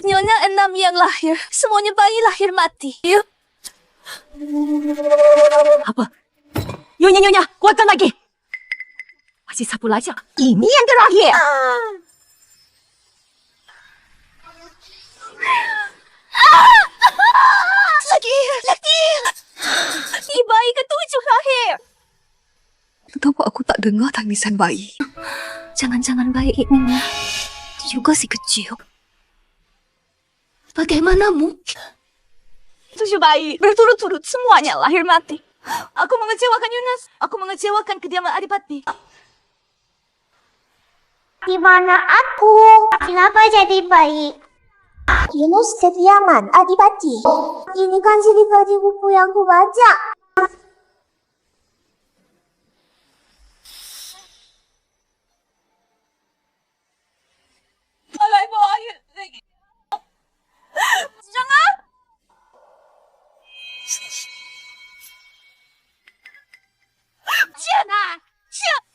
Nyonya 6 yang lahir, semuanya bayi lahir mati. Ya. Apa? Nyonya, kuatkan lagi. Masih satu lagi. Ini yang terakhir. Lagi. Bayi ketujuh lahir. Kenapa aku tak dengar tangisan bayi? Jangan-jangan bayi ini juga si kecil. Bagaimana mungkin? 7 bayi berturut-turut semuanya lahir mati. Aku mengecewakan Yunus. Aku mengecewakan kediaman Adipati. Di mana aku? Kenapa jadi bayi? Yunus kediaman Adipati. Ini kan cerita di buku yang ku baca. Jangan! Jangan!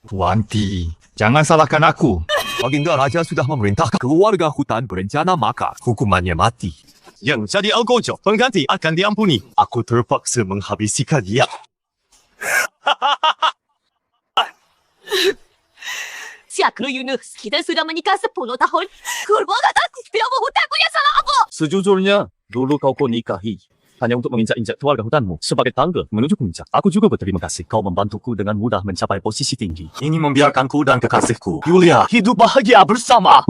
Wanti, jangan salahkan aku. Baginda Raja sudah memerintahkan keluarga hutan berencana makar. Hukumannya mati. Yang jadi algojo, pengganti akan diampuni. Aku terpaksa menghabisikan dia. Siapa Yunus? Kita sudah menikah 10 tahun. Keluarga takut dia hutan punya salah apa? Sejujurnya, dulu kau nikahi hanya untuk menginjak-injak keluarga hutanmu sebagai tangga menuju puncak. Aku juga berterima kasih kau membantuku dengan mudah mencapai posisi tinggi. Ini membiarkanku dan kekasihku, Yulia, hidup bahagia bersama.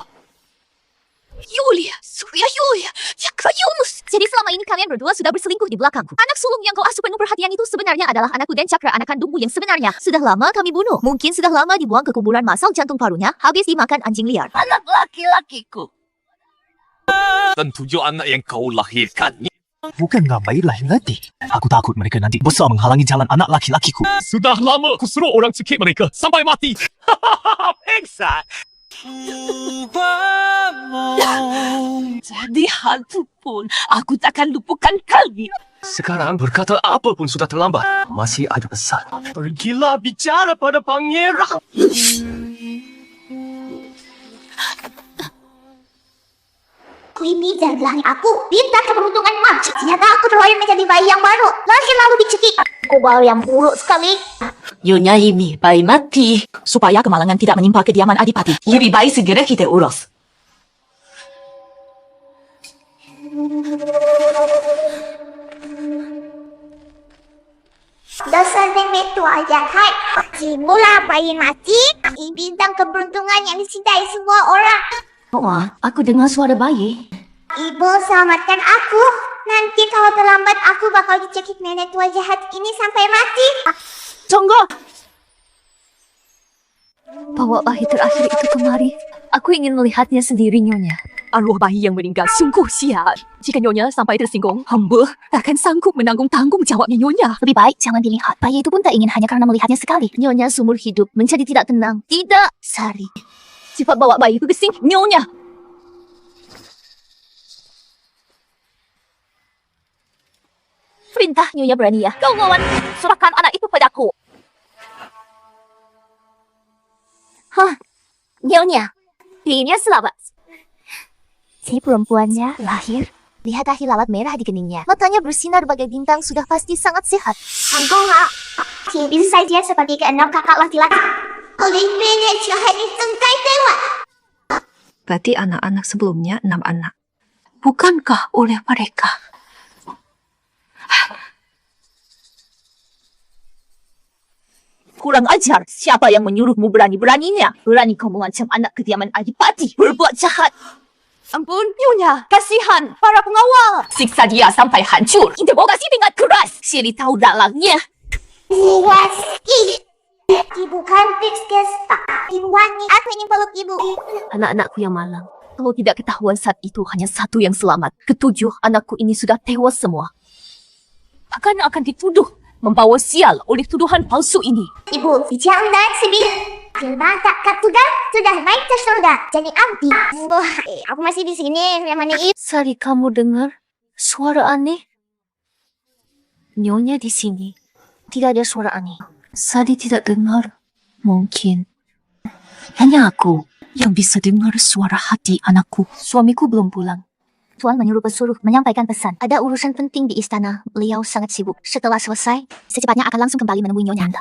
Yulia, Surya Yulia, Cakra Yunus. Jadi selama ini kalian berdua sudah berselingkuh di belakangku. Anak sulung yang kau asuh penuh perhatian itu sebenarnya adalah anakku dan Cakra, anak kandungmu yang sebenarnya. Sudah lama kami bunuh. Mungkin sudah lama dibuang ke kuburan massal jantung parunya, habis dimakan anjing liar. Anak laki-lakiku. Tentu anak yang kau lahirkan. Bukankah bayi lahir nanti? Aku takut mereka nanti besar menghalangi jalan anak laki-lakiku. Sudah lama aku suruh orang cekik mereka sampai mati. Peksa. Jadi hantu pun aku takkan lupakan kalian. Sekarang berkata apa pun sudah terlambat. Masih ada pesan. Pergilah bicara pada pangeran. Ini jangan aku. Bintang keberuntungan Mam. Ternyata aku terlahir menjadi bayi yang baru. Lahir lalu dicekik. Kobal yang buruk sekali. Nyonya ini bayi mati. Supaya kemalangan tidak menimpa kediaman Adipati. Lebih baik segera kita urus. Dasar nenek tua jahat. Timbullah bayi mati. Bintang keberuntungan yang dicintai semua orang. Wah, aku dengar suara bayi. Ibu, selamatkan aku. Nanti kalau terlambat, aku bakal dicekik nenek tua jahat ini sampai mati. Tunggu. Bawa bayi terakhir itu kemari. Aku ingin melihatnya sendiri, Nyonya. Arwah bayi yang meninggal sungguh sihat. Jika Nyonya sampai tersinggung, hamba takkan sanggup menanggung tanggung jawabnya Nyonya. Lebih baik jangan dilihat. Bayi itu pun tak ingin hanya karena melihatnya sekali. Nyonya seumur hidup menjadi tidak tenang. Tidak, Sari. Cepat bawa bayi itu ke sini, Nyonya. Perintah Nyonya berani ya. Kau lawan, serahkan anak itu padaku. Hah, Nyonya, bayinya selamat. Si perempuannya lahir. Lihat hilawat merah di keningnya. Matanya bersinar bagai bintang, sudah pasti sangat sehat. Enggak. Bisa saja seperti keenam kakak laki-laki. Oleh nenek jahat ini tengkai tewas. Berarti anak-anak sebelumnya 6 anak. Bukankah oleh mereka? Kurang ajar. Siapa yang menyuruhmu berani-beraninya? Berani kau mengancam anak kediaman Adipati berbuat jahat. Ampun, Nyonya. Kasihan para pengawal. Siksa dia sampai hancur. Interogasi dengan keras. Siri tahu dalangnya. Siaski. Ibu kan fix gesta. Ibu Wani, aku ingin peluk ibu. Anak-anakku yang malang. Kalau tidak ketahuan saat itu hanya satu yang selamat. Ketujuh anakku ini sudah tewas semua. Akan dituduh membawa sial oleh tuduhan palsu ini. Ibu, jangan dan sedih. Firman tak sudah naik ke surga. Jadi abdi. Aku masih di sini. Yang mana ibu? Sari, kamu dengar suara aneh? Nyonya di sini. Tidak ada suara aneh. Sadi tidak dengar. Mungkin hanya aku yang bisa dengar suara hati anakku. Suamiku belum pulang. Tuan menyuruh pesuruh menyampaikan pesan. Ada urusan penting di istana. Beliau sangat sibuk. Setelah selesai, secepatnya akan langsung kembali menemui Nyonya.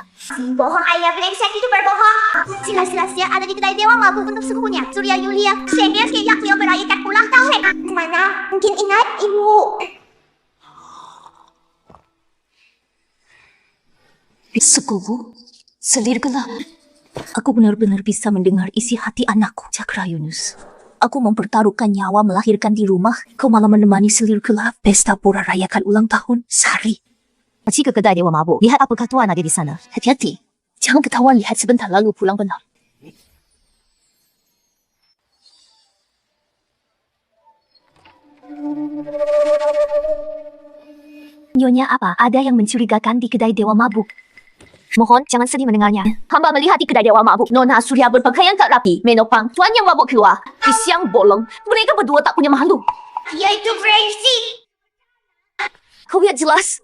Bohong ayah brengsek itu berbohong. Jelas-jelas dia ada di kedai Dewa Mabuk untuk sukunya, Surya Yulia. Serius kayak beliau merayakan ulang tahun. Mana? Mungkin ingat ibu. Sukubu, selir gelap. Aku benar-benar bisa mendengar isi hati anakku, Cakra Yunus. Aku mempertaruhkan nyawa melahirkan di rumah. Kau malah menemani selir gelap pesta pura rayakan ulang tahun Sari. Pergi ke kedai Dewa Mabuk. Lihat apakah Tuan ada di sana. Hati-hati. Jangan ketahuan lihat sebentar lalu pulang benar. Nyonya apa? Ada yang mencurigakan di kedai Dewa Mabuk. Mohon jangan sedih mendengarnya. Hamba melihat di kedai Dewa Mabuk. Nona Surya berpakaian tak rapi. Menopang tuan yang mabuk keluar. Di siang bolong. Mereka berdua tak punya malu. Dia itu brengsek. Kau lihat jelas.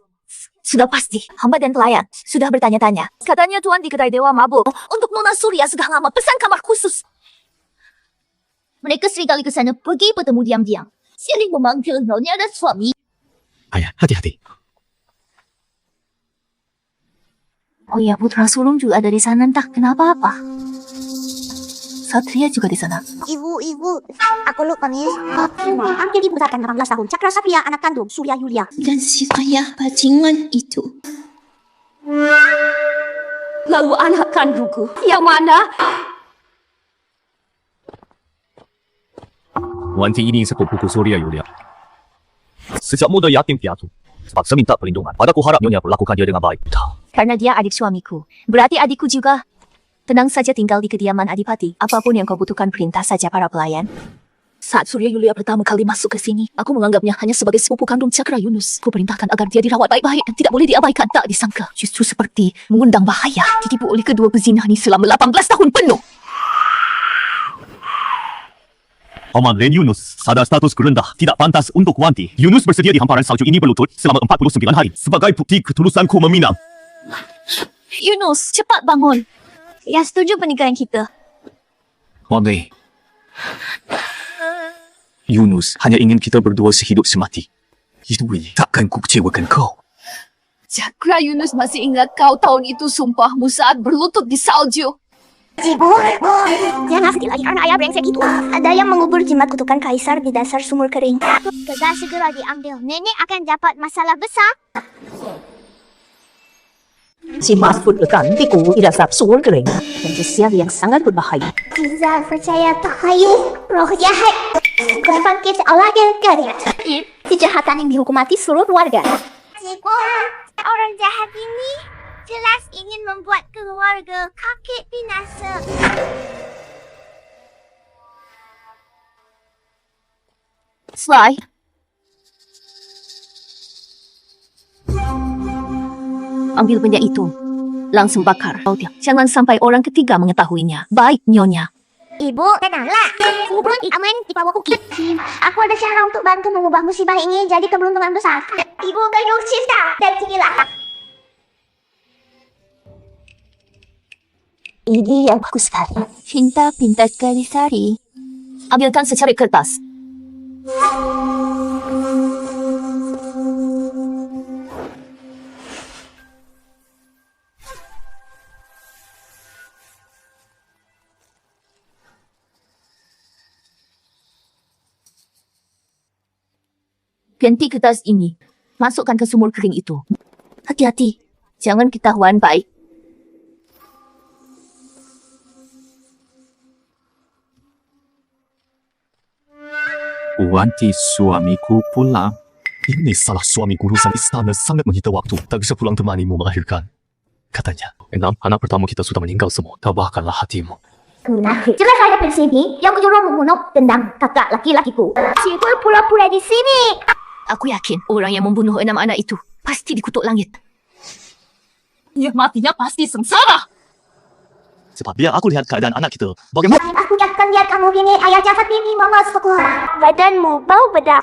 Sudah pasti. Hamba dan pelayan sudah bertanya-tanya. Katanya tuan di kedai Dewa Mabuk. Untuk Nona Surya sudah lama pesan kamar khusus. Mereka seringkali ke sana pergi bertemu diam-diam. Saling memanggil Nyonya dan suami. Ayah, hati-hati. Oh ya, putra sulung juga ada di sana, entah kenapa apa. Satria juga di sana. Ibu, aku lupa nih. Hampir dibesarkan 18 tahun. Cakra Satria, anak kandung Surya Yulia. Dan si ayah bajingan itu. Lalu anak kandungku, yang mana? Wanti ini sepupuku Surya Yulia. Sejak muda yatim piatu. Terpaksa minta perlindungan. Padaku harap Nyonya perlakukan dia dengan baik. Karena dia adik suamiku. Berarti adikku juga. Tenang saja tinggal di kediaman Adipati. Apapun yang kau butuhkan perintah saja para pelayan. Saat Surya Yulia pertama kali masuk ke sini, aku menganggapnya hanya sebagai sepupu kandung Cakra Yunus. Ku perintahkan agar dia dirawat baik-baik dan tidak boleh diabaikan. Tak disangka, justru seperti mengundang bahaya. Ditipu oleh kedua pezinah ini selama 18 tahun penuh. Paman Ren Yunus, sadar status rendah tidak pantas untuk Wanti. Yunus bersedia di hamparan salju ini berlutut selama 49 hari. Sebagai bukti ketulusanku meminang. Yunus, cepat bangun. Ya, setuju pernikahan kita. Wanti. Yunus hanya ingin kita berdua sehidup semati. Hidup ini takkan ku kecewakan kau. Cakra Yunus masih ingat kau tahun itu sumpahmu saat berlutut di salju. Ibu, jangan sedih lagi karena ayah brengsek itu. Ada yang mengubur jimat kutukan kaisar di dasar sumur kering. Kedai segera diambil. Nenek akan dapat masalah besar. Si Mahfud lekantiku tidak sab sumur kering. Dan sesial yang sangat berbahaya. Tidak percaya tahayu. Roh jahat. Bukan bangkit Allah yang karyat. Kejahatan yang dihukum mati seluruh keluarga. Cikgu, orang jahat ini jelas ingin membuat keluarga kakek binasa. Sly. Ambil benda itu. Langsung bakar. Jangan sampai orang ketiga mengetahuinya. Baik, Nyonya. Ibu, tenanglah. Ibu aman di bawah kuki. Aku ada cara untuk bantu mengubah musibah ini jadi keberuntungan besar. Ibu gayung cinta dan sinilah. Ini yang bagus sekali. Cinta pintar sekali, Sari. Ambilkan secari kertas. Ganti kertas ini. Masukkan ke sumur kering itu. Hati-hati. Jangan ketahuan baik. Wanti suamiku pulang. Ini salah suami urusan istana sangat menyita waktu. Tak bisa pulang temanimu melahirkan. Katanya, 6 anak pertama kita sudah meninggal semua. Tabahkanlah hatimu. Jelas ada di sini yang menyuruh membunuh tendang kakak laki-lakiku. Cikgu pura-pura di sini. Aku yakin orang yang membunuh 6 anak itu pasti dikutuk langit. Ya, matinya pasti sengsara. Cepat biar aku lihat keadaan anak kita. Bagaimana? Aku akan lihat kamu gini, ayah jahat ini mama sekolah. Badanmu bau bedak.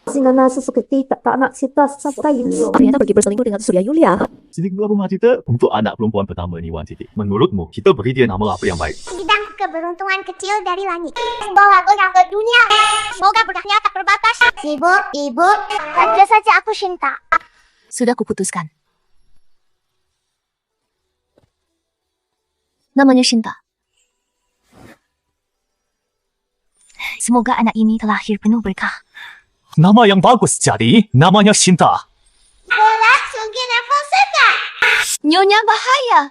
Sinana seseketi tak nak cerita sampai itu. Ternyata pergi berselingkuh dengan Surya Yulia. Jadi keluar rumah kita untuk anak perempuan pertama ni, Wan Siti. Menurutmu, kita beri dia nama apa yang baik? Bidang keberuntungan kecil dari langit. Bawa orang ke dunia. Semoga berkahnya tak terbatas. Ibu, saja saja aku cinta. Sudah kuputuskan. Namanya Shinta. Semoga anak ini terlahir penuh berkah. Nama yang bagus jadi, namanya Shinta. Bola sungguh nervosa. Nyonya bahaya.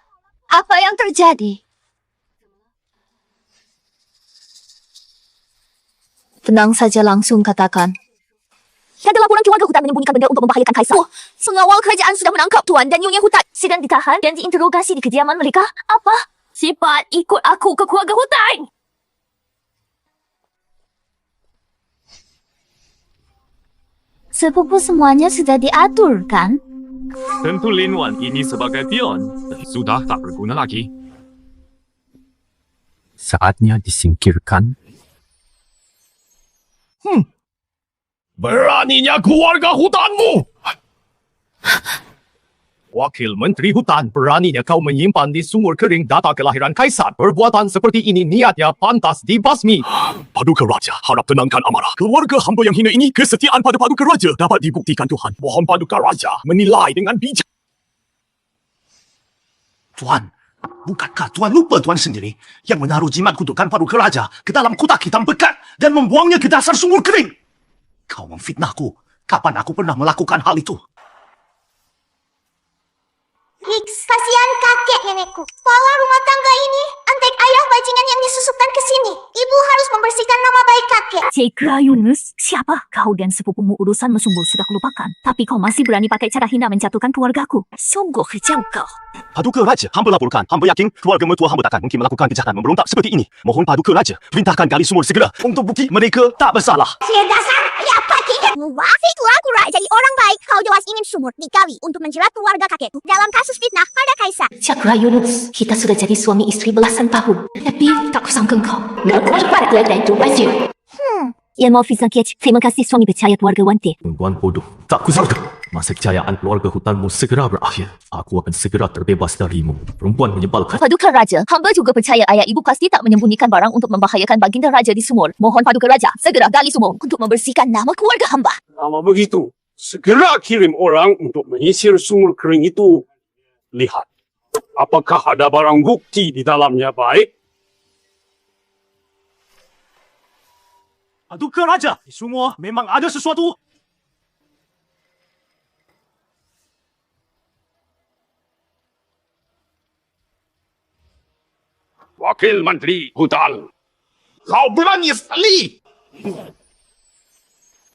Apa yang terjadi? Tenang saja, langsung katakan. Ada laporan keluarga hutan menyembunyikan benda untuk membahayakan Kaisar. Oh, pengawal kerajaan sudah menangkap Tuan dan Nyonya Hutan. Sedang ditahan dan diinterogasi di kediaman mereka. Apa? Cepat ikut aku ke keluarga hutan. Sepupu semuanya sudah diatur, kan? Tentu Lin Wan ini sebagai pion. Sudah tak berguna lagi. Saatnya disingkirkan. Beraninya keluarga hutanmu! Wakil Menteri Hutan, beraninya kau menyimpan di sumur kering data kelahiran Kaisar. Perbuatan seperti ini niatnya pantas dibasmi. Paduka Raja harap tenangkan amarah. Keluarga hamba yang hina ini kesetiaan pada Paduka Raja dapat dibuktikan Tuhan. Mohon Paduka Raja menilai dengan bijak. Tuan, bukankah Tuan lupa Tuan sendiri yang menaruh jimat kutukan Paduka Raja ke dalam kotak hitam pekat dan membuangnya ke dasar sumur kering? Kau memfitnahku. Kapan aku pernah melakukan hal itu? Hicks, kasihan kakek nenekku. Pola rumah tangga ini, antek ayah bajingan yang disusupkan ke sini. Ibu harus membersihkan nama baik kakek. Cekra Yunus, siapa? Kau dan sepupumu urusan mesum sudah kulupakan. Tapi kau masih berani pakai cara hina menjatuhkan keluargaku. Sungguh kejam kau. Paduka Raja, hamba laporkan. Hamba yakin keluarga mertua hamba takkan mungkin melakukan kejahatan memberontak seperti ini. Mohon Paduka Raja, perintahkan gali sumur segera untuk bukti mereka tak bersalah. Sia dasar, ya pagi. Wah, itu aku jadi orang baik. Kau jelas ingin sumur digali untuk menjerat keluarga kakekku dalam kasus fitnah pada Kaisar. Cakra Yunus, kita sudah jadi suami istri belasan tahun. Tapi tak kusangka kau melakukan pada dan itu baju. Yang mau Fizakich, terima kasih suami percaya keluarga Wante. Tuan bodoh, tak kusangka. Masa kejayaan keluarga hutanmu segera berakhir. Aku akan segera terbebas darimu. Perempuan menyebalkan. Paduka Raja, hamba juga percaya ayah ibu pasti tak menyembunyikan barang untuk membahayakan baginda Raja di sumur. Mohon Paduka Raja, segera gali sumur untuk membersihkan nama keluarga hamba. Nama begitu, segera kirim orang untuk menyisir sumur kering itu. Lihat, apakah ada barang bukti di dalamnya baik? Paduka Raja, semua memang ada sesuatu. Wakil Menteri Hutan. Kau berani sekali.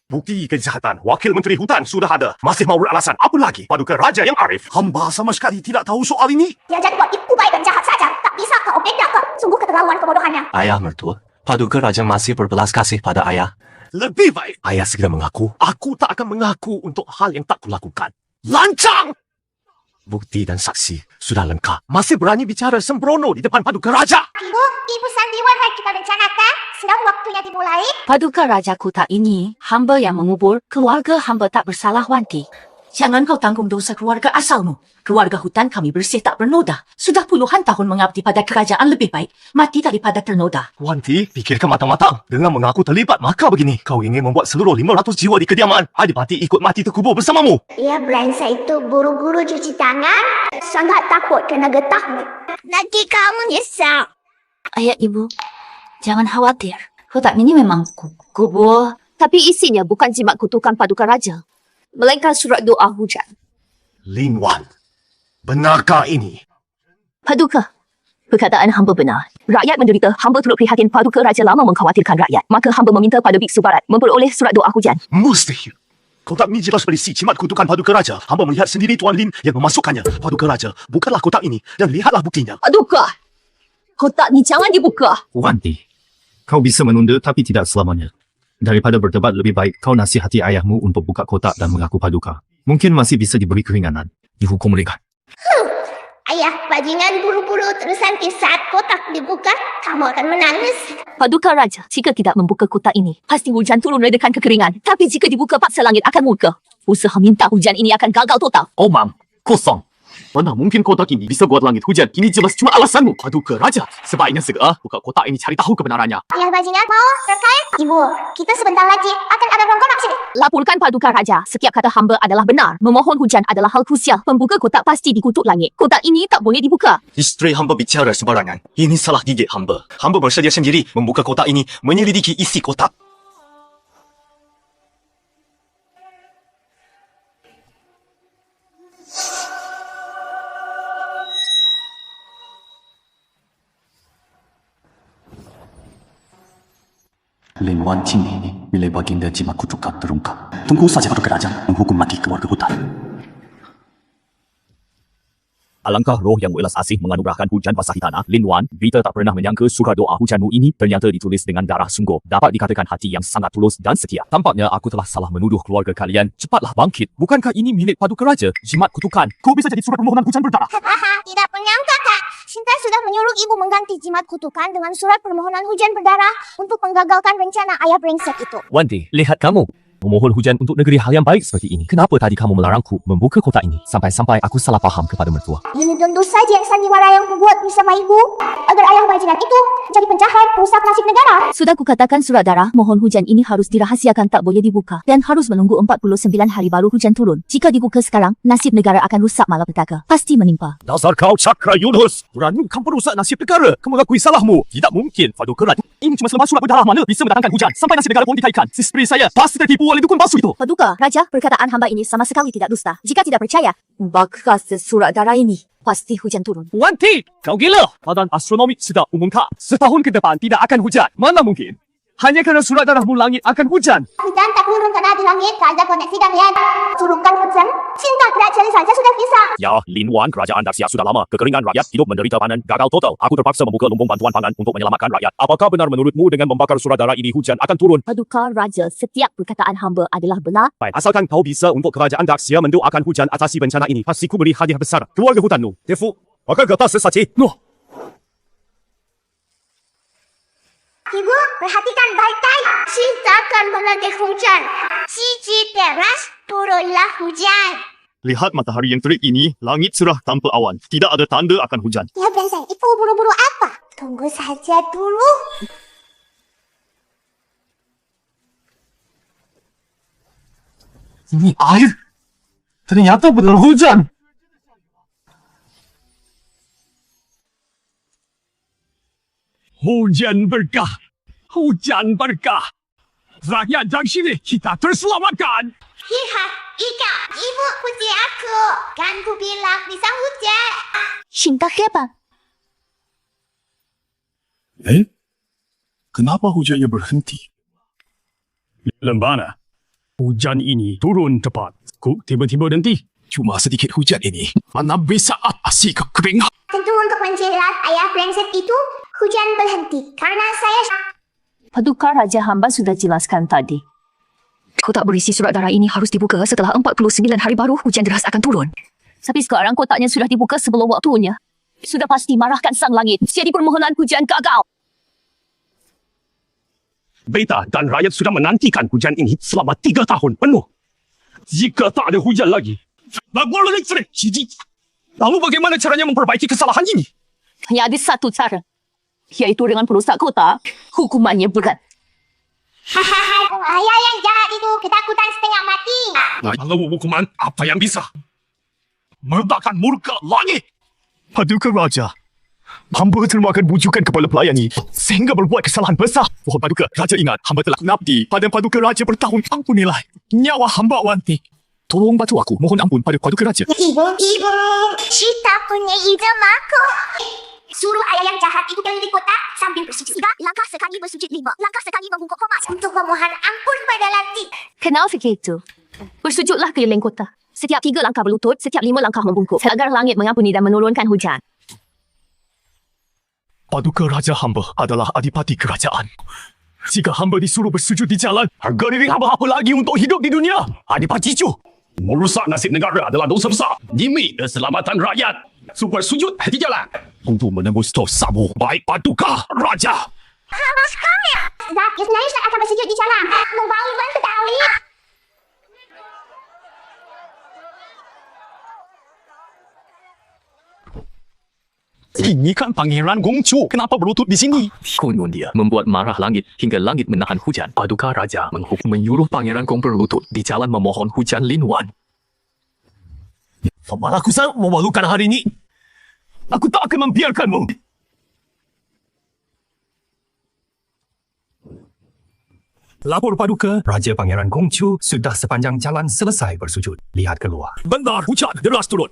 Bukti kejahatan Wakil Menteri Hutan sudah ada. Masih mau beralasan apa lagi? Paduka Raja yang arif. Hamba sama sekali tidak tahu soal ini. Dia jadi buat ibu baik dan jahat saja. Tak bisa kau bedakan. Sungguh keterlaluan kebodohannya. Ayah mertua, Paduka Raja masih berbelas kasih pada ayah. Lebih baik ayah segera mengaku. Aku tak akan mengaku untuk hal yang tak kulakukan. Lancang! Bukti dan saksi sudah lengkap. Masih berani bicara sembrono di depan Paduka Raja. Ibu sandiwan yang kita rencanakan sedang waktunya dimulai. Paduka Raja Kuta ini, hamba yang mengubur, keluarga hamba tak bersalah Wanti. Jangan kau tanggung dosa keluarga asalmu. Keluarga hutan kami bersih tak bernoda. Sudah puluhan tahun mengabdi pada kerajaan lebih baik. Mati daripada ternoda. Wanti, fikirkan matang-matang. Dengan mengaku terlibat maka begini. Kau ingin membuat seluruh 500 jiwa di kediaman Adipati ikut mati terkubur bersamamu. Dia brengsek itu buru-buru cuci tangan. Sangat takut kena getahmu. Nanti kamu nyesal. Ayah ibu, jangan khawatir. Kotak ini memang kubur. Tapi isinya bukan jimat kutukan Paduka Raja, melainkan surat doa hujan. Lin Wan, benarkah ini? Paduka, perkataan hamba benar. Rakyat menderita, hamba turut prihatin Paduka Raja lama mengkhawatirkan rakyat. Maka hamba meminta pada Biksu Barat memperoleh surat doa hujan. Mustahil. Kotak ini jelas berisi jimat kutukan Paduka Raja. Hamba melihat sendiri Tuan Lin yang memasukkannya. Paduka Raja, bukalah kotak ini dan lihatlah buktinya. Paduka, kotak ni jangan dibuka. Wanti, kau bisa menunda tapi tidak selamanya. Daripada berdebat lebih baik kau nasihati ayahmu untuk buka kotak dan mengaku Paduka. Mungkin masih bisa diberi keringanan. Dihukum ringan. Ayah, bajingan buru-buru terusan saat kotak dibuka, kamu akan menangis. Paduka Raja, jika tidak membuka kotak ini, pasti hujan turun redakan kekeringan. Tapi jika dibuka, paksa langit akan murka. Usaha minta hujan ini akan gagal total. Omam, kosong. Mana mungkin kotak ini bisa buat langit hujan? Ini jelas cuma alasanmu. Paduka Raja, sebaiknya segera buka kotak ini cari tahu kebenarannya. Ayah bajingan mau terkait? Ibu, kita sebentar lagi akan ada rongkon aksi. Laporkan Paduka Raja, setiap kata hamba adalah benar. Memohon hujan adalah hal krusial. Pembuka kotak pasti dikutuk langit. Kotak ini tak boleh dibuka. Isteri hamba bicara sembarangan. Ini salah gigit hamba. Hamba bersedia sendiri membuka kotak ini, menyelidiki isi kotak. Lin Wan Qing ini bila baginda jimat kutukan terungkap. Tunggu saja Paduka Raja menghukum mati keluarga hutan. Alangkah roh yang welas asih menganugerahkan hujan basahi tanah, Lin Wan, Vita tak pernah menyangka surat doa hujanmu ini ternyata ditulis dengan darah sungguh. Dapat dikatakan hati yang sangat tulus dan setia. Tampaknya aku telah salah menuduh keluarga kalian. Cepatlah bangkit. Bukankah ini milik Paduka Raja? Jimat kutukan. Kau bisa jadi surat permohonan hujan berdarah. Haha, tidak menyangka kak. Sinta sudah menyuruh ibu mengganti jimat kutukan dengan surat permohonan hujan berdarah untuk menggagalkan rencana ayah brengsek itu. Wanti, lihat kamu. Memohon hujan untuk negeri hal yang baik seperti ini. Kenapa tadi kamu melarangku membuka kotak ini? Sampai-sampai aku salah faham kepada mertua. Ini tentu saja yang sandiwara yang kubuat bersama ibu agar ayah bajingan itu jadi penjahat perusak nasib negara. Sudah kukatakan surat darah, mohon hujan ini harus dirahasiakan, tak boleh dibuka. Dan harus menunggu 49 hari baru hujan turun. Jika dibuka sekarang, nasib negara akan rusak malapetaka. Pasti menimpa. Dasar kau Cakra Yunus. Berani kamu perusak nasib negara. Kamu mengakui salahmu. Tidak mungkin. Paduka Raja. Ini cuma selemas surat berdarah mana bisa mendatangkan hujan. Sampai nasib negara pun dikaitkan. Isteri saya pasti tertipu oleh dukun palsu itu. Paduka Raja, perkataan hamba ini sama sekali tidak dusta. Jika tidak percaya, bakas surat darah ini, pasti hujan turun. Wanti, kau gila. Badan astronomi sudah umumkan. Setahun ke depan tidak akan hujan. Mana mungkin? Hanya kerana surat darahmu langit akan hujan. Hujan tak turun karena di langit raja koneksi kalian. Turunkan hujan. Cinta kerajaan saja sudah bisa. Ya, Lin Wan, kerajaan Daxia sudah lama. Kekeringan rakyat hidup menderita panen gagal total. Aku terpaksa membuka lumbung bantuan pangan untuk menyelamatkan rakyat. Apakah benar menurutmu dengan membakar surat darah ini hujan akan turun? Paduka Raja, setiap perkataan hamba adalah benar. Baik, asalkan kau bisa untuk kerajaan Daxia mendoakan hujan atasi bencana ini. Pasti ku beri hadiah besar. Keluarga hutanmu. Tefu, pakai kertas sesaji. Noh. Ibu, perhatikan baik-baik. Cinta akan menagih hujan. Cici teras, turunlah hujan. Lihat matahari yang terik ini, langit cerah tanpa awan. Tidak ada tanda akan hujan. Ya brengsek, itu buru-buru apa? Tunggu saja dulu. Ini air. Ternyata benar hujan. Hujan berkah. Hujan berkah. Rakyat dari sini kita terselamatkan. Lihat, Ika, ibu puji aku. Kan ku bilang bisa hujan. Cinta siapa? Kenapa hujannya berhenti? Lembana. Hujan ini turun tepat. Kok tiba-tiba berhenti? Cuma sedikit hujan ini. Mana bisa atasi kekeringan? Tentu untuk menjilat ayah brengsek itu, hujan berhenti karena saya... Paduka Raja, hamba sudah jelaskan tadi. Kotak berisi surat darah ini harus dibuka setelah 49 hari baru hujan deras akan turun. Tapi sekarang kotaknya sudah dibuka sebelum waktunya. Sudah pasti marahkan sang langit. Jadi permohonan hujan gagal. Beta dan rakyat sudah menantikan hujan ini selama 3 tahun penuh. Jika tak ada hujan lagi, bagaimana listrik? Lalu bagaimana caranya memperbaiki kesalahan ini? Hanya ada satu cara. Yaitu dengan perusak kotak. Hukumannya berat. Hahaha, ayah yang jahat itu ketakutan setengah mati. Lalu hukuman apa yang bisa? Meledakkan murka langit. Paduka Raja, hamba termakan bujukan kepala pelayan ini sehingga berbuat kesalahan besar. Mohon Paduka Raja ingat, hamba telah mengabdi pada Paduka Raja bertahun. Ampunilah nyawa hamba Wanti. Tolong bantu aku, mohon ampun pada Paduka Raja. Ibu, Cita punya ide aku. Suruh ayah yang jahat itu keliling kota sambil bersujud 3, langkah sekali bersujud 5, langkah sekali membungkuk komat untuk memohon ampun pada Lanti. Kenapa begitu? Bersujudlah keliling kota. Setiap 3 langkah berlutut, setiap 5 langkah membungkuk. Agar langit mengampuni dan menurunkan hujan. Paduka Raja hamba adalah adipati kerajaan. Jika hamba disuruh bersujud di jalan, harga diri hamba apa lagi untuk hidup di dunia? Adipati Cu. Merusak nasib negara adalah dosa besar demi keselamatan rakyat. Super sujud di jalan untuk menembus dosamu. Baik Paduka Raja. Harus kaya. Zakir Naisha akan bersujud di jalan. Membawa Iwan ke Dali. Ini kan Pangeran Gongchu. Kenapa berlutut di sini? Konon dia membuat marah langit hingga langit menahan hujan. Paduka Raja menyuruh Pangeran Gong berlutut di jalan memohon hujan Lin Wan. Pemalakusan memalukan hari ini. Aku tak akan membiarkanmu. Lapor Paduka, Raja Pangeran Gongchu sudah sepanjang jalan selesai bersujud. Lihat keluar. Benar, hujan deras turun.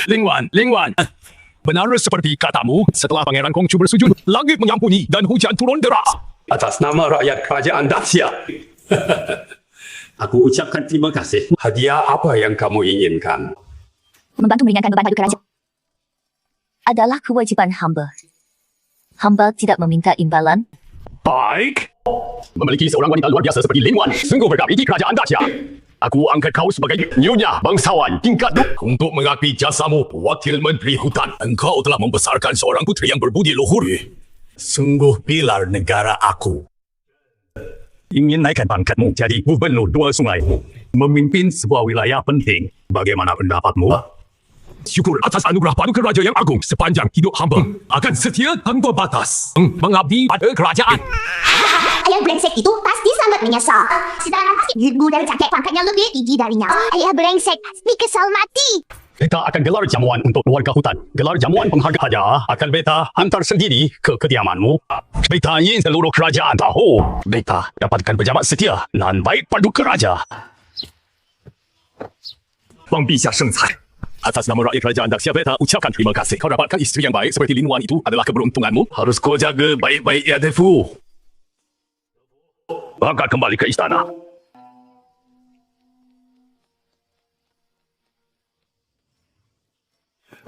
Lin Wan. Benar seperti katamu, setelah Pangeran Gongchu bersujud, langit mengampuni dan hujan turun deras. Atas nama rakyat kerajaan Dacia, aku ucapkan terima kasih. Hadiah apa yang kamu inginkan? Membantu meringankan beban Paduka Raja adalah kewajiban hamba. Hamba tidak meminta imbalan. Baik. Memiliki seorang wanita luar biasa seperti Lin Wan, sungguh berkah di kerajaan Dacia. Aku angkat kau sebagai nyonya bangsawan tingkat 2. Untuk mengakui jasamu, Wakil Menteri Hutan. Engkau telah membesarkan seorang putri yang berbudi luhur. Sungguh pilar negara aku. Ingin naikkan pangkatmu jadi gubernur 2 sungai. Memimpin sebuah wilayah penting. Bagaimana pendapatmu? Syukur atas anugerah Paduka Raja yang agung. Sepanjang hidup hamba akan setia tanpa batas. Mengabdi pada kerajaan. Ayah brengsek itu pasti sangat menyesal. Sedangkan ibu dari jaket pangkatnya lebih tinggi darinya. Ayah brengsek pasti kesal mati. Beta akan gelar jamuan untuk keluarga hutan. Gelar jamuan penghargaan saja akan beta hantar sendiri ke kediamanmu. Beta ingin seluruh kerajaan tahu. Beta dapatkan pejabat setia dan baik Paduka Raja. Wang Bisha Sengcai. Atas nama rakyat kerajaan Dacia, beta ucapkan terima kasih. Kau dapatkan isteri yang baik seperti Lin Wan itu adalah keberuntunganmu. Harus kau jaga baik-baik ya, Defu. Berangkat kembali ke istana.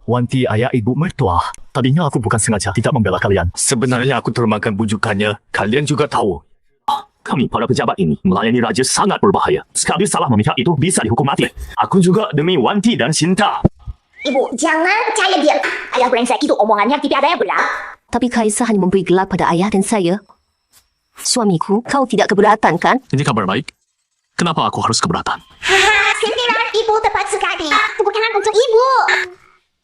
Wanti ayah ibu mertua. Tadinya aku bukan sengaja tidak membela kalian. Sebenarnya aku termakan bujukannya. Kalian juga tahu. Kami para pejabat ini melayani raja sangat berbahaya. Sekali salah memihak itu bisa dihukum mati. Aku juga demi Wanti dan Sinta. Ibu, jangan percaya dia. Ayah brengsek itu omongannya tiada yang benar. Tapi Kaisar hanya memberi gelar pada ayah dan saya. Suamiku, kau tidak keberatan kan? Ini kabar baik. Kenapa aku harus keberatan? Sindiran ibu tepat sekali. Itu bukan untuk ibu.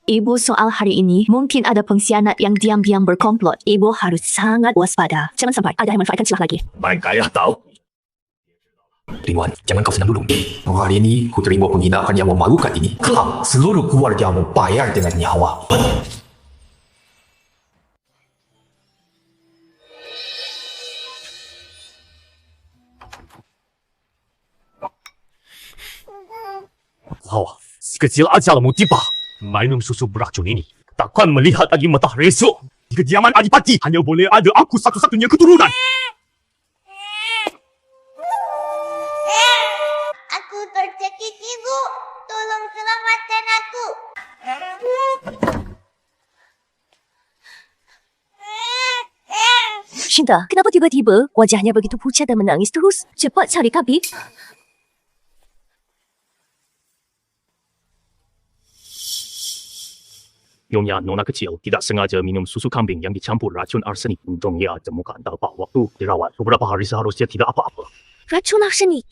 Ibu, soal hari ini mungkin ada pengkhianat yang diam-diam berkomplot. Ibu harus sangat waspada. Jangan sampai ada yang manfaatkan celah lagi. Baik ayah tahu. Lin Wan, jangan kau senang dulu. Hari ini ku terima penghinaan yang memalukan ini. Kau, seluruh keluargamu bayar dengan nyawa. Sekecil ajalmu tiba. Minum susu beracun ini. Takkan melihat lagi matahari esok. Di kediaman Adipati hanya boleh ada aku satu-satunya keturunan. Aku tercekik ibu. Tolong selamatkan aku. Sinta, kenapa tiba-tiba wajahnya begitu pucat dan menangis terus? Cepat cari tabib. Nyonya Nona kecil tidak sengaja minum susu kambing yang dicampur racun arsenik. Untung ia temukan tepat waktu dirawat. Beberapa hari seharusnya tidak apa-apa. Racun arsenik?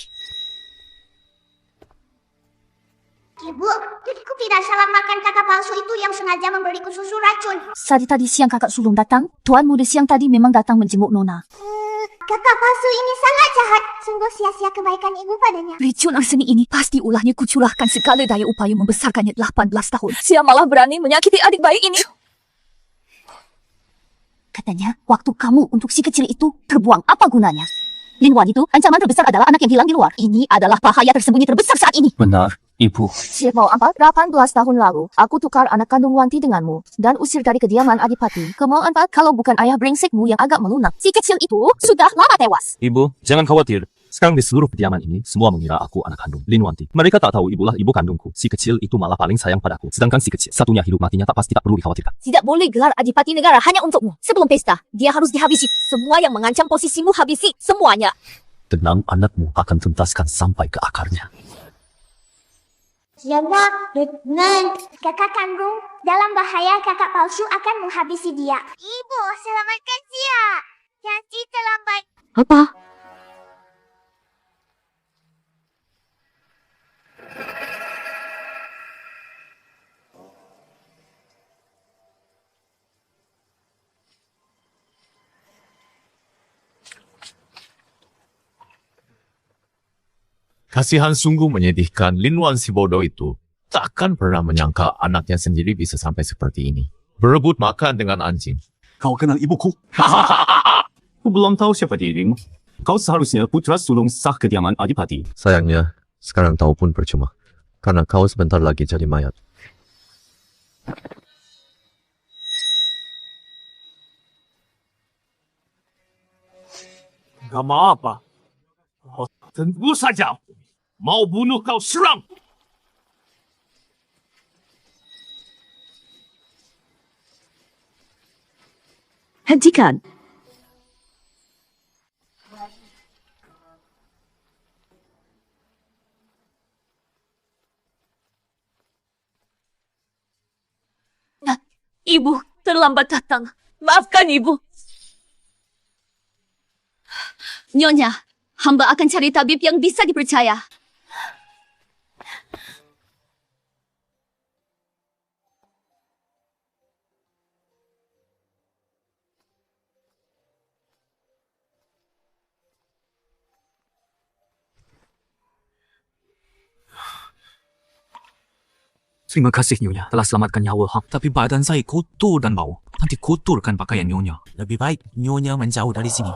Ibu, aku tidak salah makan kakak palsu itu yang sengaja memberiku susu racun. Tadi siang kakak sulung datang. Tuan muda siang tadi memang datang menjenguk Nona. Kakak palsu ini sangat jahat. Sungguh sia-sia kebaikan ibu padanya. Racun arsenik ini pasti ulahnya kucurahkan segala daya upaya membesarkannya 18 tahun. Dia malah berani menyakiti adik bayi ini. Katanya, waktu kamu untuk si kecil itu terbuang, apa gunanya? Lin Wan itu, ancaman terbesar adalah anak yang hilang di luar. Ini adalah bahaya tersembunyi terbesar saat ini. Benar, Ibu. Siapa 18 tahun lalu, aku tukar anak kandung Wanti denganmu dan usir dari kediaman Adipati. Kemauan kalau bukan ayah brengsekmu yang agak melunak. Si kecil itu sudah lama tewas. Ibu, jangan khawatir. Sekarang di seluruh kediaman ini, semua mengira aku anak kandung Lin Wanti. Mereka tak tahu ibulah ibu kandungku. Si kecil itu malah paling sayang padaku. Sedangkan si kecil, satunya hidup matinya tak pasti tak perlu dikhawatirkan. Tidak boleh gelar adipati negara hanya untukmu. Sebelum pesta, dia harus dihabisi. Semua yang mengancam posisimu habisi. Semuanya. Tenang, anakmu akan tuntaskan sampai ke akarnya. Jaga dengan kakak kandung dalam bahaya, kakak palsu akan menghabisi dia. Ibu, selamatkan dia. Janji terlambat. Apa? Kasihan sungguh menyedihkan. Lin Wan si bodoh itu takkan pernah menyangka anaknya sendiri bisa sampai seperti ini. Berebut makan dengan anjing. Kau kenal ibuku? Aku belum tahu siapa dirimu. Kau seharusnya putra sulung sah kediaman Adipati. Sayangnya, sekarang tahu pun percuma. Karena kau sebentar lagi jadi mayat. Gak mau apa? Oh, tentu saja. Mau bunuh kau serang. Hentikan. Ibu, terlambat datang. Maafkan ibu. Nyonya, hamba akan cari tabib yang bisa dipercaya. Terima kasih Nyonya telah selamatkan nyawa Hang. Tapi badan saya kotor dan bau. Nanti kotorkan pakaian Nyonya. Lebih baik Nyonya menjauh dari sini.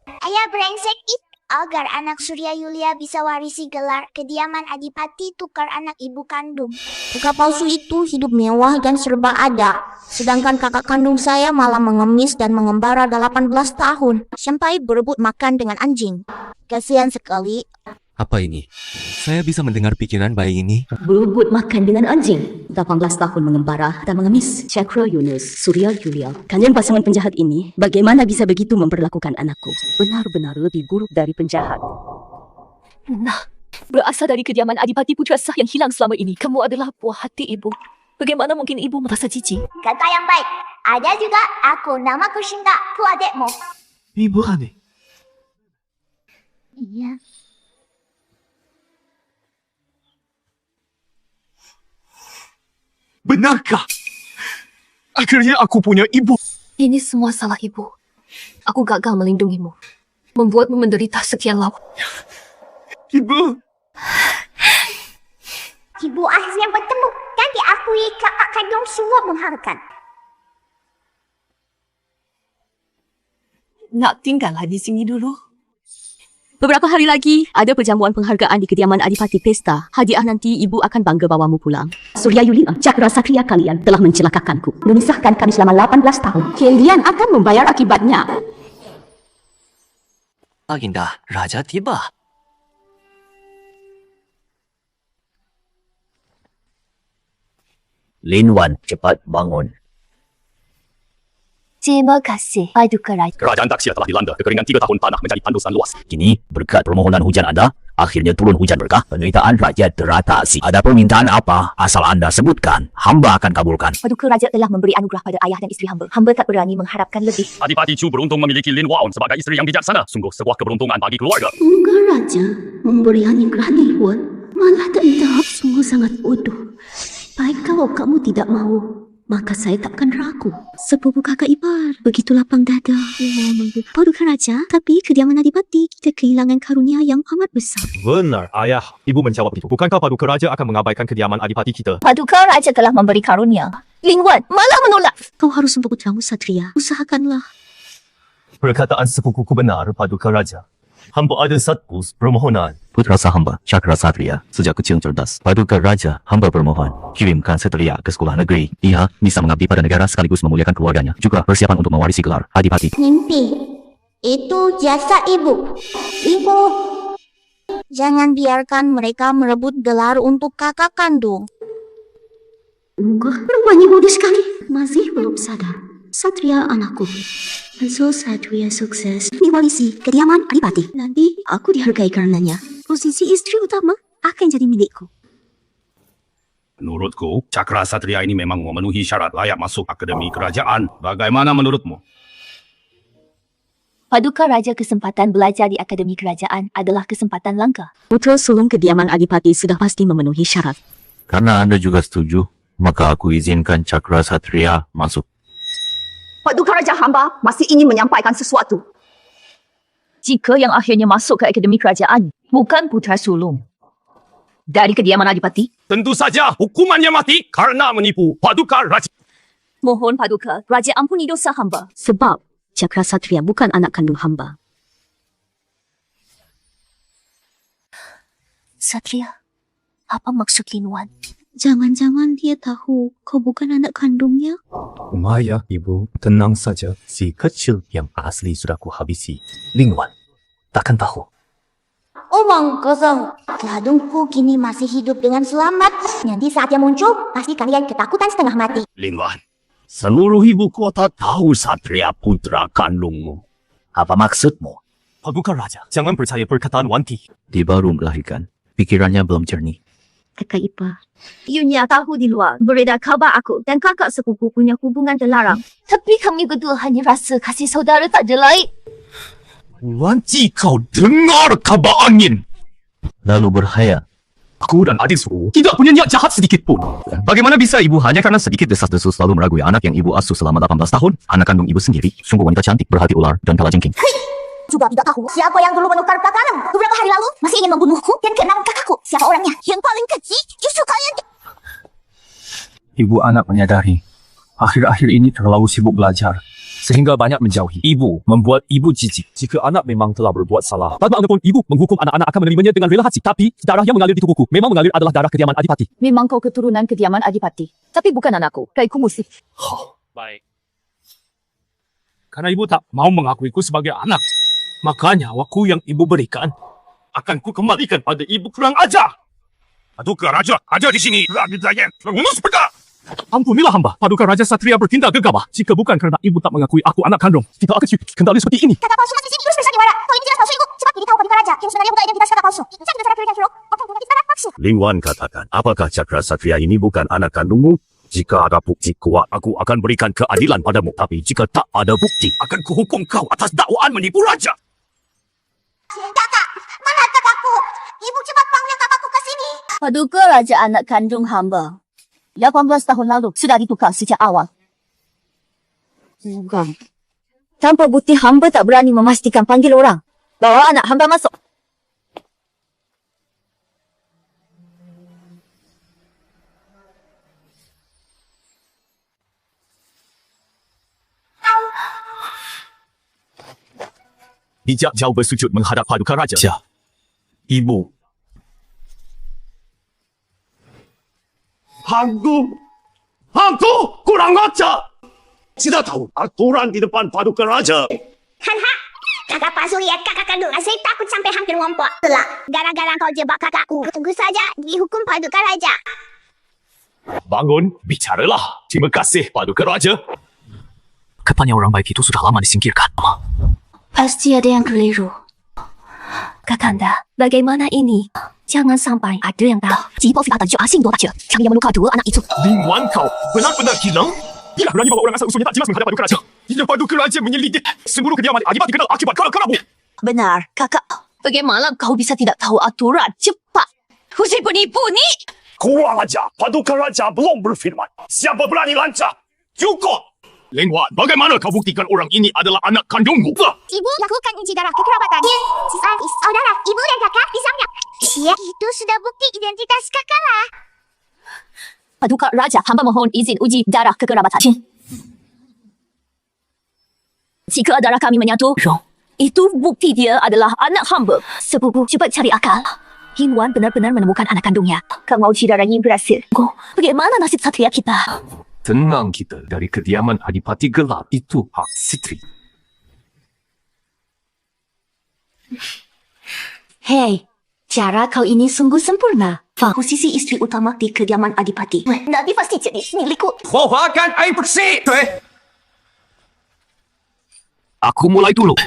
Ayah brengsek itu agar anak Surya Yulia bisa warisi gelar kediaman Adipati tukar anak ibu kandung. Kakak palsu itu hidup mewah dan serba ada. Sedangkan kakak kandung saya malah mengemis dan mengembara 18 tahun. Sampai berebut makan dengan anjing. Kasihan sekali. Apa ini? Saya bisa mendengar pikiran bayi ini. Berebut makan dengan anjing. 18 tahun mengembara dan mengemis. Cakra Yunus, Surya Yulia. Kalian pasangan penjahat ini, bagaimana bisa begitu memperlakukan anakku? Benar-benar lebih buruk dari penjahat. Nah, berasal dari kediaman Adipati Putra Sah yang hilang selama ini. Kamu adalah buah hati ibu. Bagaimana mungkin ibu merasa jijik? Kata yang baik. Ada juga aku, nama Kushinda, ku adekmu. Ibu aneh. Iya. Benarkah? Akhirnya aku punya ibu. Ini semua salah ibu. Aku gagal melindungimu. Membuatmu menderita sekian lama. Ibu. Ibu akhirnya bertemu dan diakui kakak kandung semua mengharapkan. Nak tinggallah di sini dulu. Beberapa hari lagi, ada perjamuan penghargaan di kediaman Adipati Pesta. Hadiah nanti ibu akan bangga bawamu pulang. Surya Yulia, Cakra Satria kalian telah mencelakakanku. Memisahkan kami selama 18 tahun. Kalian akan membayar akibatnya. Aginda, Raja tiba. Lin Wan, cepat bangun. Terima kasih, Paduka Raja. Kerajaan Daksya telah dilanda kekeringan 3 tahun tanah menjadi tandus dan luas. Kini, berkat permohonan hujan Anda, akhirnya turun hujan berkah. Penderitaan rakyat teratasi. Ada permintaan apa? Asal Anda sebutkan, hamba akan kabulkan. Paduka Raja telah memberi anugerah pada ayah dan isteri hamba. Hamba tak berani mengharapkan lebih. Adipati Chu beruntung memiliki Lin Waon sebagai istri yang bijaksana. Sungguh sebuah keberuntungan bagi keluarga. Enggak Raja, memberi anugerah Nilwan. Malah tak tahap sungguh sangat bodoh. Baik kalau kamu tidak mau, maka saya takkan ragu. Sepupu kakak ipar, begitu lapang dada. Paduka Raja, tapi kediaman Adipati kita kehilangan karunia yang amat besar. Benar, ayah. Ibu menjawab itu. Bukankah Paduka Raja akan mengabaikan kediaman Adipati kita? Paduka Raja telah memberi karunia. Lin Wan malah menolak. Kau harus untuk putramu Satria. Usahakanlah. Perkataan sepupuku benar, Paduka Raja. Hamba ada satu permohonan. Putra sah hamba, Cakra Satria, sejak kecil cerdas. Paduka Raja, hamba bermohon, kirimkan Satria ke sekolah negeri. Ia bisa mengabdi pada negara sekaligus memuliakan keluarganya. Juga persiapan untuk mewarisi gelar Adipati. Mimpi. Itu jasad ibu. Ibu, jangan biarkan mereka merebut gelar untuk kakak kandung. Perempuan ini bodoh sekali. Masih belum sadar. Satria anakku. So Satria sukses diwarisi kediaman Adipati. Nanti aku dihargai karenanya. Posisi istri utama akan jadi milikku. Menurutku, Cakra Satria ini memang memenuhi syarat layak masuk Akademi Kerajaan. Bagaimana menurutmu? Paduka Raja kesempatan belajar di Akademi Kerajaan adalah kesempatan langka. Putra sulung kediaman Adipati sudah pasti memenuhi syarat. Karena anda juga setuju, maka aku izinkan Cakra Satria masuk. Paduka Raja hamba masih ingin menyampaikan sesuatu. Jika yang akhirnya masuk ke Akademi Kerajaan bukan putra sulung dari kediaman Adipati, Tentu saja hukumannya mati karena menipu Paduka Raja. mohon Paduka Raja ampuni dosa hamba. Sebab Cakra Satria bukan anak kandung hamba. Satria, apa maksud Lin Wan? Jangan-jangan dia tahu kau bukan anak kandungnya? Maya, ibu, tenang saja. Si kecil yang asli sudah ku habisi. Lin Wan takkan tahu. Omong kosong. Ladungku kini masih hidup dengan selamat. Nanti saat dia muncul, pasti kalian ketakutan setengah mati. Lin Wan, seluruh ibu kota tahu Satria putra kandungmu. Apa maksudmu? Paduka Raja, jangan percaya perkataan Wanti. Dia baru melahirkan. Pikirannya belum jernih. Kakak ipar. Iunya tahu di luar beredar kabar aku dan kakak sepupu punya hubungan terlarang. Tapi kami berdua hanya rasa kasih saudara tak ada lain. Wanti, kau dengar kabar angin? Lalu berhayal. Aku dan adik suku tidak punya niat jahat sedikit pun. Bagaimana bisa ibu hanya karena sedikit desas-desus selalu meragui anak yang ibu asuh selama 18 tahun? Anak kandung ibu sendiri, sungguh wanita cantik, berhati ular, dan kalajengking. Juga tidak tahu siapa yang dulu menukar belakang. Beberapa hari lalu masih ingin membunuhku dan keenam kakakku. Siapa orangnya? Yang paling kecil justru kalian. Ibu anak menyadari, akhir-akhir ini terlalu sibuk belajar. Sehingga banyak menjauhi. Ibu membuat ibu jijik. Jika anak memang telah berbuat salah, bagaimanapun ibu menghukum anak-anak akan menerimanya dengan rela hati. Tapi darah yang mengalir di tubuhku memang mengalir adalah darah kediaman Adipati. Memang kau keturunan kediaman Adipati. Tapi bukan anakku. Kaiku musik. Baik. Karena ibu tak mau mengakuiku sebagai anak, makanya nyawaku yang ibu berikan akan ku kembalikan pada ibu kurang ajar. Paduka Raja, ada di sini. Raja yang mengurus pedang. Ampunilah hamba, Paduka Raja Satria bertindak gegabah. Jika bukan karena ibu tak mengakui aku anak kandung, tidak akan kendali seperti ini. Kakak palsu masih di sini. Urus bersaniwara. Kau ini jelas palsu ibu. Cepat beritahu Paduka Raja. Yang sebenarnya bukan identitas kakak palsu. Cari dengan cara kiri dan hero. Akan punya identitas palsu. Lin Wan katakan, apakah Cakra Satria ini bukan anak kandungmu? Jika ada bukti kuat, aku akan berikan keadilan padamu. Tapi jika tak ada bukti, akan kuhukum kau atas dakwaan menipu raja. Kakak, mana kakakku? Ibu cepat panggil kakakku ke sini. Paduka Raja anak kandung hamba. 18 tahun lalu sudah ditukar sejak awal. Bukan. Tanpa bukti hamba tak berani memastikan panggil orang. Bawa anak hamba masuk. Bijak jauh bersujud menghadap Paduka Raja. Ibu. Hantu! Kurang ajar! Tidak tahu aturan di depan Paduka Raja. Haha, kakak palsu lihat kakak kandung. Saya takut sampai hampir ngompol. Telah, gara-gara kau jebak kakakku. Tunggu saja dihukum Paduka Raja. Bangun, bicaralah. Terima kasih, Paduka Raja. Kepannya orang baik itu sudah lama disingkirkan. Pasti ada yang keliru. Kakanda, bagaimana ini? Jangan sampai ada yang tahu. 急报复他的就阿信多大者，强yang menukar dua anak itu. Lin Wan, kau benar-benar gila? Bila berani bawa orang asal usulnya tak jelas menghadap Paduka Raja. Bila Paduka Raja menyelidik seluruh kediaman Adipati kena akibat kalah-kalahmu. Benar, kakak. Bagaimana kau bisa tidak tahu aturan? Cepat. Hussein penipu ni. Kurang ajar. Paduka Raja belum berfirman. Siapa berani lancah? Cukup! Lin Wan, bagaimana kau buktikan orang ini adalah anak kandungmu? Ibu lakukan uji darah kekerabatan. Saudara, ibu dan kakak bisa. Ya, itu sudah bukti identitas kakak lah. Paduka Raja, hamba mohon izin uji darah kekerabatan. Jika darah kami menyatu, itu bukti dia adalah anak hamba. Sepupu, cepat cari akal. Lin Wan benar-benar menemukan anak kandungnya. Kau mau uji darahnya berhasil. Bagaimana nasib Satria kita? Tenang kita dari kediaman Adipati gelap itu hak Sitri. Hei, cara kau ini sungguh sempurna. Posisi istri utama di kediaman Adipati. Nanti pasti jadi milikku. Keluarkan air bersih. Aku mulai dulu.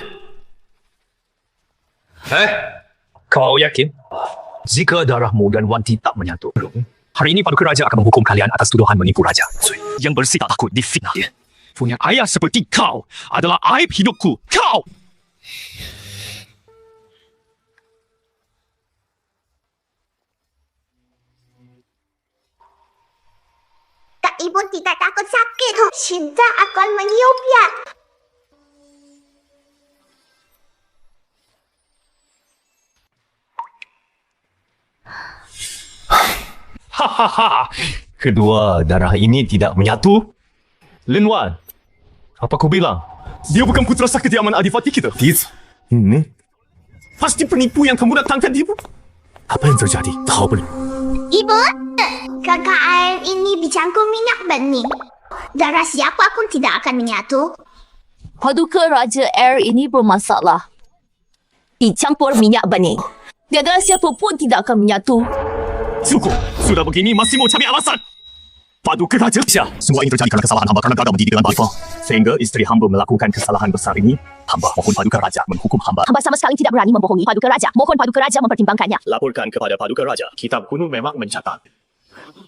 Kau yakin? Jika darahmu dan Wanti tak menyatu, hari ini Paduka Raja akan menghukum kalian atas tuduhan menipu Raja. Yang bersih tak takut difitnah. Punya ayah seperti kau adalah aib hidupku. Kau! Kak Ibu tidak takut sakit. Cinta akan meniupnya. Hahaha. Kedua darah ini tidak menyatu. Lin Wan, apa kau bilang? Dia bukan putra sah kediaman Adipati kita. Ini pasti penipu yang kamu datangkan dia. Apa yang terjadi? Tahu boleh? Ibu, kakak air ini dicampur minyak bening. Darah siapa pun tidak akan menyatu. Paduka Raja Air ini bermasalah. Dicampur minyak bening. Tiada siapa pun tidak akan menyatu. Cukup. Sudah begini masih mau cari alasan. Paduka Raja. Semua ini terjadi karena kesalahan hamba karena gagal mendidik dengan baik. Sehingga isteri hamba melakukan kesalahan besar ini. Hamba mohon Paduka Raja menghukum hamba. Hamba sama sekali tidak berani membohongi Paduka Raja. Mohon Paduka Raja mempertimbangkannya. Laporkan kepada Paduka Raja. Kitab kuno memang mencatat.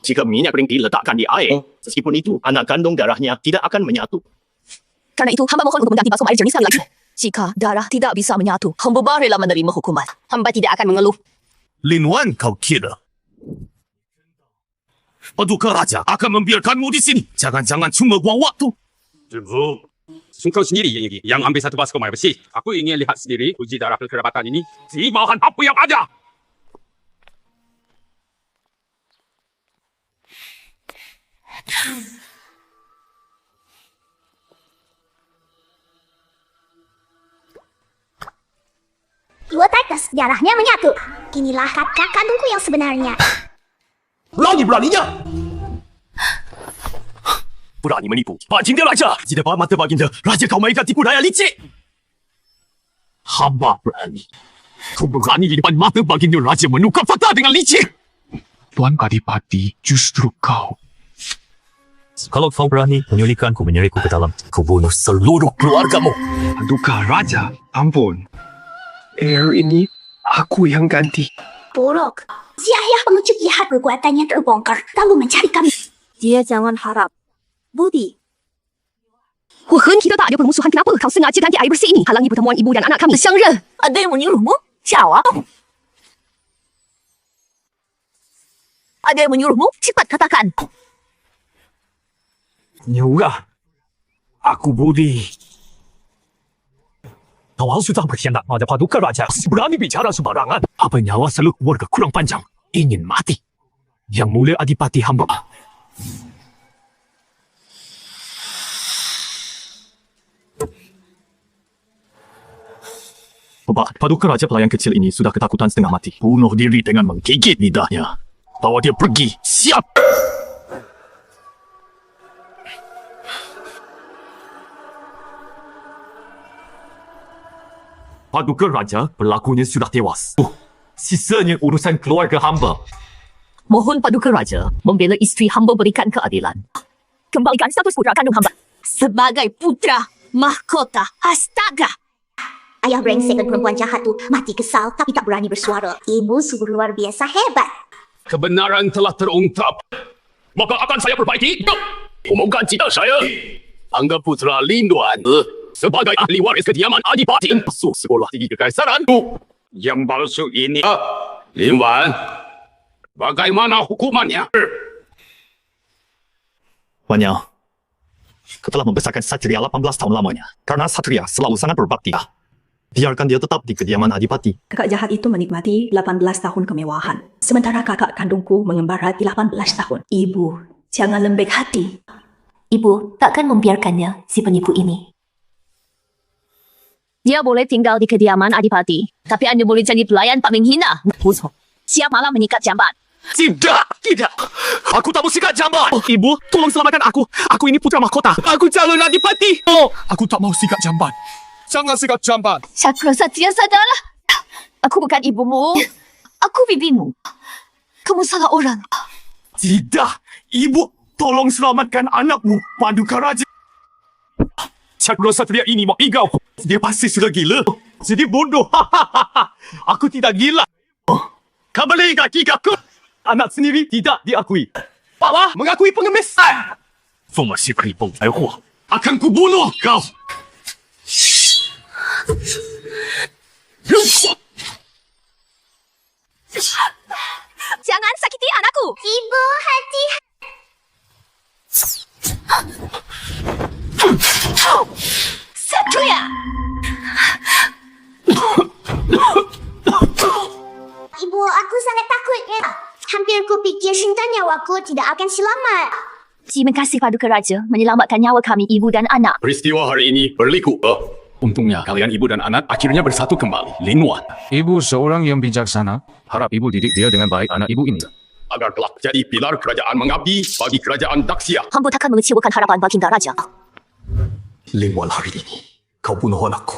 Jika minyak kering diletakkan di air, meskipun itu anak kandung darahnya tidak akan menyatu. Karena itu, hamba mohon untuk mengganti baskom air jernih sekali lagi. Jika darah tidak bisa menyatu, hamba rela menerima hukuman. Hamba tidak akan mengeluh. Lin Wan, kau kira Paduka Raja akan membiarkanmu di sini? Jangan-jangan cuma buang waktu. Ibu, kau sendiri yang ambil satu baskom air bersih. Aku ingin lihat sendiri uji darah kekerabatan ini di bahan apa yang ada. Dua tetes darahnya menyatu. Inilah kakak kandungku yang sebenarnya. Berani-beraninya! Berani menipu. Baginda Raja! Di depan mata Baginda, Raja kau mainkan tipu daya licik! Hamba berani. Kau berani di depan mata Baginda Raja menukar fakta dengan licik! Tuan Adipati, justru kau. Kalau kau berani menyulitkanku menyerikku ke dalam, kau bunuh seluruh keluargamu. Paduka Raja, ampun. Air ini aku yang ganti. Buruk. Si ayah pengecut jahat perbuatannya terbongkar, lalu mencari kami. Dia jangan harap. Budi. Wuhan, kita tak ada permusuhan. Kenapa kau sengaja ganti air bersih ini? Halangi pertemuan ibu dan anak kami. Syangre, ada yang menyuruhmu? Siapa? Ada yang menyuruhmu? Cepat katakan. Nyurah. Aku Budi. Awal sudah berkhianat pada Paduka Raja. Berani bicara sembarangan. Apa nyawa seluruh keluarga kurang panjang? Ingin mati. Yang mulia Adipati hamba. Paduka Raja pelayan kecil ini sudah ketakutan setengah mati. Bunuh diri dengan menggigit lidahnya. Bawa dia pergi. Siap! Paduka Raja, pelakunya sudah tewas. Sisanya urusan keluarga hamba. Mohon Paduka Raja membela isteri hamba berikan keadilan. Kembalikan status putra kandung hamba. Sebagai putra mahkota. Astaga! Ayah brengsek dan perempuan jahat tu mati kesal tapi tak berani bersuara. Ibu sungguh luar biasa hebat. Kebenaran telah terungkap. Maka akan saya perbaiki. Umumkan cita saya. Anggap putra Lin Wan sebagai ahli waris kediaman Adipati. Masuk sekolah tinggi kekaisaran. Yang palsu ini, Lin Wan, bagaimana hukumannya? Wanya, kau telah membesarkan Satria 18 tahun lamanya. Karena Satria selalu sangat berbakti. Biarkan dia tetap di kediaman Adipati. Kakak jahat itu menikmati 18 tahun kemewahan. Sementara kakak kandungku mengembara di 18 tahun. Ibu, jangan lembek hati. Ibu takkan membiarkannya si penipu ini. Dia boleh tinggal di kediaman Adipati. Tapi Anda boleh jadi pelayan tak menghina. Siap malam menyikat jamban. Tidak. Aku tak mau sikat jamban. Ibu, tolong selamatkan aku. Aku ini putra mahkota. Aku calon Adipati. Aku tak mau sikat jamban. Jangan sikat jamban. Chakra Satria sadarlah. Aku bukan ibumu. Aku bibimu. Kamu salah orang. Tidak, ibu, tolong selamatkan anakmu, Paduka Raja. Cakra Satria ini mau igau. Dia pasti sudah gila. Jadi bodoh. Aku tidak gila. Kembali kaki aku. Anak sendiri tidak diakui. Papa mengakui pengemis. Formasi keripung Aihuah. Akan kubunuh kau. Jangan sakiti anakku. Ibu hati. Satria! Ibu, aku sangat takut. Hampir kupikir Shinta nyawaku tidak akan selamat. Terima kasih Paduka Raja menyelamatkan nyawa kami, ibu dan anak. Peristiwa hari ini berliku. Untungnya kalian ibu dan anak akhirnya bersatu kembali. Lin Wan. Ibu seorang yang bijaksana. Harap ibu didik dia dengan baik anak ibu ini. Agar kelak jadi pilar kerajaan mengabdi bagi kerajaan Daxia. Hamba takkan mengecewakan harapan Baginda Raja. Lin Wan, hari ini kau bunuh anakku.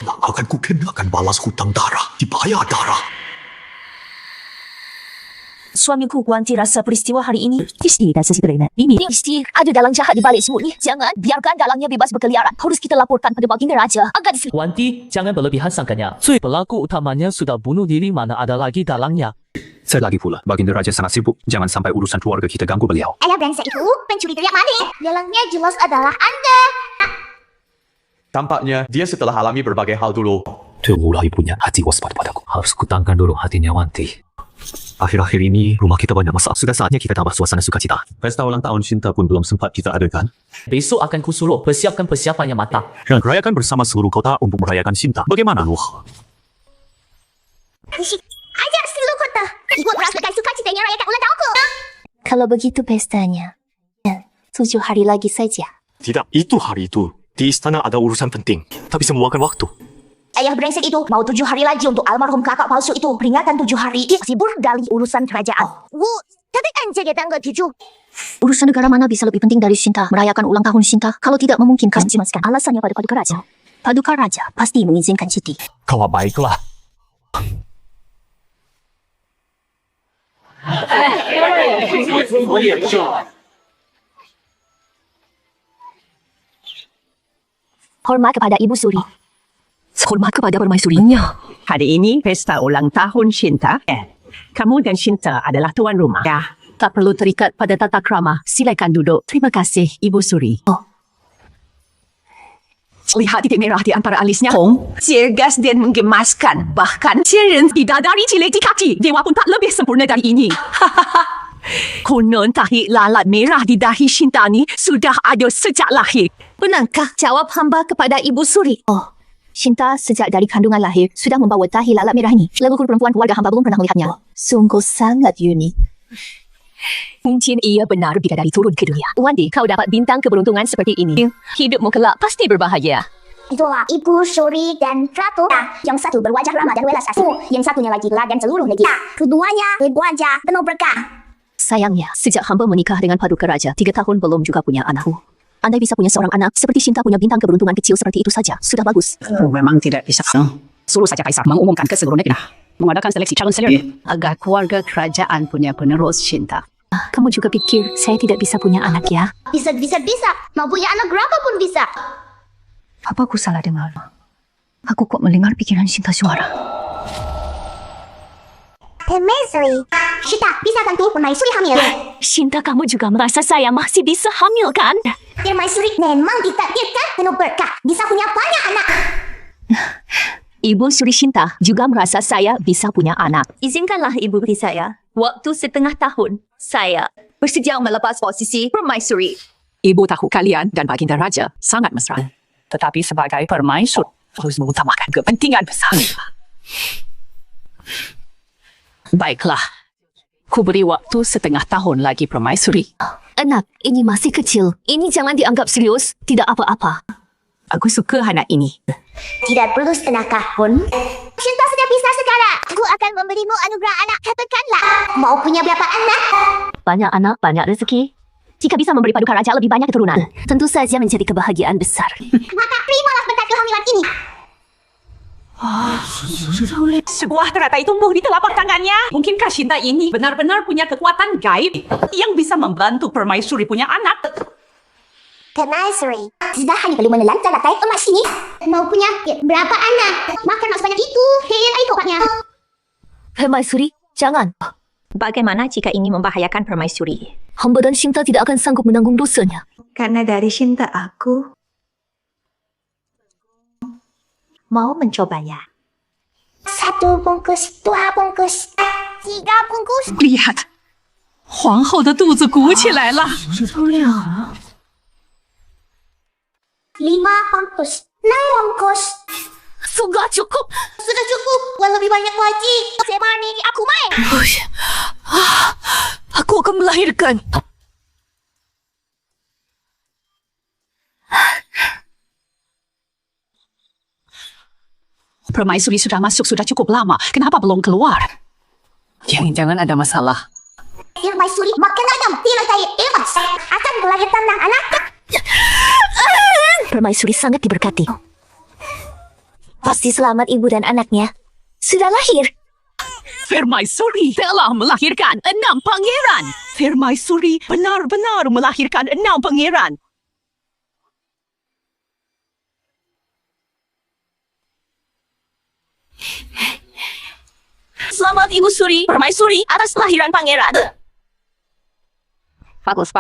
Akan kukenakan balas hutang darah. Dibayar darah. Suamiku Guanti rasa peristiwa hari ini Isti dan sesederhana ini. Isti ada dalang jahat di balik semut ni. Jangan biarkan dalangnya bebas berkeliaran. Harus kita laporkan pada Baginda Raja agar Guanti, jangan berlebihan sangkanya. Pelaku utamanya sudah bunuh diri, mana ada lagi dalangnya. Lagi pula, Baginda Raja sangat sibuk. Jangan sampai urusan keluarga kita ganggu beliau. Ayah brengsek itu pencuri teriak maling. Dalangnya jelas adalah Anda. Tampaknya dia setelah alami berbagai hal dulu. Tunggulah ibunya, hati waspada padaku. Harus kutangkan dulu hatinya Wanti. Akhir-akhir ini rumah kita banyak masalah. Sudah saatnya kita tambah suasana sukacita. Pesta ulang tahun Shinta pun belum sempat kita adakan. Besok akan kusuruh persiapkan persiapan yang matang. Dan rayakan bersama seluruh kota untuk merayakan Shinta. Bagaimana, Nuh? Ajak seluruh kota ikut merasakan sukacitanya rayakan ulang tahunku. Kalau begitu pestanya 7 hari lagi saja. Tidak, itu hari itu. Di istana ada urusan penting. Tak bisa memakan waktu. Ayah brengsek itu mau 7 hari lagi untuk almarhum kakak palsu itu. Peringatan 7 hari. Sibuk dari urusan kerajaan. Wu, tapi anjir ya tanggal 7. Urusan negara mana bisa lebih penting dari Shinta? Merayakan ulang tahun Shinta kalau tidak memungkinkan cemaskan alasannya pada Paduka Raja. Paduka Raja pasti mengizinkan cuti. Kau baiklah. Hormat kepada Ibu Suri. Hormat kepada permaisurinya. Hari ini pesta ulang tahun Shinta. Kamu dan Shinta adalah tuan rumah. Ya, tak perlu terikat pada tata krama. Silakan duduk. Terima kasih, Ibu Suri. Lihat titik merah di antara alisnya. Cergas dan menggemaskan. Bahkan Ciren bidadari cilik di kaki. Dewa pun tak lebih sempurna dari ini. Konon tahi lalat merah di dahi Shinta ni sudah ada sejak lahir. Benarkah? Jawab hamba kepada Ibu Suri. Shinta sejak dari kandungan lahir sudah membawa tahi lalat merah ini. Leluhur perempuan keluarga hamba belum pernah melihatnya. Sungguh sangat unik. Mungkin ia benar bidadari turun ke dunia. Wandi, kau dapat bintang keberuntungan seperti ini. Hidupmu kelak pasti berbahagia. Itulah Ibu Suri dan Ratu. Yang satu berwajah ramah dan welas asli. Yang satunya lagi geladan seluruh negeri. Keduanya berwajah penuh berkah. Sayangnya, sejak hamba menikah dengan Paduka Raja, 3 tahun belum juga punya anakku. Andai bisa punya seorang anak, seperti Shinta punya bintang keberuntungan kecil seperti itu saja, sudah bagus. Memang tidak bisa. Suruh saja Kaisar mengumumkan ke seluruh negeri. Mengadakan seleksi calon sendiri. Agar keluarga kerajaan punya penerus Shinta. Kamu juga pikir saya tidak bisa punya anak ya? Bisa. Mau punya anak berapa pun bisa. Apa aku salah dengar? Aku kok mendengar pikiran Shinta suara. Permaisuri. Shinta, bisa kan tuh permaisuri hamil? Shinta, kamu juga merasa saya masih bisa hamil kan? Permaisuri memang ditakdirkan penuh berkah. Bisa punya banyak anak. Ibu Suri Shinta juga merasa saya bisa punya anak. Izinkanlah ibu beri saya waktu setengah tahun. Saya bersedia melepas posisi permaisuri. Ibu tahu kalian dan Baginda Raja sangat mesra. Tetapi sebagai permaisur harus mengutamakan kepentingan besar. Baiklah. Ku beri waktu setengah tahun lagi permaisuri. Anak, ini masih kecil. Ini jangan dianggap serius. Tidak apa-apa. Aku suka anak ini. Tidak perlu setengah tahun. Shinta sudah bisa sekarang. Aku akan memberimu anugerah anak. Katakanlah. Mau punya berapa anak? Banyak anak, banyak rezeki. Jika bisa memberi Paduka Raja lebih banyak keturunan, tentu saja menjadi kebahagiaan besar. Maka terimalah bentar kehamilan ini. Sebuah teratai tumbuh di telapak tangannya. Mungkinkah Shinta ini benar-benar punya kekuatan gaib yang bisa membantu Permaisuri punya anak? Permaisuri, sudah hanya perlu menelan teratai emas ini. Mau punya berapa anak? Makan sebanyak itu. Heran air kokatnya. Permaisuri, jangan. Bagaimana jika ini membahayakan Permaisuri? Hamba dan Shinta tidak akan sanggup menanggung dosanya. Karena dari Shinta aku mau mencobanya. 1 bungkus, 2 bungkus, 3 bungkus. 厉害，皇后的肚子鼓起来了。 5 bungkus, 6 bungkus. Sudah cukup. Sudah cukup. Wah, lebih banyak lagi. Semani aku main. Aku akan melahirkan. Permaisuri sudah masuk sudah cukup lama. Kenapa belum keluar? Jangan-jangan ada masalah. Permaisuri makan ayam di lantai emas akan melahirkan anak. Permaisuri sangat diberkati. Pasti selamat ibu dan anaknya. Sudah lahir. Permaisuri telah melahirkan 6 pangeran. Permaisuri benar-benar melahirkan 6 pangeran. Selamat Ibu Suri, Permaisuri atas kelahiran pangeran. Bagus.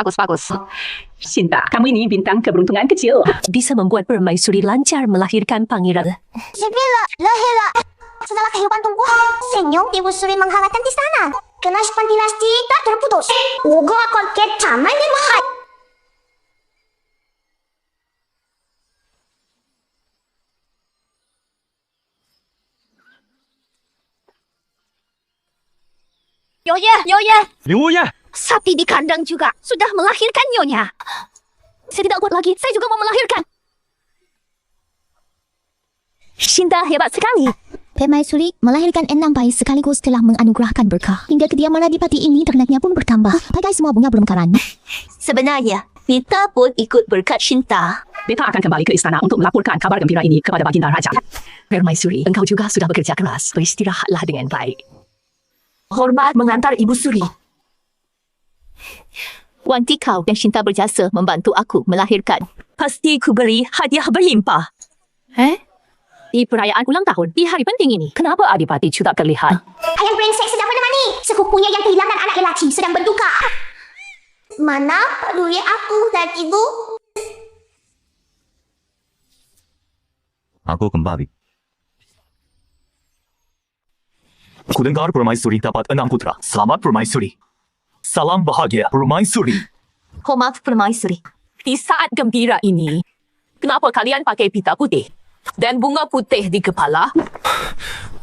Shinta, kamu ini bintang keberuntungan kecil. Bisa membuat Permaisuri lancar melahirkan pangeran. Segera lahirlah. Setelah kehidupan tumbuh, senyum Ibu Suri menghangatkan di sana. Kenaspan dinasti tak terputus. Ugo akan kecaman dan mahal. Nyonya. 林无言， Sapi di kandang juga sudah melahirkan Nyonya. Saya tidak kuat lagi, saya juga mau melahirkan. Shinta hebat sekali. Permaisuri melahirkan 6 bayi sekaligus telah menganugerahkan berkah. Hingga kediaman adipati ini ternaknya pun bertambah. Bagai semua bunga belum karan. Sebenarnya, Beta pun ikut berkat Shinta. Beta akan kembali ke istana untuk melaporkan kabar gembira ini kepada Baginda Raja. Permaisuri, engkau juga sudah bekerja keras. Beristirahatlah dengan baik. Hormat mengantar Ibu Suri. Wanti kau dan Shinta berjasa membantu aku melahirkan. Pasti ku beri hadiah berlimpah. Di perayaan ulang tahun, di hari penting ini, kenapa Adipati tidak terlihat? Ayang brengsek sedang menemani. Sepupunya yang kehilangan anak lelaki sedang berduka. Mana peduli aku dan ibu? Aku kembali. Ku dengar Permaisuri dapat 6 putra. Selamat Permaisuri. Salam bahagia Permaisuri. Hormat Permaisuri. Di saat gembira ini, kenapa kalian pakai pita putih dan bunga putih di kepala?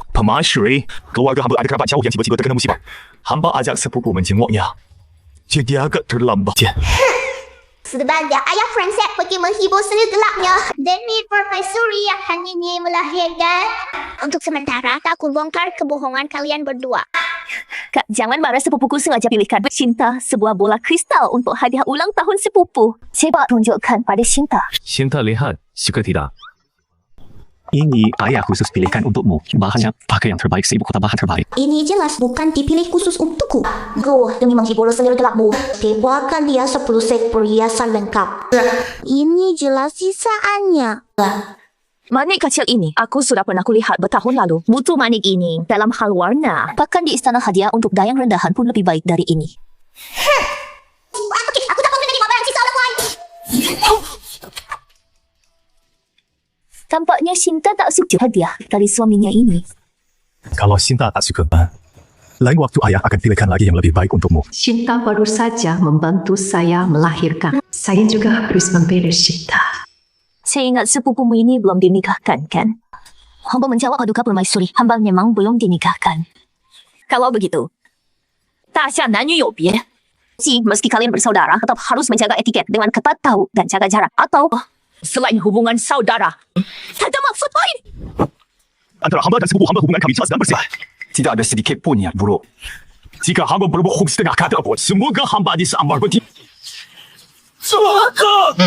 Permaisuri, keluarga hamba ada kerabat jauh yang tiba-tiba terkena musibah. Hamba ajak sepupu menjenguknya. Jadi agak terlambat. Sebenarnya ayah brengsek pergi menghibur seni gelapnya. Demi Permaisuri yang hanya ingin melahirkan. Untuk sementara, aku bongkar kebohongan kalian berdua. Kak, jangan marah, sepupuku sengaja pilihkan Shinta sebuah bola kristal untuk hadiah ulang tahun sepupu. Coba tunjukkan pada Shinta. Shinta lihat, suka tidak? Ini ayah khusus pilihkan untukmu. Bahannya pakai yang terbaik seibu kota bahan terbaik. Ini jelas bukan dipilih khusus untukku. Gue demi menghibur seni gelapmu. Dibawakan dia 10 set perhiasan lengkap. Ini jelas sisaannya. Manik kecil ini, aku sudah pernah kulihat bertahun lalu. Mutu manik ini dalam hal warna. Bahkan di istana hadiah untuk dayang rendahan pun lebih baik dari ini. Aku tak mau menerima barang sisa orang lain. Tampaknya Shinta tak suka hadiah dari suaminya ini. Kalau Shinta tak suka, lain waktu ayah akan pilihkan lagi yang lebih baik untukmu. Shinta baru saja membantu saya melahirkan. Saya juga harus membela Shinta. Saya ingat sepupumu ini belum dinikahkan, kan? Hamba menjawab paduka Permaisuri. Hamba memang belum dinikahkan. Kalau begitu, Tasya nanyu yobie. Meski kalian bersaudara, tetap harus menjaga etiket dengan ketat tahu dan jaga jarak. Atau selain hubungan saudara. Tak ada maksud lain. Antara hamba dan sepupu hamba hubungan kami jelas dan bersih. Tidak ada sedikit pun yang buruk. Jika hamba berbohong setengah kata pun, semoga hamba disambar berhenti. Celaka!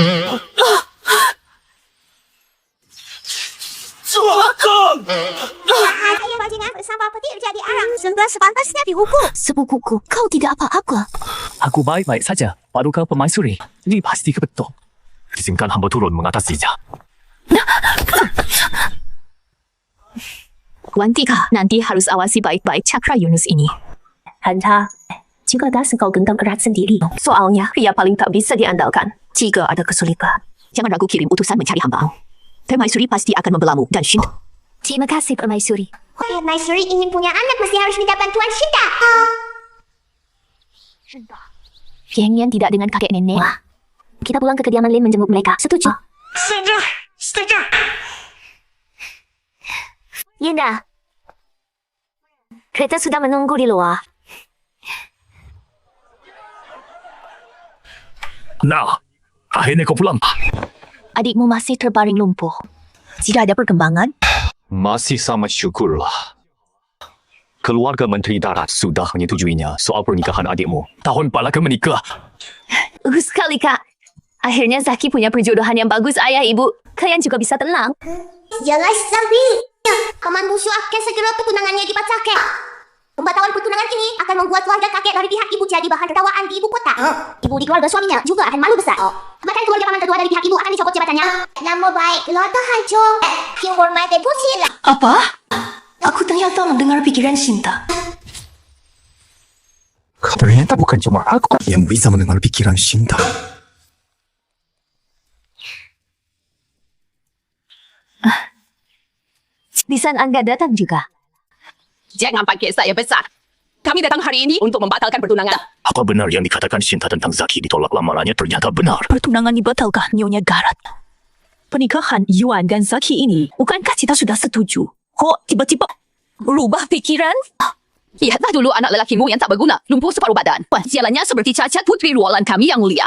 Ayah bajingan bersama petir jadi arang. Sudah sepantasnya dihukum. Sepupuku, kau tidak apa-apa. Aku baik-baik saja. Paduka Permaisuri, ini pasti betul. Izinkan hamba turun mengatasinya. Wantika, nanti harus awasi baik-baik cakra Yunus ini. Hanta, jika das kau genggam erat sendiri, soalnya ia paling tak bisa diandalkan. Jika ada kesulitan, Jangan ragu kirim utusan mencari hamba. Permaisuri pasti akan membelamu dan Shinta. Terima kasih, Permaisuri. Permaisuri ingin punya anak mesti harus minta bantuan Shinta. Gengnya tidak dengan kakek nenek. Kita pulang ke kediaman Lin menjenguk mereka. Setuju? Setuju. Yunda. Kereta sudah menunggu di luar. Nah, akhirnya kau pulang. Adikmu masih terbaring lumpuh. Tidak ada perkembangan? Masih sama syukurlah. Keluarga Menteri Darat sudah menyetujuinya soal pernikahan adikmu. Tahun bala ke menikah. Bagus sekali, Kak. Akhirnya Zaki punya perjodohan yang bagus, ayah, ibu. Kalian juga bisa tenang. Jelas, Zabi. Paman musuh akan segera pertunangannya dibacakan. Pembatalan pertunangan ini akan membuat keluarga kakek dari pihak ibu jadi bahan tertawaan di ibu kota. Ibu di keluarga suaminya juga akan malu besar. Bahkan keluarga paman kedua dari pihak ibu akan dicopot jabatannya. Nama baik, Lota hancur. Dihormati pusing. Apa? Aku ternyata mendengar pikiran Shinta. Ternyata bukan cuma aku yang bisa mendengar pikiran Shinta. Lisan Angga datang juga. Jangan panggil saya besar. Kami datang hari ini untuk membatalkan pertunangan. Apa benar yang dikatakan Shinta tentang Zaki ditolak lamarannya ternyata benar? Pertunangan dibatalkan, Nyonya Garat. Pernikahan Yuan dan Zaki ini, bukankah kita sudah setuju? Kok tiba-tiba berubah pikiran? Lihatlah dulu anak lelakimu yang tak berguna, lumpuh separuh badan. Jalannya seperti cacat putri rualan kami yang mulia.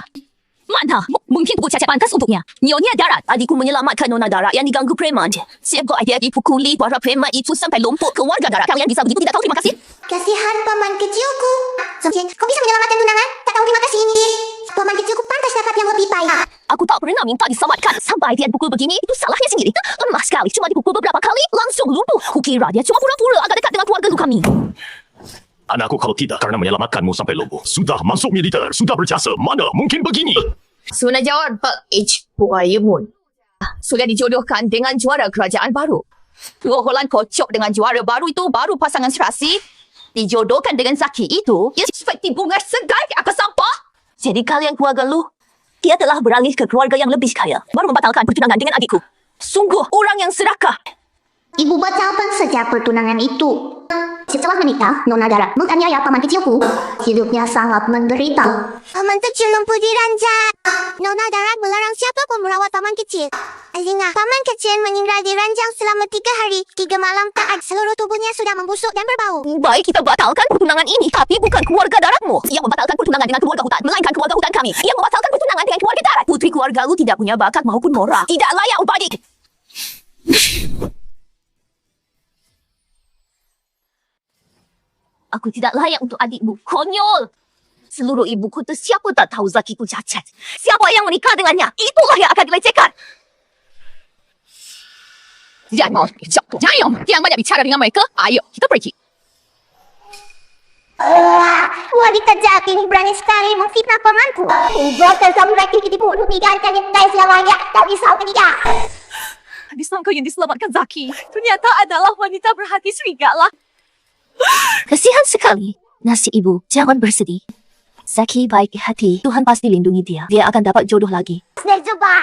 Mana? Mungkin buku cacat pantas untuknya. Nyonya Darat, adikku menyelamatkan Nona Darat yang diganggu preman. Siapa dia dipukuli para preman itu sampai lumpuh keluarga Darat. Kalian bisa begitu tidak tahu terima kasih? Kasihan paman kecilku. Kau bisa menyelamatkan tunangan? Tak tahu terima kasih ini. Paman kecilku pantas dapat yang lebih baik. Aku tak pernah minta diselamatkan. Sampai dia dipukul begini, itu salahnya sendiri. Lemah sekali. Cuma dipukul beberapa kali, langsung lumpuh. Kukira dia cuma pura-pura agak dekat dengan keluarga kami. Anakku kalau tidak karena menyelamatkanmu sampai lumpuh. Sudah masuk militer, sudah berjasa. Mana mungkin begini? Sudah jawab Pak H. Buayimun. Sudah dijodohkan dengan juara kerajaan baru. Roholan kocok dengan juara baru itu baru pasangan serasi. Dijodohkan dengan Zaki itu, ia seperti bunga segar di atas sampah. Jadi kalian keluarga lu, dia telah beralih ke keluarga yang lebih kaya. Baru membatalkan pertunangan dengan adikku. Sungguh orang yang serakah. Ibu batalkan saja pertunangan itu. Setelah menikah, Nona Darat menganiaya paman kecilku. Hidupnya sangat menderita. Paman kecil lumpuh diranjang. Nona Darat melarang siapapun merawat paman kecil. Alina, paman kecil meninggal di ranjang selama 3 hari, 3 malam taat. Seluruh tubuhnya sudah membusuk dan berbau. Baik, kita batalkan pertunangan ini. Tapi bukan keluarga Daratmu yang membatalkan pertunangan dengan keluarga hutan. Melainkan keluarga hutan kami yang membatalkan pertunangan dengan keluarga Darat. Putri keluarga lu tidak punya bakat maupun moral. Tidak layak upadik. Aku tidak layak untuk adikmu. Konyol. Seluruh ibu kota siapa tak tahu Zakiku cacat. Siapa yang menikah dengannya, itulah yang akan dilecehkan. Jangan, jangan banyak bicara dengan mereka. Ayo, kita pergi. Wanita jahat ini berani sekali memfitnah pamanku. Buatkan samurai ini dibunuh tinggalkan yang guys selamanya. Tak bisa menikah. Disangka yang diselamatkan Zaki ternyata adalah wanita berhati serigala. Kasihan sekali. Nasi ibu, jangan bersedih. Zaki baik hati. Tuhan pasti lindungi dia. Dia akan dapat jodoh lagi. Coba,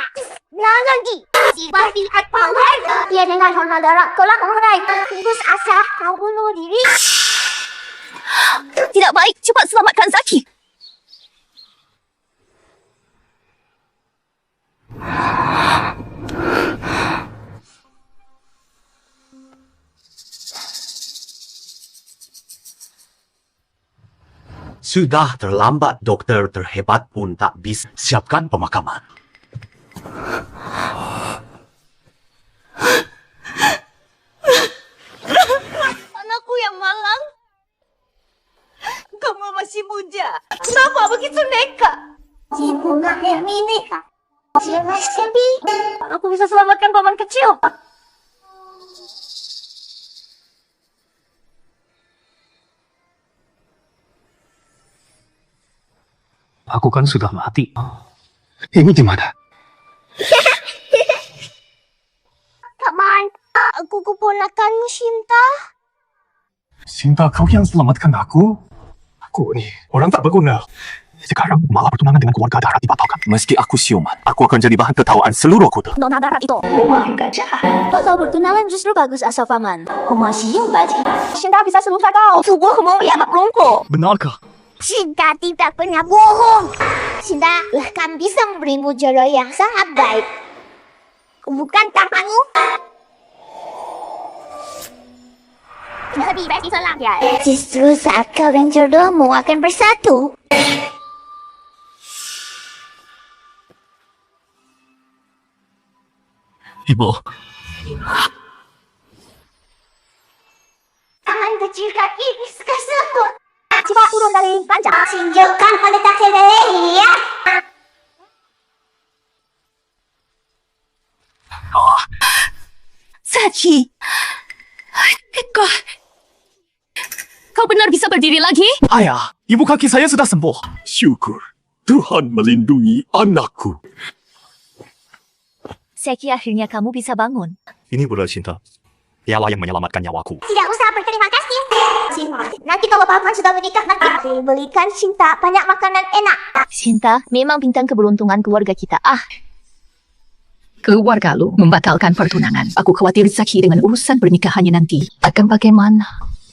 lagi. Pasti pangkat. Dia dengan Nona Darat kelak mengenai. Putus asa, kau bunuh diri. Tidak baik. Cepat selamatkan Zaki. Sudah terlambat, dokter terhebat pun tak bisa siapkan pemakaman. Anakku yang malang. Kamu masih muda. Kenapa begitu nekat? Ibu nak yang ini. Jelas sekali. Aku bisa selamatkan paman kecil. Aku kan sudah mati. Ini di mana? Taman, aku keponakan Shinta. Sinta, kau yang selamatkan aku? Aku ni orang tak berguna. Sekarang malah pertunangan dengan keluarga darat dibatalkan. Meski aku siuman, aku akan jadi bahan tertawaan seluruh kota. Nona darat itu. Enggak jahat. Pasal pertunangan justru bagus asal paman. Kau masih yang baji. Shinta bisa selupa kau. Tubuhmu yang maklumku. Benarkah? Shinta tidak pernah bohong. Shinta bahkan bisa memberimu jodoh yang sangat baik. Bukankah kamu? Lebih baik diselam ya. Justru saat kau dan jodohmu akan bersatu. Ibu, Tangan kecil kaki suka sebut. Coba turun dari kancah. Tunjukkan kualitas sendiri ya. Saki. Kau benar bisa berdiri lagi? ayah, ibu kaki saya sudah sembuh. Syukur Tuhan melindungi anakku. Seki, akhirnya kamu bisa bangun. Ini benar Sinta. Dialah yang menyelamatkan nyawaku. Tidak usah berterima kasih. Nanti kalau paman sudah menikah nanti belikan Shinta banyak makanan enak. Shinta, memang bintang keberuntungan keluarga kita. Keluarga lu membatalkan pertunangan. Aku khawatir Zaki dengan urusan pernikahannya nanti. Akan bagaimana?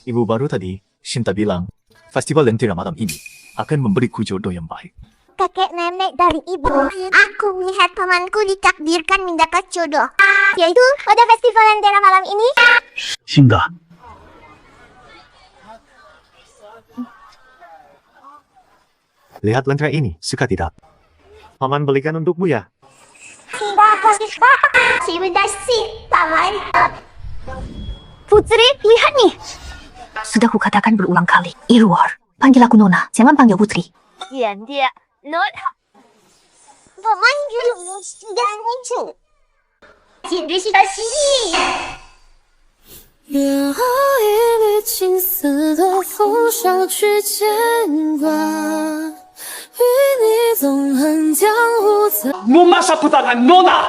Ibu baru tadi, Sinta bilang, festival lentera malam ini akan memberiku jodoh yang baik. Kakek nenek dari ibu. Aku melihat pamanku ditakdirkan mendapat jodoh. Yaitu pada festival lentera malam ini. Shinta, Lihat lentera ini, suka tidak? Paman belikan untukmu ya. Terima kasih, paman. Putri, lihat nih. Sudah kukatakan berulang kali. Irwar, panggil aku Nona. Jangan panggil Putri. Dia, Not. Paman juga sudah lucu. Cinta sudah sini. 别熬夜被青丝的风梢去牵挂，与你纵横江湖侧。 Muma sa putaran, Nona!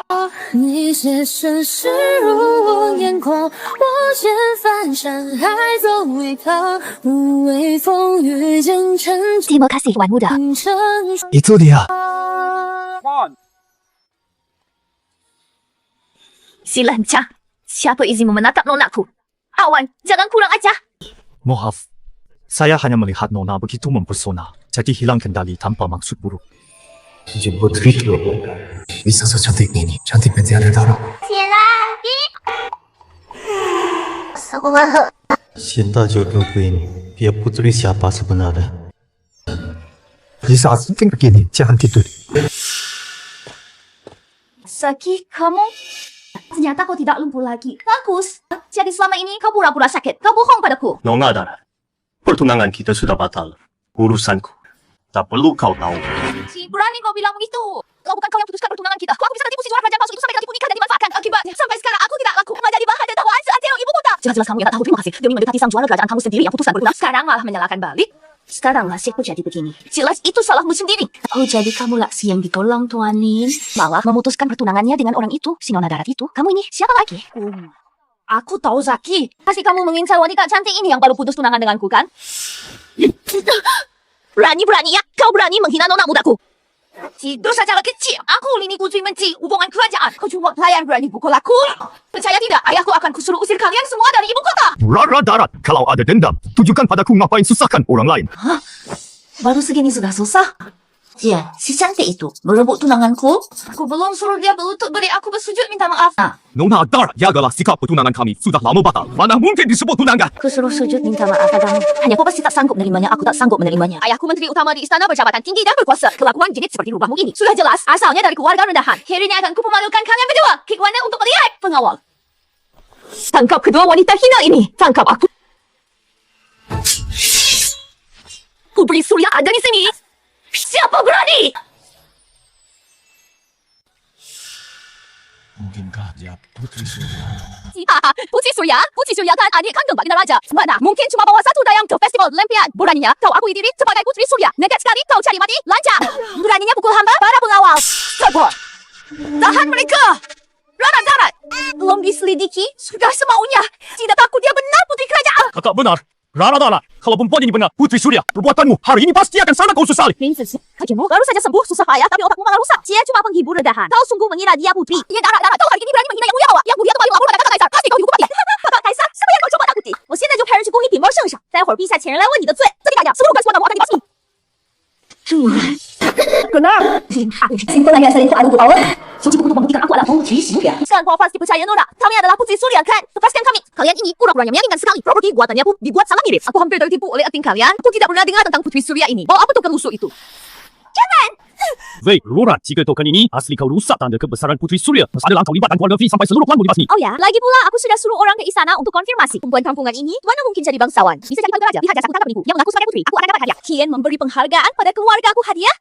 你写生诗入我眼眶，我剑翻山海走一趟，无畏风雨兼程。 Terima kasih, Wan Muda. Itu dia. Silancah. Siapa izin menatap nonaku? Awan, jangan kurang ajar. Maaf, saya hanya melihat Nona begitu mempesona, jadi hilang kendali tanpa maksud buruk. Jemput Ridho. Bisa secantik ini, cantik tiada darah. Silaki. Sinta jodohku ini, dia putri siapa sebenarnya? Di saat penting begini, jangan tidur. Saki, kamu... Ternyata kau tidak lumpuh lagi. Bagus. Jadi selama ini kau pura-pura sakit. Kau bohong padaku. Nona darah. Pertunangan kita sudah batal. Urusanku. Tak perlu kau tahu. Si berani kau bilang begitu. Kalau bukan kau yang putuskan pertunangan kita, aku bisa tertipu si juara kerajaan palsu itu sampai nanti nikah dan dimanfaatkan. Akibatnya, sampai sekarang aku tidak laku menjadi bahan tertawaan seantero ibu kota. Jelas-jelas kamu yang tak tahu terima kasih demi mendekati sang juara kerajaan kamu sendiri yang putuskan bertunang. Sekarang malah menyalahkan balik. Sekarang nasibku jadi begini. Jelas itu salahmu sendiri. Oh, jadi kamulah si yang ditolong tuanin. Malah memutuskan pertunangannya dengan orang itu, si nona darat itu. Kamu ini siapa lagi? Aku tahu Zaki. Pasti kamu mengincar wanita cantik ini yang baru putus tunangan denganku kan? Berani-berani ya, kau berani menghina nona mudaku. Tidur saja kecil. Aku Lini Kutri benci hubungan kerajaan. Kau cuma pelayan berani pukul aku. Percaya tidak, ayahku akan kusuruh usir kalian semua dari ibu kota. Rara darat, kalau ada dendam, tunjukkan padaku ngapain susahkan orang lain. Hah? Baru segini sudah susah? Dia, si cantik itu, merebut tunanganku. Aku belum suruh dia berlutut beri aku bersujud minta maaf. Nona darat, jagalah sikap pertunangan kami sudah lama batal. Mana mungkin disebut tunangan? Aku suruh sujud minta maaf padamu. Hanya kau pasti tak sanggup menerimanya, aku tak sanggup menerimanya. Ayahku menteri utama di istana berjabatan tinggi dan berkuasa. Kelakuan jenis seperti rubahmu ini sudah jelas asalnya dari keluarga rendahan. Hari ini akan kupemalukan kalian berdua. Kikwana untuk melihat pengawal. Tangkap kedua wanita hina ini. Tangkap aku. Putri Surya ada di sini. Siapa berani? Mungkinkah dia Putri Surya? Putri Surya kan adik kandung baginda raja. Mana mungkin cuma bawa satu dayang ke festival lempian. Beraninya kau akui diri sebagai Putri Surya. Nekat sekali kau cari mati, lancang. Beraninya pukul hamba para pengawal. Sebut. Tahan mereka. Rara darat. Belum diselidiki, sudah semaunya. Tidak takut dia benar putri kerajaan. Kakak benar. Rara Dalat, kalau perempuan ini benar Putri Surya, perbuatanmu hari ini pasti akan sangat kau sesali. Princess, kakimu baru saja sembuh susah payah tapi otakmu malah rusak. Dia cuma penghibur redahan. Kau sungguh mengira dia putri. Dia darat. Kau hari ini berani menghina yang mulia bawa. Yang mulia kembali lapor pada kakak Kaisar. Pasti kau dihukum mati. Kakak Kaisar, siapa yang kau coba takuti? 我现在就派人去宫里禀报圣上，待会儿陛下请人来问你的罪。这里大家seluruh garis warna akan dibasmi. Kenapa? Simpelnya saya tak ada ketawa. Suci buku membuktikan aku adalah Putri Surya. Sekarang kau pasti percaya Nora. Kami adalah Putri Surya kan? Lepaskan kami. Kalian ini pura-puranya meyakinkan sekali. Properti buatannya pun dibuat sangat mirip. Aku hampir tertipu oleh acting kalian. Aku tidak pernah dengar tentang Putri Surya ini. Bawa apa tuh kelusuk itu? Jangan! Wei, Lura, jika token ini asli kau rusak tanda kebesaran Putri Surya. Adalah kau libatkan keluarga Fi sampai seluruh klanmu dibasmi. Oh ya, lagi pula aku sudah suruh orang ke istana untuk konfirmasi. Perempuan kampungan ini mana mungkin jadi bangsawan. Bisa jadi keluarga raja. Lihat jasa tangkap penipu yang mengaku sebagai putri. Aku akan dapat hadiah. Kalian memberi penghargaan pada keluarga aku hadiah?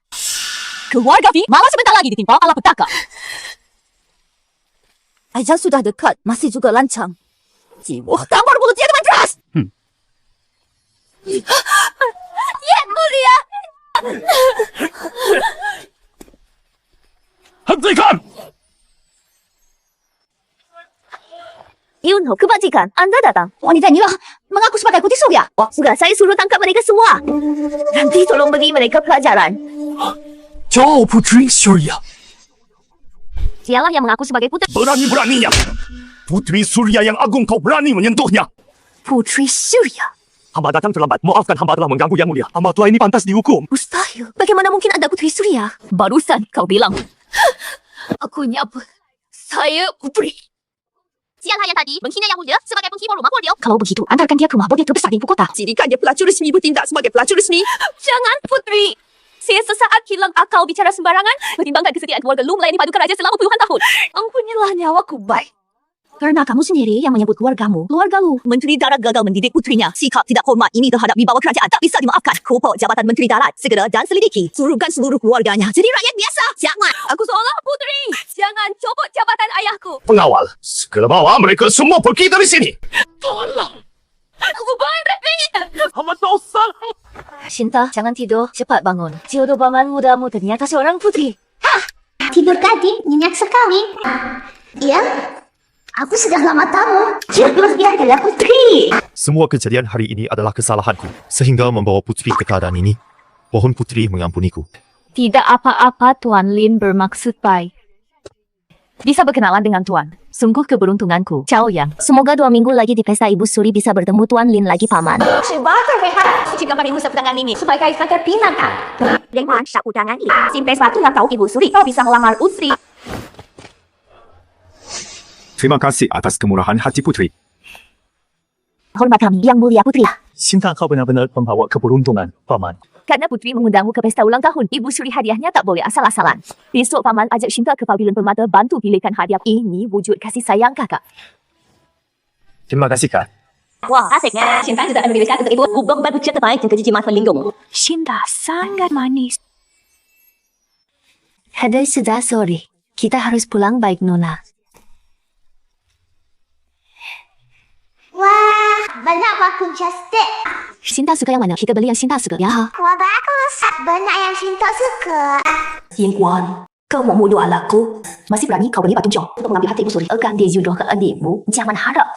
Keluarga Fi malah sebentar lagi ditimpa ala petaka. Ajal sudah dekat, masih juga lancang. Jiwa tampar mulut dia dengan keras. Ya, mulia. Hentikan! Yunho, kebajikan, Anda datang. Wanita inilah mengaku sebagai Putri Surya. Sudah saya suruh tangkap mereka semua. Nanti tolong beri mereka pelajaran. Jauh Putri Surya. Dialah yang mengaku sebagai putri. Berani-beraninya. Putri Surya yang agung kau berani menyentuhnya. Putri Surya? Hamba datang terlambat. Maafkan hamba telah mengganggu yang mulia. Hamba tua ini pantas dihukum. Mustahil. Bagaimana mungkin Anda Putri Surya? Barusan kau bilang. Aku nyapa. Saya putri. Siapa yang tadi menghina yang mulia sebagai penghibur rumah bordil? Kalau begitu, antarkan dia ke rumah bordil terbesar di ibu kota. Jadikan dia pelacur resmi bertindak sebagai pelacur resmi. Jangan putri. Saya sesaat hilang akal bicara sembarangan. Pertimbangkan kesetiaan keluarga Lu melayani paduka raja selama puluhan tahun. Ampunilah nyawaku, baik. Karena kamu sendiri yang menyebut keluargamu. Keluarga Lu. Menteri Darat gagal mendidik putrinya. Sikap tidak hormat ini terhadap wibawa kerajaan tak bisa dimaafkan. Kopok jabatan Menteri Darat. Segera dan selidiki. Suruhkan seluruh keluarganya jadi rakyat biasa. Jangan. Aku seolah putri. Jangan copot jabatan ayahku. Pengawal, segera bawa mereka semua pergi dari sini. Tolong. Aku banget. Hamba dosa. Shinta, jangan tidur. Cepat bangun. Jodoh paman mudamu ternyata seorang putri. Tidur tadi nyenyak sekali. Iya, aku sudah lama tamu. Jelas dia adalah putri. Semua kejadian hari ini adalah kesalahanku, sehingga membawa Putri ke keadaan ini. Mohon Putri mengampuniku. Tidak apa-apa, Tuan Lin bermaksud baik. Bisa berkenalan dengan Tuan. Sungguh keberuntunganku. Cao Yang. Semoga 2 minggu lagi di pesta Ibu Suri bisa bertemu Tuan Lin lagi, Paman. Sebagai pihak, jika parimu sepetangan ini sebagai kakak binatang. Dengan undangan ini, simpai sepatu yang tahu Ibu Suri, kau bisa melamar Putri. Terima kasih atas kemurahan hati Putri. Hormat kami, Yang Mulia Putri. Cinta kau benar-benar membawa keberuntungan, Paman. Karena Putri mengundangmu ke pesta ulang tahun, Ibu Suri hadiahnya tak boleh asal-asalan. Besok Paman ajak Shinta ke Pavilion Permata bantu pilihkan hadiah. Ini wujud kasih sayang kakak. Terima kasih, Kak. Wah, asiknya. Shinta sudah memilihkan untuk Ibu hubung batu cat terbaik dan kejijiman pelindung. Shinta sangat manis. Hadai sudah sore. Kita harus pulang baik, Nona. Wah, banyak vakum plastik. Shinta suka yang mana? Kita beli yang Shinta suka. Ya. Wah, bagus. Banyak yang Shinta suka. Yingguan, kau mau mudah alaku? Masih berani kau beli batu jong untuk mengambil hati Ibu Suri? Akan dia jodoh ke adikmu? Jangan harap.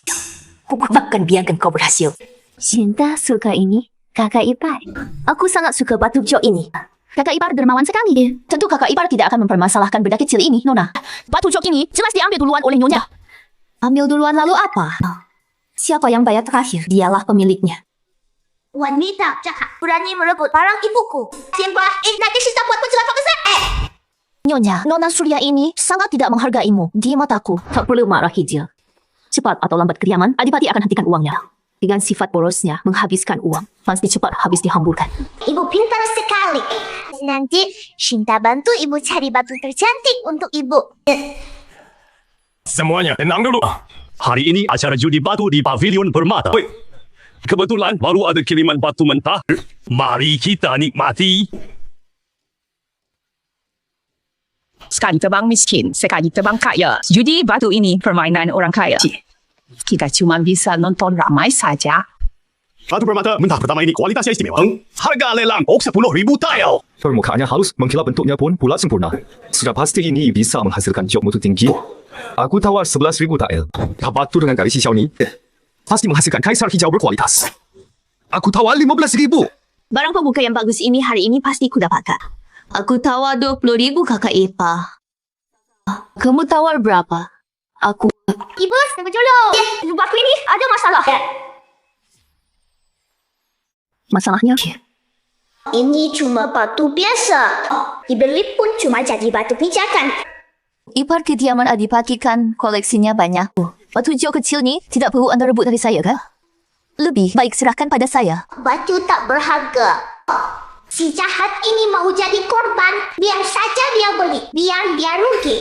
Aku bahkan biarkan kau berhasil. Shinta suka ini. Kakak ipar. Aku sangat suka batu jok ini. Kakak ipar dermawan sekali. Tentu kakak ipar tidak akan mempermasalahkan benda kecil ini, Nona. Batu jok ini jelas diambil duluan oleh Nyonya. Ambil duluan lalu apa? Siapa yang bayar terakhir? Dialah pemiliknya. Wanita jahat berani merebut barang ibuku. Siapa? Nanti Shinta buat pencelaka besar. Nyonya, Nona Surya ini sangat tidak menghargaimu. Di mataku, tak perlu marahi dia. Cepat atau lambat kediaman, Adipati akan hentikan uangnya. Dengan sifat borosnya, menghabiskan uang. Pasti cepat habis dihamburkan. Ibu pintar sekali. Nanti Shinta bantu ibu cari batu tercantik untuk ibu. Semuanya tenang dulu. Hari ini acara judi batu di Pavilion Permata. Kebetulan baru ada kiriman batu mentah. Mari kita nikmati. Sekali terbang miskin, sekali terbang kaya. Judi batu ini permainan orang kaya. Kita cuma bisa nonton ramai saja. Batu permata mentah pertama ini kualitasnya istimewa. Harga lelang $10,000 tile. Permukaannya halus, mengkilap bentuknya pun bulat sempurna. Sudah pasti ini bisa menghasilkan job mutu tinggi. Aku tawar 11,000 tael. Batu dengan garis hijau ni pasti menghasilkan kaisar hijau berkualitas. Aku tawar 15,000. Barang pembuka yang bagus ini hari ini pasti ku dapatkan. Aku tawar 20,000 kakak Ipa. Kamu tawar berapa? Aku... Ibu, tunggu dulu. Rumahku ini ada masalah. Masalahnya? Ini cuma batu biasa. Dibeli pun cuma jadi batu pijakan. Ipar kediaman Adipati kan koleksinya banyak. Batu hijau kecil ni tidak perlu anda rebut dari saya kan? Lebih baik serahkan pada saya. Batu tak berharga. Si jahat ini mau jadi korban. Biar saja dia beli. Biar dia rugi.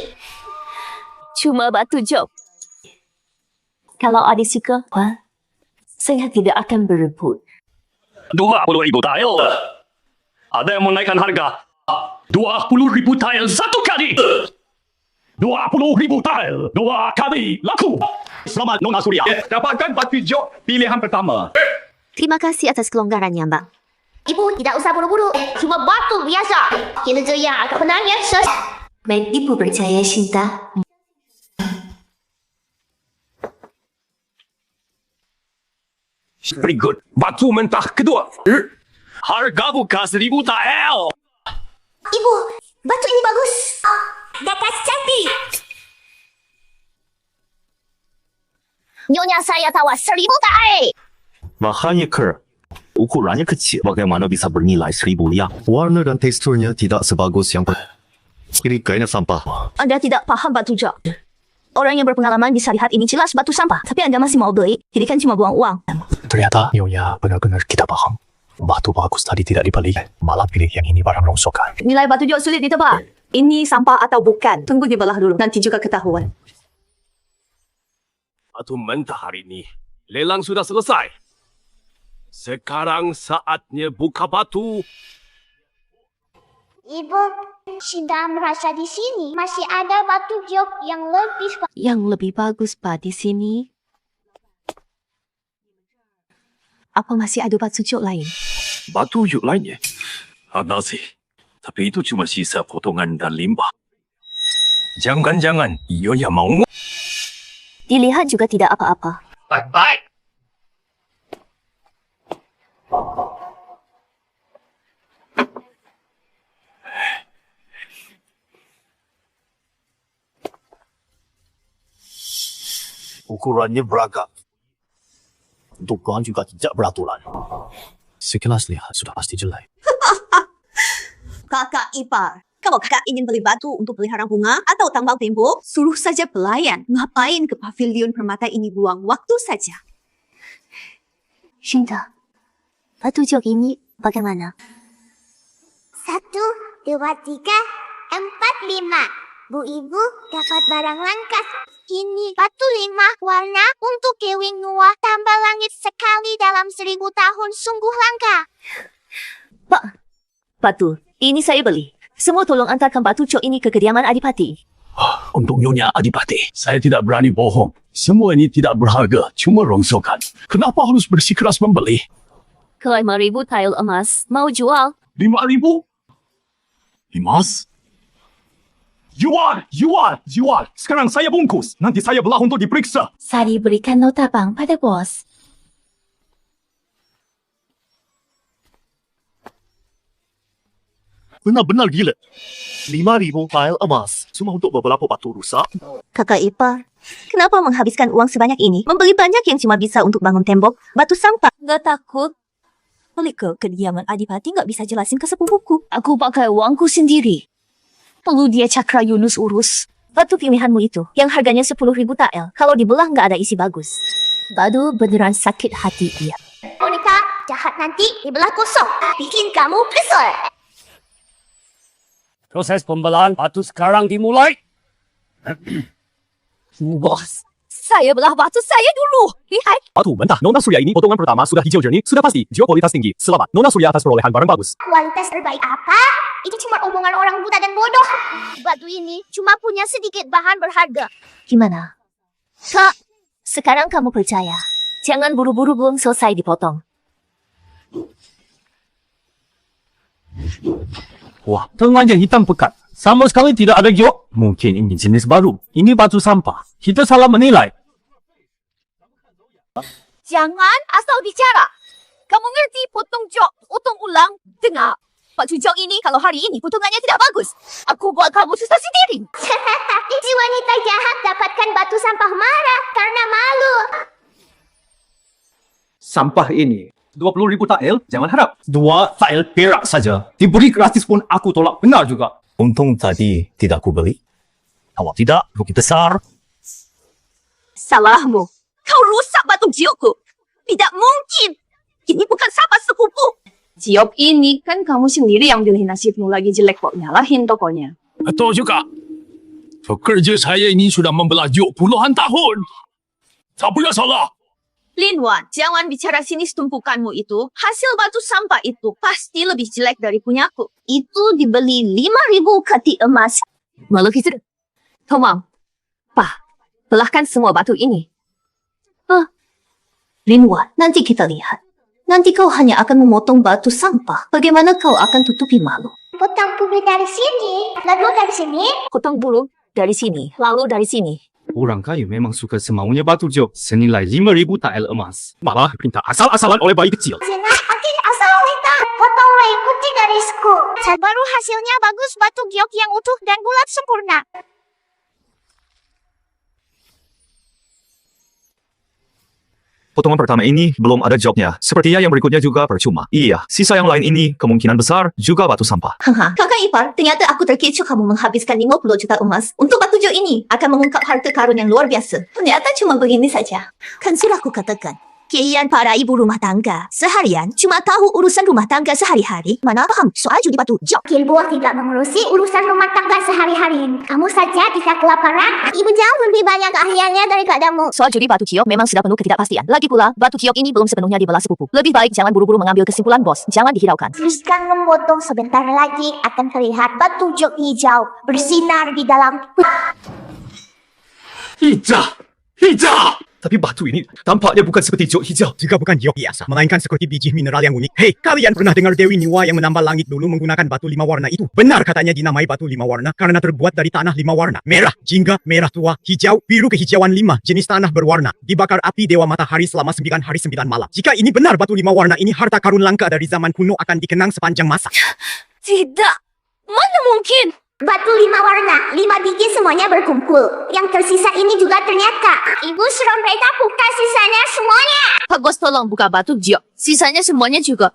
Cuma batu job. Kalau adik suka, saya tidak akan berebut. 20,000 tile. Ada yang menaikkan harga 20,000 tile satu kali. 20,000 tile 2 kali laku. Selamat Nona Surya. Dapatkan batu hijau pilihan pertama. Terima kasih atas kelonggarannya, Mbak. Ibu, tidak usah buru-buru. Cuma batu biasa. Kinerja yang agak menangnya Baik, Ibu percaya, Shinta. Very good. Batu mentah kedua. Harga buka 1,000 tael. Ibu, batu ini bagus. Dapat cantik. Nyonya saya tawar 1,000 tael. Bahannya ker. Ukurannya kecil. Bagaimana bisa bernilai 1,000 liang? Warna dan teksturnya tidak sebagus yang ini kayaknya sampah. Anda tidak paham batu job. Orang yang berpengalaman bisa lihat ini jelas batu sampah. Tapi Anda masih mau beli, jadi kan cuma buang uang. Ternyata Nyonya benar-benar kita paham. Batu bagus tadi tidak dibeli. Malah pilih yang ini barang rongsokan. Nilai batu job sulit ditebak. Ini sampah atau bukan? Tunggu dibelah dulu, nanti juga ketahuan. Batu mentah hari ini. Lelang sudah selesai. Sekarang saatnya buka batu. Ibu, Shinta merasa di sini masih ada batu job yang lebih bagus, Pak, di sini. Apa masih ada batu job lain? Batu job lainnya? Ada sih. Tapi itu cuma sisa potongan dan limbah. Jangan-jangan Nyonya mau. Dilihat juga tidak apa-apa. Baik-baik. Ukurannya beragam. Untuk bahan juga tidak beraturan. Sekilas lihat sudah pasti jelek. Kakak Ipar, kalau kakak ingin beli batu untuk pelihara bunga atau tambang tembok, suruh saja pelayan. Ngapain ke pavilion permata ini buang waktu saja? Shinta, batu job ini bagaimana? 1, 2, 3, 4, 5. Bu Ibu dapat barang langka. Ini batu 5 warna untuk kewing Nua tambah langit sekali dalam 1,000 tahun, sungguh langka. Pak, batu, ini saya beli. Semua tolong antarkan batu job ini ke kediaman Adipati. Untuk Nyonya Adipati, saya tidak berani bohong. Semua ini tidak berharga, cuma rongsokan. Kenapa harus bersikeras membeli? Kalau 5,000 tile emas, mau jual? 5,000? Emas? Jual! Sekarang saya bungkus. Nanti saya belah untuk diperiksa. Sari berikan nota bank pada bos. Benar-benar gila. 5,000 tile emas. Cuma untuk beberapa batu rusak. Kakak Ipar, kenapa menghabiskan uang sebanyak ini? Membeli banyak yang cuma bisa untuk bangun tembok, batu sampah. Gak takut? Balik ke kediaman Adipati gak bisa jelasin ke sepupuku. Aku pakai uangku sendiri. Perlu dia Cakra Yunus urus. Batu pilihanmu itu, yang harganya 10,000 tael. Kalau dibelah nggak ada isi bagus. Badu beneran sakit hati dia. Monica, jahat nanti dibelah kosong. Bikin kamu kesel. Proses pembelahan batu sekarang dimulai. Bos, saya belah batu saya dulu. Lihat. Batu mentah Nona Surya ini potongan pertama sudah hijau jernih, sudah pasti geokualitas tinggi. Selamat Nona Surya atas perolehan barang bagus. Kualitas terbaik apa? Itu cuma omongan orang buta dan bodoh. Batu ini cuma punya sedikit bahan berharga. Gimana? Kak, Sekarang kamu percaya. Jangan buru-buru belum selesai dipotong. Wah, tengahnya hitam pekat. Sama sekali tidak ada giok. Mungkin ini jenis baru. Ini batu sampah. Kita salah menilai. Jangan asal bicara. Kamu ngerti potong jok, potong ulang, dengar. Batu jok ini kalau hari ini potongannya tidak bagus. Aku buat kamu susah sendiri. Si wanita jahat dapatkan batu sampah marah karena malu. Sampah ini 20.000 tael, jangan harap. 2 tael perak saja. Diberi gratis pun aku tolak benar juga. Untung tadi tidak ku beli. Awak tidak, rugi besar. Salahmu. Kau rusak batu jiokku. Tidak mungkin. Ini bukan sahabat sepupu. Jiok ini kan kamu sendiri yang pilih nasibmu lagi jelek kok nyalahin tokonya. Betul juga. Pekerja saya ini sudah membelah giok puluhan tahun. Tak punya salah. Lin Wan, jangan bicara sinis tumpukanmu itu. Hasil batu sampah itu pasti lebih jelek dari punyaku. Itu dibeli 5.000 kati emas. Malu gitu. Tomang, Pak, belahkan semua batu ini. Lin Wan, nanti kita lihat. Nanti kau hanya akan memotong batu sampah. Bagaimana kau akan tutupi malu? Potong bulu dari sini, lalu dari sini. Potong bulu dari sini, lalu dari sini. Orang kaya memang suka semaunya batu jok senilai 5.000 tael emas. Malah perintah asal-asalan oleh bayi kecil. Zina, oke asal wanita. Potong lain putih garisku. Baru hasilnya bagus batu giok yang utuh dan bulat sempurna. Potongan pertama ini belum ada joknya. Sepertinya yang berikutnya juga percuma. Iya, sisa yang lain ini kemungkinan besar juga batu sampah. Haha, kakak ipar, ternyata aku terkecoh kamu menghabiskan 50 juta emas. Untuk batu jok ini akan mengungkap harta karun yang luar biasa. Ternyata cuma begini saja. Kan sudah aku katakan. Kian para ibu rumah tangga seharian cuma tahu urusan rumah tangga sehari-hari. Mana paham soal judi batu jok. Kilbuah tidak mengurusi urusan rumah tangga sehari-hari. Kamu saja bisa kelaparan. Ibu jauh lebih banyak keahliannya daripadamu. Soal judi batu kiok memang sudah penuh ketidakpastian. Lagi pula, batu kiok ini belum sepenuhnya dibelah sepupu. Lebih baik jangan buru-buru mengambil kesimpulan, bos. Jangan dihiraukan. Teruskan memotong sebentar lagi akan terlihat batu jok hijau bersinar di dalam. Hijau! Tapi batu ini tampaknya bukan seperti jok hijau. Jika bukan giok biasa, melainkan seperti biji mineral yang unik. Hei, kalian pernah dengar Dewi Niwa yang menambah langit dulu menggunakan batu 5 warna itu? Benar katanya dinamai batu 5 warna karena terbuat dari tanah 5 warna. Merah, jingga, merah tua, hijau, biru kehijauan 5 jenis tanah berwarna. Dibakar api dewa matahari selama 9 hari 9 malam. Jika ini benar batu 5 warna ini harta karun langka dari zaman kuno akan dikenang sepanjang masa. Tidak. Mana mungkin? Batu 5 warna, 5 biji semuanya berkumpul. Yang tersisa ini juga ternyata. Ibu suruh mereka buka sisanya semuanya. Pak Bos tolong buka batu jiok. Sisanya semuanya juga.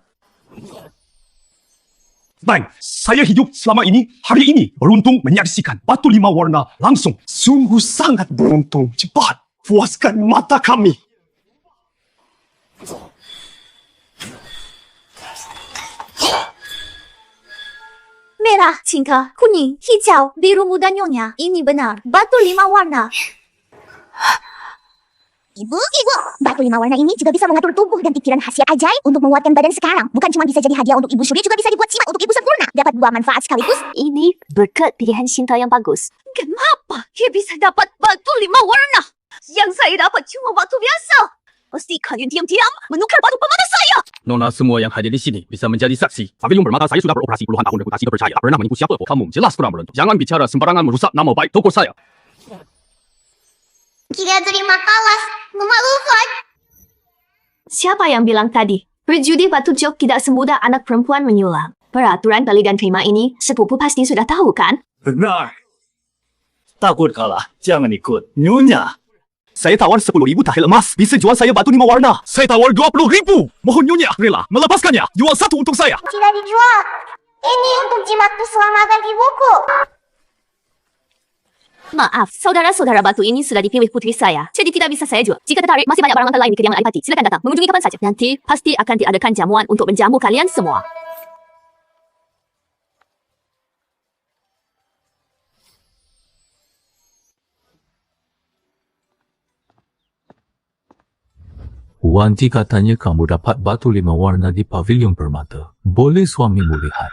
Bang, saya hidup selama ini, hari ini beruntung menyaksikan batu 5 warna langsung. Sungguh sangat beruntung. Cepat, puaskan mata kami. Merah, jingga, kuning, hijau, biru muda nyonya. Ini benar. Batu 5 warna. Ibu, batu 5 warna ini juga bisa mengatur tubuh dan pikiran khasiat ajaib untuk menguatkan badan sekarang. Bukan cuma bisa jadi hadiah untuk ibu suri, juga bisa dibuat simak untuk ibu sempurna. Dapat 2 manfaat sekaligus. Ini berkat pilihan Shinta yang bagus. Kenapa dia bisa dapat batu 5 warna? Yang saya dapat cuma batu biasa. Pasti kalian diam-diam menukar batu pemanas saya. Nona semua yang hadir di sini bisa menjadi saksi. Pavilion Permata saya sudah beroperasi puluhan tahun, reputasi terpercaya. Tak pernah menipu siapa pun. Kamu jelas kurang beruntung. Jangan bicara sembarangan merusak nama baik toko saya. Jika terima kalah, memalukan. Siapa yang bilang tadi? Berjudi batu jok tidak semudah anak perempuan menyulam. Peraturan beli dan terima ini, sepupu pasti sudah tahu kan? Benar. Takut kalah, jangan ikut. Nyonya. Saya tawar 10.000 tahil emas. Bisa jual saya batu 5 warna. Saya tawar 20.000. Mohon Nyonya rela melepaskannya. Jual 1 untuk saya. Tidak dijual. Ini untuk jimat keselamatan ibuku. Maaf, saudara-saudara batu ini sudah dipilih putri saya. Jadi tidak bisa saya jual. Jika tertarik, masih banyak barang langka lain di kediaman Adipati. Silakan datang, mengunjungi kapan saja. Nanti pasti akan diadakan jamuan untuk menjamu kalian semua. Wanti katanya kamu dapat batu 5 warna di Pavilion Permata. Boleh suamimu lihat?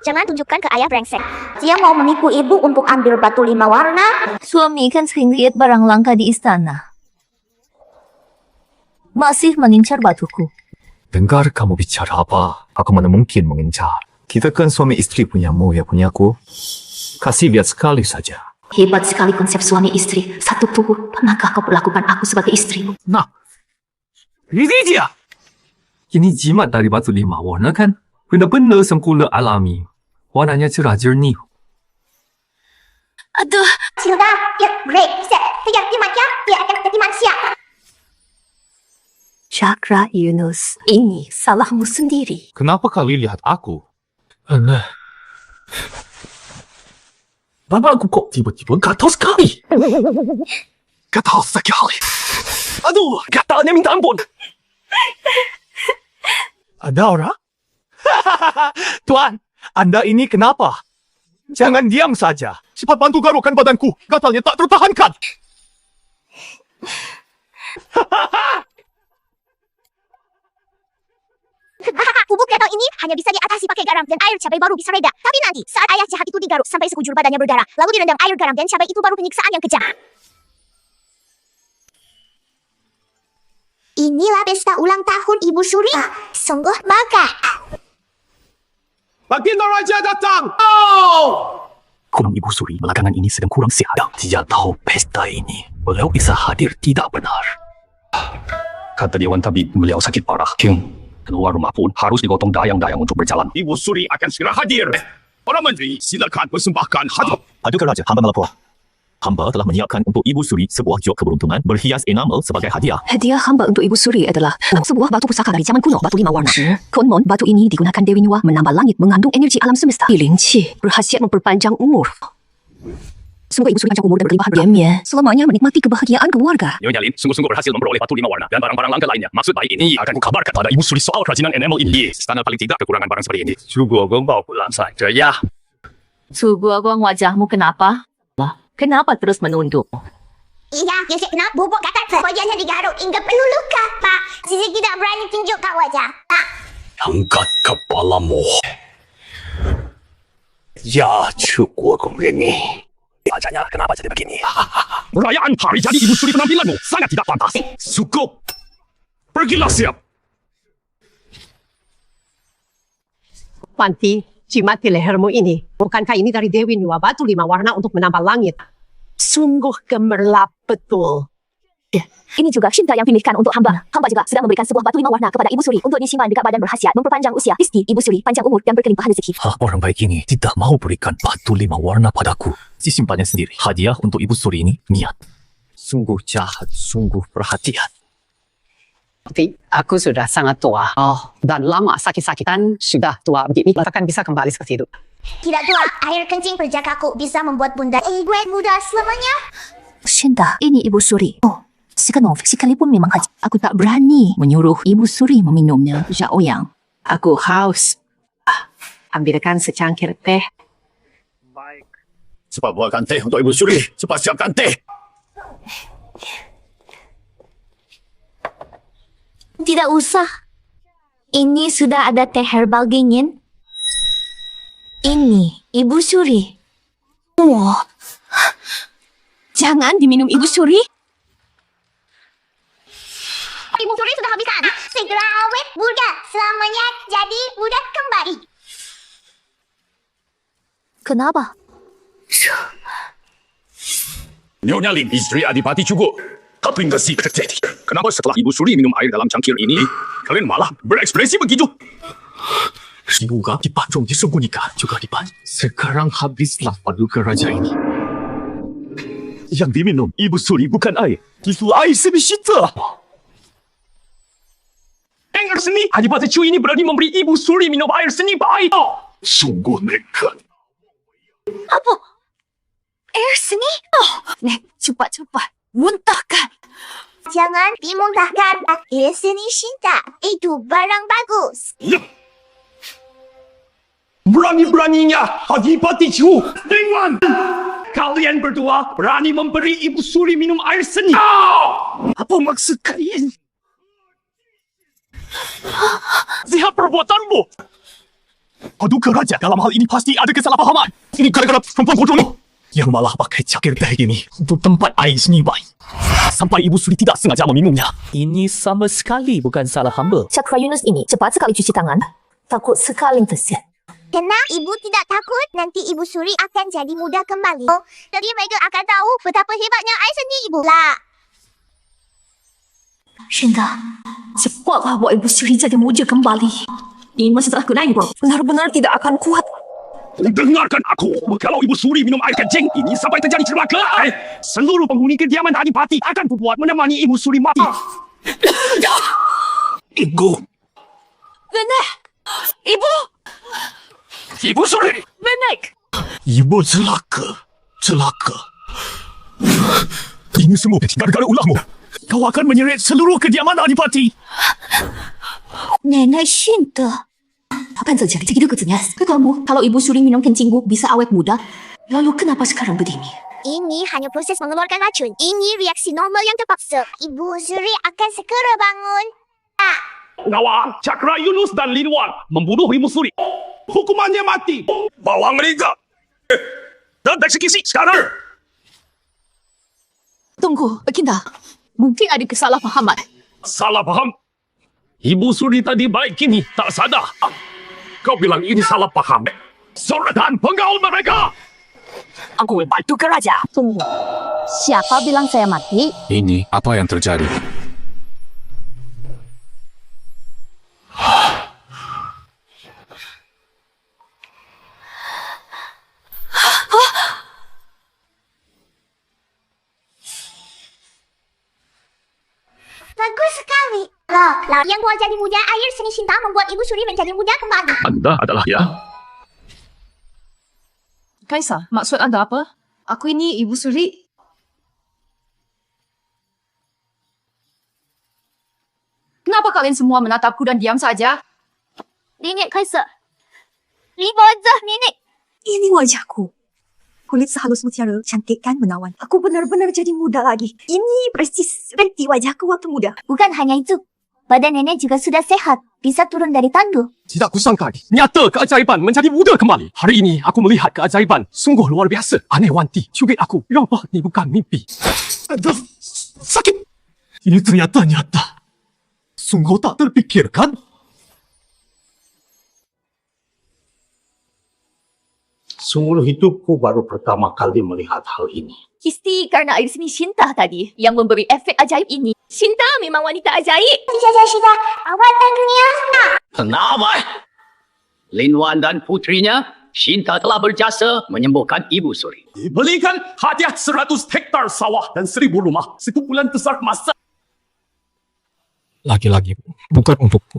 Jangan tunjukkan ke ayah brengsek. Dia mau menipu ibu untuk ambil batu 5 warna. Suami kan sering lihat barang langka di istana. Masih mengincar batuku. Dengar kamu bicara apa? Aku mana mungkin mengincar. Kita kan suami istri punyamu ya punyaku. Kasih lihat sekali saja. Hebat sekali konsep suami istri. Satu tubuh. Pernahkah kau perlakukan aku sebagai istrimu? Nah, ini dia. Ini jimat dari batu 5 warna kan? Benar-benar sempurna alami. Warnanya cerah jernih. Aduh. Sudah, ya, break. Sejak dimanja, dia akan jadi manusia. Cakra Yunus, ini salahmu sendiri. Kenapa kali lihat aku? Bapakku kok tiba-tiba gatal sekali. Gatal sekali. Aduh, gatalnya minta ampun. Ada orang? Tuan, Anda ini kenapa? Jangan diam saja. Cepat bantu garukan badanku. Gatalnya tak tertahankan. Bubuk gatal ini hanya bisa diatasi pakai garam dan air cabai baru bisa reda. Tapi nanti saat ayah jahat itu digaruk sampai sekujur badannya berdarah, lalu direndam air garam dan cabai, itu baru penyiksaan yang kejam. Inilah pesta ulang tahun Ibu Suri. Sungguh megah. Baginda Raja datang! Kurang Ibu Suri belakangan ini sedang kurang sihat. Tidak tahu pesta ini beliau bisa hadir tidak benar. Kata Dewan Tabib beliau sakit parah. Keluar rumah pun harus digotong dayang-dayang untuk berjalan. Ibu Suri akan segera hadir. Para menteri, silakan persembahkan hadiah. Paduka Raja, hamba melapor. Hamba telah menyiapkan untuk Ibu Suri sebuah jok keberuntungan berhias enamel sebagai hadiah. Hadiah hamba untuk Ibu Suri adalah sebuah batu pusaka dari zaman kuno, batu 5 warna. Konon batu ini digunakan Dewi Nuwa menambah langit, mengandung energi alam semesta. Ilinci, berkhasiat memperpanjang umur. Semoga Ibu Suri panjang umur dan berlimpah harta. Selamanya menikmati kebahagiaan keluarga. Nyonya Lin sungguh-sungguh berhasil memperoleh batu 5 warna dan barang-barang langka lainnya. Maksud baik ini akan kukabarkan pada Ibu Suri soal kerajinan enamel ini. Standar paling tidak kekurangan barang seperti ini. Cukup agong bawa pulang saja ya. Suguh-agung wajahmu kenapa? Kenapa terus menunduk? Iya, Yusuf kena bubuk gatal. Wajahnya digaruk hingga penuh luka, Pak. Sisi tidak berani tunjukkan wajah. Angkat kepalamu. Ya, cukup agong ini. Wajahnya kenapa jadi begini? Perayaan hari jadi Ibu Suri penampilanmu sangat tidak pantas. Cukup. Pergilah siap. Panti, jimat di lehermu ini. Bukankah ini dari Dewi Nuwa, batu 5 warna untuk menambah langit? Sungguh gemerlap betul. Ini juga cinta yang pilihkan untuk hamba. Hamba juga sedang memberikan sebuah batu 5 warna kepada Ibu Suri untuk disimpan dekat badan berkhasiat, memperpanjang usia. Isti Ibu Suri panjang umur dan berkelimpahan rezeki. Orang baik ini tidak mau berikan batu 5 warna padaku. Disimpannya sendiri. Hadiah untuk Ibu Suri ini niat. Sungguh jahat, sungguh perhatian. Tapi aku sudah sangat tua. Dan lama sakit-sakitan, sudah tua begini. Takkan bisa kembali seperti itu. Tidak tua, air kencing perjakaku bisa membuat bunda awet muda selamanya. Shinta, ini Ibu Suri. Sekalipun sekalipun memang haji, aku tak berani menyuruh Ibu Suri meminumnya. Xiaoyang. Aku haus. Ambilkan secangkir teh. Cepat buatkan teh untuk Ibu Suri. Cepat siapkan teh. Tidak usah. Ini sudah ada teh herbal dingin. Ini Ibu Suri. Jangan diminum Ibu Suri. Ibu Suri sudah habiskan. Segera awet muda selamanya jadi muda kembali. Kenapa? Nyonya Lin, istri Adipati Cugo. Apa yang terjadi? Kenapa setelah Ibu Suri minum air dalam cangkir ini, kalian malah berekspresi begitu? Juga dipatung disembunyikan juga dipan. Sekarang habislah paduka raja ini. Yang diminum Ibu Suri bukan air, itu air seni Sita. Air seni? Adipati Cu ini berani memberi Ibu Suri minum air seni baik. Sungguh nekat. Apa? Air seni? Nek, cepat-cepat. Muntahkan. Jangan dimuntahkan. Air seni Shinta. Itu barang bagus. Berani-beraninya Adipati Cu dengan kalian berdua berani memberi Ibu Suri minum air seni. Apa maksud kalian? Lihat perbuatanmu. Paduka Raja dalam hal ini pasti ada kesalahpahaman. Ini gara-gara perempuan bodoh ini. yang malah pakai cakir teh gini untuk tempat air senibay. Sampai Ibu Suri tidak sengaja meminumnya. Ini sama sekali bukan salah hamba. Cakra Yunus ini cepat sekali cuci tangan. Takut sekali tersiat. Karena ibu tidak takut nanti Ibu Suri akan jadi muda kembali. Oh, jadi mereka akan tahu betapa hebatnya air seni ibu lah. Shinta, cepatlah buat Ibu Suri jadi muda kembali. Ini masih telah gunain bro. Benar-benar tidak akan kuat. Dengarkan aku. Kalau Ibu Suri minum air kencing ini sampai terjadi celaka, seluruh penghuni kediaman Adipati akan kubuat menemani Ibu Suri mati. Ibu. Venek! Ibu! Ibu Suri! Venek! Ibu celaka. Celaka. Ini semua gara-gara ulahmu. Kau akan menyeret seluruh kediaman Adipati. Nenek Shinta. Apa yang terjadi? Jadi katanya, kamu kalau Ibu Suri minum kencingku bisa awet muda. Lalu kenapa sekarang begini? Ini hanya proses mengeluarkan racun. Ini reaksi normal yang terpaksa. Ibu Suri akan segera bangun. Ngawang, Cakra Yunus dan Lin Wan membunuh Ibu Suri. Hukumannya mati. Bawa mereka dan eksekusi sekarang. Tunggu, Baginda. Mungkin ada kesalahpahaman. Salah paham? Ibu Suri tadi baik kini tak sadar. Kau bilang ini salah paham. Soradan penggaul mereka. Aku membantu ke raja. Tunggu. Siapa bilang saya mati? Ini apa yang terjadi? Bagus sekali. Lah, yang buat jadi muda air seni Shinta membuat Ibu Suri menjadi muda kembali. Anda adalah ya? Kaisar, maksud anda apa? Aku ini Ibu Suri. Kenapa kalian semua menatapku dan diam saja? Nenek Kaisar. Ini wajah nenek. Ini wajahku. Kulit sehalus mutiara, cantik kan menawan. Aku benar-benar jadi muda lagi. Ini persis seperti wajahku waktu muda. Bukan hanya itu. Badan nenek juga sudah sehat. Bisa turun dari tandu. Tidak kusangka nyata keajaiban menjadi muda kembali. Hari ini aku melihat keajaiban sungguh luar biasa. Aneh wanti, cubit aku. Nampak ni bukan mimpi. Aduh, sakit. Ini ternyata nyata. Sungguh tak terfikirkan. Seumur hidupku baru pertama kali melihat hal ini. Kisti karena air seni Shinta tadi yang memberi efek ajaib ini. Shinta memang wanita ajaib. Tidak Shinta, awak dan dunia. Kenapa? Lin Wan dan putrinya, Shinta telah berjasa menyembuhkan Ibu Suri. Dibelikan hadiah 100 hektar sawah dan 1000 rumah. Sekumpulan besar masa. Lagi-lagi, bukan untukku.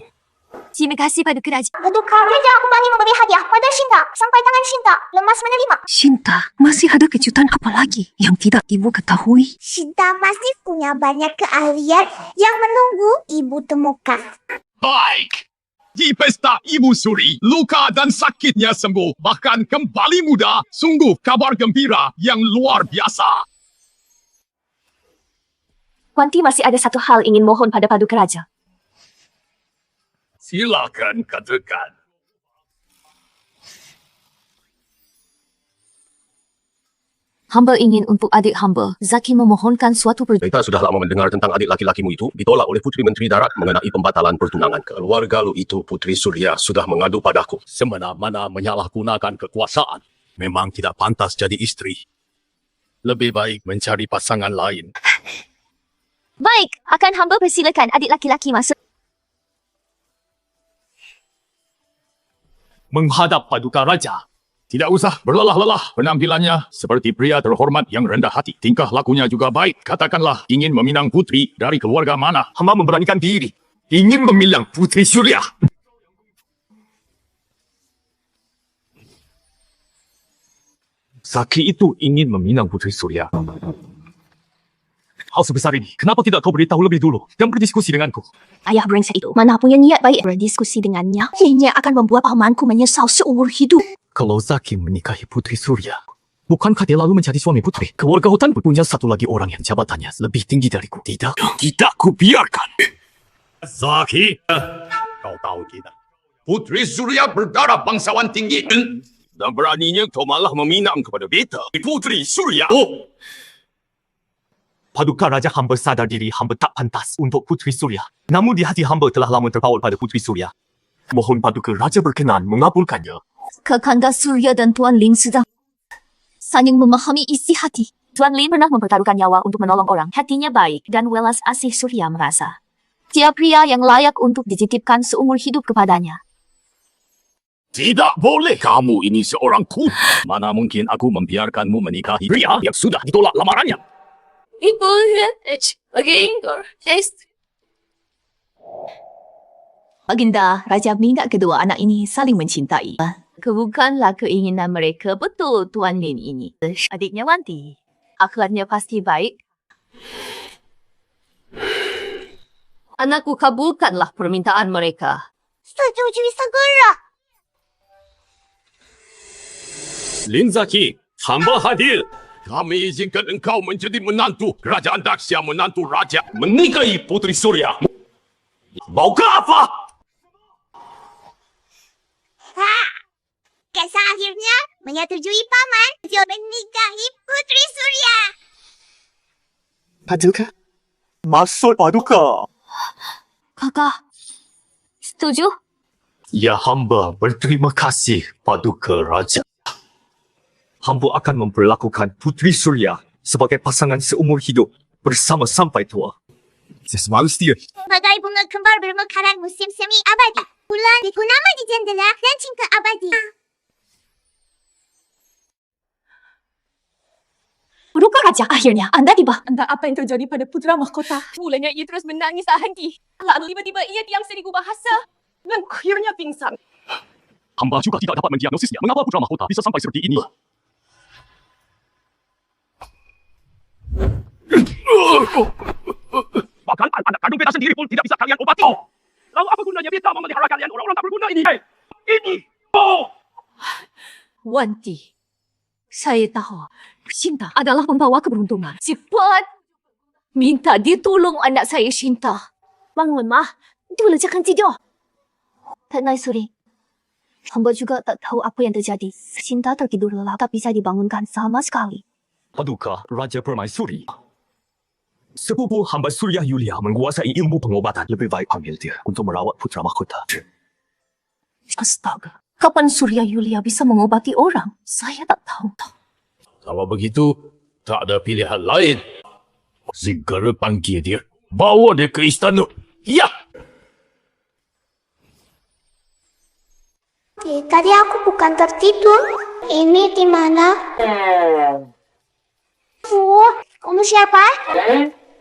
Terima kasih pada kerajaan. Kedua raja kembali memberi hadiah pada Shinta. Sampai tangan Shinta lemas menerima. Shinta, masih ada kejutan apa lagi yang tidak ibu ketahui? Shinta masih punya banyak keahlian yang menunggu ibu temukan. Baik. Di pesta Ibu Suri, luka dan sakitnya sembuh. Bahkan kembali muda. Sungguh kabar gembira yang luar biasa. Wanti masih ada satu hal ingin mohon pada Paduka Raja. Silakan katakan. Hamba ingin untuk adik hamba, Zaki memohonkan suatu Kita sudah lama mendengar tentang adik laki-lakimu itu ditolak oleh Putri Menteri Darat mengenai pembatalan pertunangan. Keluarga lu itu, Putri Surya, sudah mengadu padaku. Semena-mena menyalahgunakan kekuasaan. Memang tidak pantas jadi istri. Lebih baik mencari pasangan lain. Baik, akan hamba persilakan adik laki-laki masuk. Menghadap Paduka Raja. Tidak usah berlelah-lelah penampilannya seperti pria terhormat yang rendah hati. Tingkah lakunya juga baik. Katakanlah ingin meminang putri dari keluarga mana. Hamba memberanikan diri. Ingin meminang Putri Surya. Zaki itu ingin meminang Putri Surya. Hal sebesar ini, kenapa tidak kau beritahu lebih dulu dan berdiskusi denganku? Ayah brengsek itu mana punya niat baik berdiskusi dengannya. Ini akan membuat pamanku menyesal seumur hidup. Kalau Zaki menikahi Putri Surya, bukankah dia lalu menjadi suami putri? Keluarga hutan punya satu lagi orang yang jabatannya lebih tinggi dariku. Tidak, tidak kubiarkan. Zaki, kau tahu tidak? Putri Surya berdarah bangsawan tinggi. Dan beraninya kau malah meminang kepada beta, Puteri Surya. Oh! Paduka Raja hamba sadar diri hamba tak pantas untuk Puteri Surya. Namun di hati hamba telah lama terpaut pada Puteri Surya. Mohon Paduka Raja berkenan mengabulkannya. Kakanda Surya dan Tuan Lin sedang saling memahami isi hati. Tuan Lin pernah mempertaruhkan nyawa untuk menolong orang. Hatinya baik dan welas asih Surya merasa dia pria yang layak untuk dititipkan seumur hidup kepadanya. Tidak boleh, kamu ini seorang kuda. Mana mungkin aku membiarkanmu menikahi pria yang sudah ditolak lamarannya. Baginda, Raja minta kedua anak ini saling mencintai. Bukanlah keinginan mereka betul Tuan Lin ini. Adiknya Wanti, akhlaknya pasti baik. Anakku kabulkanlah permintaan mereka. Setujui segera. Lin Zaki, hamba hadir. Kami izinkan engkau menjadi menantu Kerajaan Daksya, menantu Raja, menikahi Puteri Surya. Maukah apa? Kaisar akhirnya menyetujui paman untuk menikahi Puteri Surya. Paduka? Maksud Paduka? Kakak, setuju? Ya, hamba berterima kasih Paduka Raja. Hamba akan memperlakukan Puteri Surya sebagai pasangan seumur hidup bersama sampai tua. Semestinya. Bagai bunga kembar bermekaran musim semi abadi. Bulan dikunama di jendela dan cinta abadi. Paduka Raja, akhirnya anda tiba. Entah apa yang terjadi pada putera mahkota. Mulanya ia terus menangis tak henti. Lalu tiba-tiba ia diam seribu bahasa. Dan akhirnya pingsan. Hamba juga tidak dapat mendiagnosisnya. Mengapa putra mahkota bisa sampai seperti ini? Bahkan anak kandung beta sendiri pun tidak bisa kalian obati. Lalu apa gunanya beta memelihara kalian orang-orang tak berguna ini? Ini! Wanti, saya tahu Shinta adalah pembawa keberuntungan. Cepat minta ditolong anak saya Shinta. Bangun, Mah. Dulu jangan tidur. Tak naik suri. Hamba juga tak tahu apa yang terjadi. Shinta tertidur lelap tak bisa dibangunkan sama sekali. Paduka Raja Permaisuri. Sepupu hamba Surya Yulia menguasai ilmu pengobatan. Lebih baik panggil dia untuk merawat putra mahkota. Astaga. Kapan Surya Yulia bisa mengobati orang? Saya tak tahu. Kalau begitu, tak ada pilihan lain. Segera panggil dia. Bawa dia ke istana. Ya! Tadi aku bukan tertidur. Ini di mana? Kamu siapa?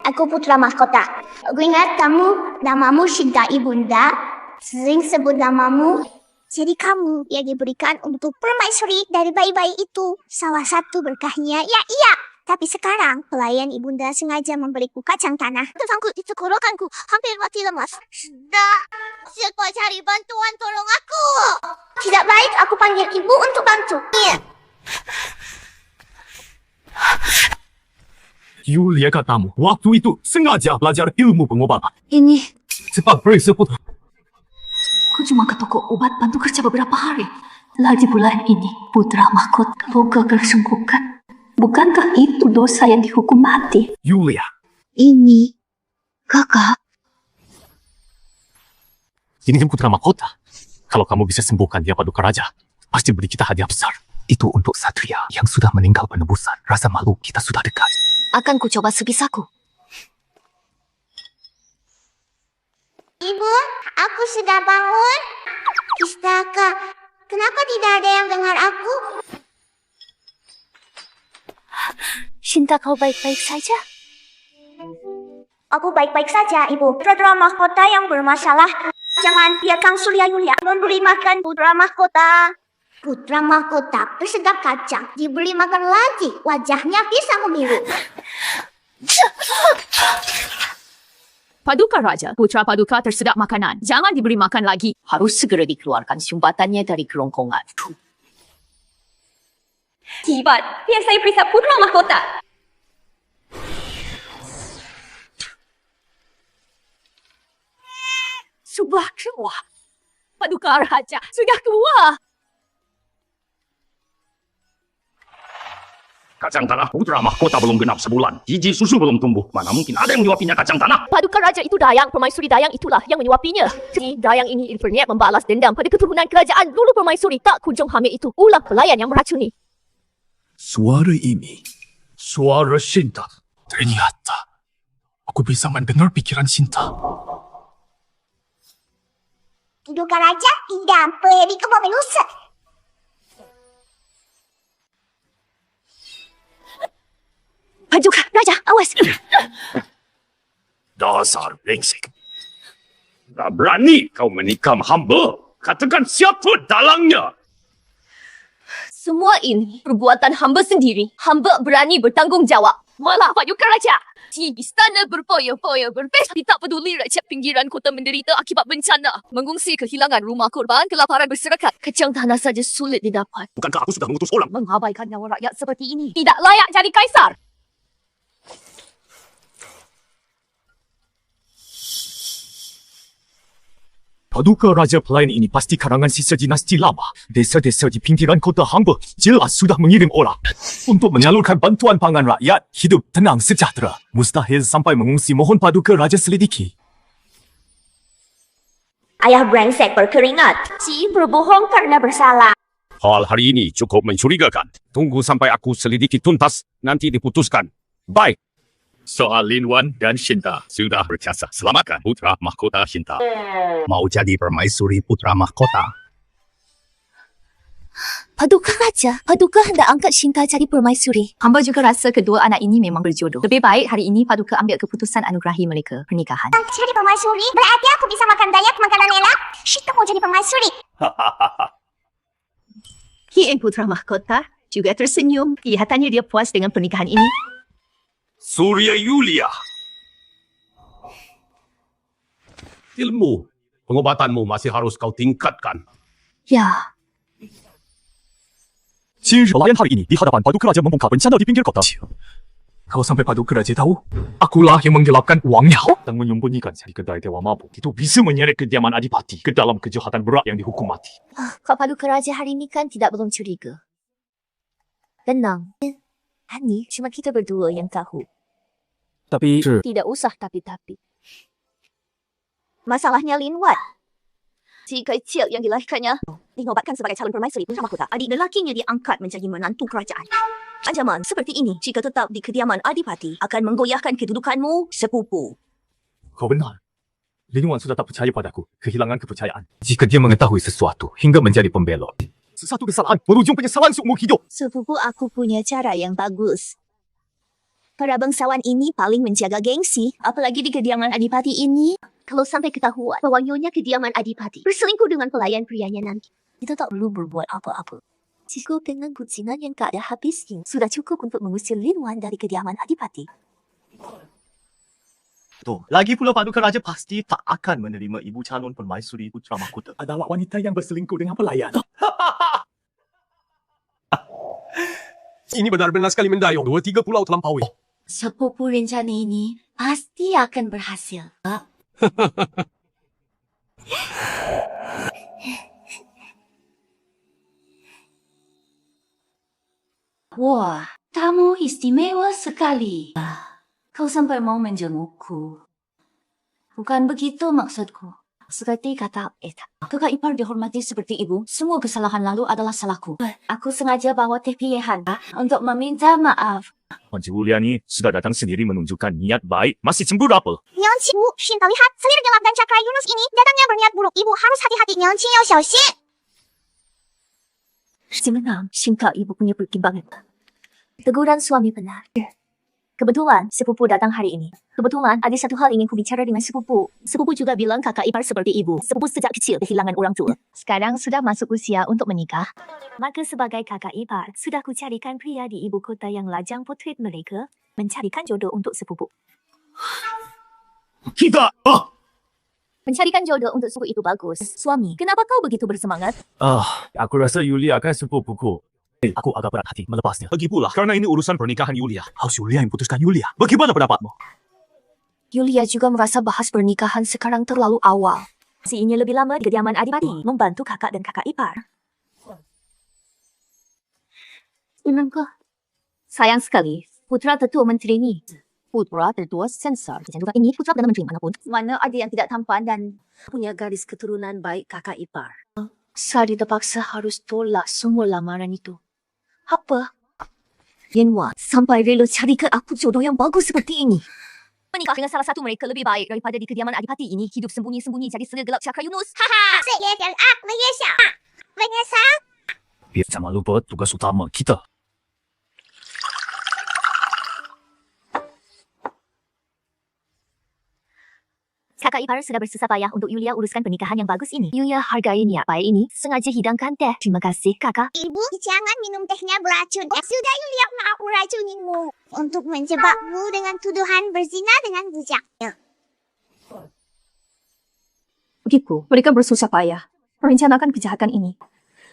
Aku putra mahkota. Aku ingat kamu, namamu Shinta Ibunda. Sering sebut namamu. Jadi kamu yang diberikan untuk permaisuri dari bayi-bayi itu. Salah satu berkahnya, ya iya. Tapi sekarang, pelayan ibunda sengaja memberiku kacang tanah. Tentangku di tenggorokanku hampir mati lemas. Sudah, cepat cari bantuan, tolong aku. Tidak baik aku panggil ibu untuk bantu. Iya. Yulia katamu, waktu itu sengaja belajar ilmu pengobatan. Ini, Cepat pergi seputar. aku cuma ke toko obat bantu kerja beberapa hari. Lagi bulan ini, putra mahkota kalau gagal sembuhkan. Bukankah itu dosa yang dihukum mati? Yulia. Ini, kakak. Ini kan putra mahkota. Kalau kamu bisa sembuhkan dia Paduka Raja, pasti beri kita hadiah besar. Itu untuk satria yang sudah meninggal penebusan. Rasa malu kita sudah dekat. Akan ku coba sebisaku. Ibu, aku sudah bangun. Istaka, kenapa tidak ada yang dengar aku? Shinta, kau baik-baik saja? Aku baik-baik saja, Ibu. Putra mahkota yang bermasalah. Jangan biarkan Surya Yulia memberi makan putra mahkota. Putra mahkota bersedap kacang. Diberi makan lagi, wajahnya bisa membiru. Paduka Raja, putra Paduka tersedak makanan. Jangan diberi makan lagi. Harus segera dikeluarkan sumbatannya dari kerongkongan. Cepat, biar saya periksa putra mahkota. Sudah keluar. Paduka Raja sudah keluar. Kacang tanah putra mahkota belum genap sebulan. Biji susu belum tumbuh. Mana mungkin ada yang menyuapinya kacang tanah? Paduka Raja itu Dayang, permaisuri Dayang itulah yang menyuapinya. Jadi Dayang ini berniat membalas dendam pada keturunan kerajaan Lulu Permaisuri. Tak kunjung hamil itu ulah pelayan yang meracuni. Suara ini, suara Sinta. Ternyata, aku bisa mendengar pikiran Sinta. Paduka Raja tidak pergi ke manusia. Paduka Raja, awas. Dasar brengsek. Tak berani kau menikam hamba. Katakan siapa dalangnya. Semua ini perbuatan hamba sendiri. Hamba berani bertanggungjawab. Malah Paduka Raja. Di istana berfoya-foya berpesta. Tak peduli rakyat pinggiran kota menderita akibat bencana. Mengungsi kehilangan rumah korban, kelaparan berserakat. Kacang tanah saja sulit didapat. Bukankah aku sudah mengutus orang? Mengabaikan nyawa rakyat seperti ini tidak layak jadi kaisar. Paduka Raja Pelayan ini pasti karangan sisa dinasti lama. Desa-desa di pinggiran kota hamba jelas sudah mengirim orang untuk menyalurkan bantuan pangan rakyat hidup tenang sejahtera. Mustahil sampai mengungsi, mohon Paduka Raja selidiki. Ayah brengsek berkeringat. Si berbohong karena bersalah. Hal hari ini cukup mencurigakan. Tunggu sampai aku selidiki tuntas, nanti diputuskan. Baik. Soal Lin Wan dan Sinta sudah berjasa. Selamatkan putra mahkota Sinta. Mau jadi permaisuri putra mahkota? Paduka Raja, Paduka hendak angkat Sinta jadi permaisuri. Hamba juga rasa kedua anak ini memang berjodoh. Lebih baik hari ini Paduka ambil keputusan anugerahi mereka pernikahan. Jadi permaisuri, berarti aku bisa makan banyak makanan enak. Syita mau jadi permaisuri. Hieng putra mahkota juga tersenyum. Kelihatannya dia puas dengan pernikahan ini. Surya Yulia. Ilmu pengobatanmu masih harus kau tingkatkan. Ya. 今日pelayan hari ini di hadapan Paduka Raja membongkar bencana di pinggir kota. Kalau sampai Paduka Raja tahu, akulah yang menggelapkan uangnya. Dan menyembunyikan di kedai Dewa Mabuk. Itu bisa menyeret kediaman Adipati ke dalam kejahatan berat yang dihukum mati. Kak Paduka Raja hari ini kan tidak belum curiga. Tenang. Hani, cuma kita berdua yang tahu. Tapi... Tidak usah tapi-tapi. Masalahnya Lin Wan. Si kecil yang dilahirkannya dinobatkan sebagai calon permaisuri putra mahkota. Adik lelakinya diangkat menjadi menantu kerajaan. Ancaman seperti ini jika tetap di kediaman Adipati akan menggoyahkan kedudukanmu sepupu. Kau benar. Lin Wan sudah tak percaya padaku. Kehilangan kepercayaan. Jika dia mengetahui sesuatu hingga menjadi pembelot. Sesuatu kesalahan berujung penyesalan seumur hidup. Sepupu aku punya cara yang bagus. Para bangsawan ini paling menjaga gengsi, apalagi di kediaman Adipati ini. Kalau sampai ketahuan bahwa nyonya kediaman Adipati berselingkuh dengan pelayan prianya nanti, kita tak perlu berbuat apa-apa. Cukup dengan kucingan yang tak ada habisnya sudah cukup untuk mengusir Lin Wan dari kediaman Adipati. Tuh, lagi pula Paduka Raja pasti tak akan menerima ibu calon permaisuri putra mahkota. Adalah wanita yang berselingkuh dengan pelayan. Ini benar-benar sekali mendayung. 2-3 pulau terlampaui. Sepupu rencana ini pasti akan berhasil. Wah, tamu istimewa sekali. Kau sampai mau menjengukku. Bukan begitu maksudku. Seperti kata Eta. Kakak ipar dihormati seperti ibu. Semua kesalahan lalu adalah salahku. Aku sengaja bawa teh pilihan untuk meminta maaf. Panci Wuliani sudah datang sendiri menunjukkan niat baik. Masih cemburu apa? Nyonci, Bu, Sinta lihat selir gelap dan cakra Yunus ini datangnya berniat buruk. Ibu harus hati-hati. Nyonci,要小心. Si menang, Sinta ibu punya pertimbangan. Teguran suami benar. Kebetulan sepupu datang hari ini. Kebetulan ada satu hal ingin ku bicara dengan sepupu. Sepupu juga bilang kakak ipar seperti ibu. Sepupu sejak kecil kehilangan orang tua. Sekarang sudah masuk usia untuk menikah. Maka sebagai kakak ipar, sudah ku carikan pria di ibu kota yang lajang potret mereka mencarikan jodoh untuk sepupu. Kita! Mencarikan jodoh untuk sepupu itu bagus. Suami, kenapa kau begitu bersemangat? Aku rasa Yulia akan sepupuku. Aku agak berat hati melepasnya. Lagi pula, karena ini urusan pernikahan Yulia. Harus Yulia yang putuskan Yulia. Bagaimana pendapatmu? Yulia juga merasa bahas pernikahan sekarang terlalu awal. Si ingin lebih lama di kediaman Adipati, membantu kakak dan kakak ipar. Inangkah? Sayang sekali, putra tertua menteri ni. Putra tertua sensor. Macam juga ini putra Perdana Menteri manapun. Mana ada yang tidak tampan dan punya garis keturunan baik kakak ipar. Saya terpaksa harus tolak semua lamaran itu. Apa? Yenwa, sampai rela carikan aku jodoh yang bagus seperti ini. Menikah dengan salah satu mereka lebih baik daripada di kediaman Adipati ini. Hidup sembunyi-sembunyi jadi selera gelap Cakra Yunus. Haha! Saya dan aku menyesal. Menyesal? Biar jangan lupa tugas utama kita. Kakak ipar sudah bersusah payah untuk Yulia uruskan pernikahan yang bagus ini. Yulia hargai niat baik ini. Sengaja hidangkan teh. Terima kasih, kakak. Ibu, jangan minum tehnya beracun. Sudah Yulia mau racunimu untuk menjebakmu dengan tuduhan berzina dengan bujaknya. Begitu, mereka bersusah payah merencanakan kejahatan ini.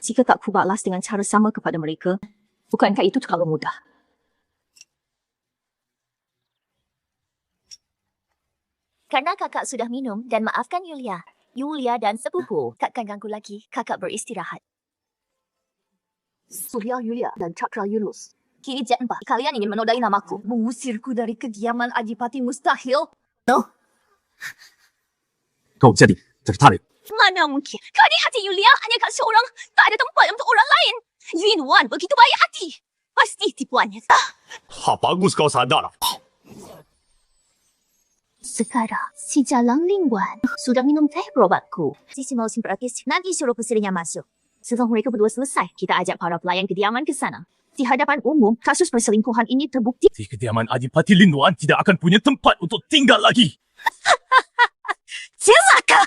Jika tak ku balas dengan cara sama kepada mereka, bukankah itu terlalu mudah? Karena kakak sudah minum dan maafkan Yulia. Yulia dan sepupu takkan ganggu lagi. Kakak beristirahat. Surya Yulia dan Cakra Yunus. Kini jangan kalian ingin menodai namaku. Mengusirku dari kediaman Adipati mustahil. No. Kau jadi tertarik. Mana mungkin? Kini hati Yulia hanya kat seorang. Tak ada tempat untuk orang lain. Yunwan begitu baik hati. Pasti tipuannya. Bagus kau sadar. Sekarang, si Jalang Lingwan sudah minum teh berobatku. Sisi mau simprakis, nanti suruh pesirinya masuk. Setelah mereka berdua selesai, kita ajak para pelayan kediaman ke sana. Di hadapan umum, kasus perselingkuhan ini terbukti. Di kediaman Adipati Linduan tidak akan punya tempat untuk tinggal lagi. Celaka!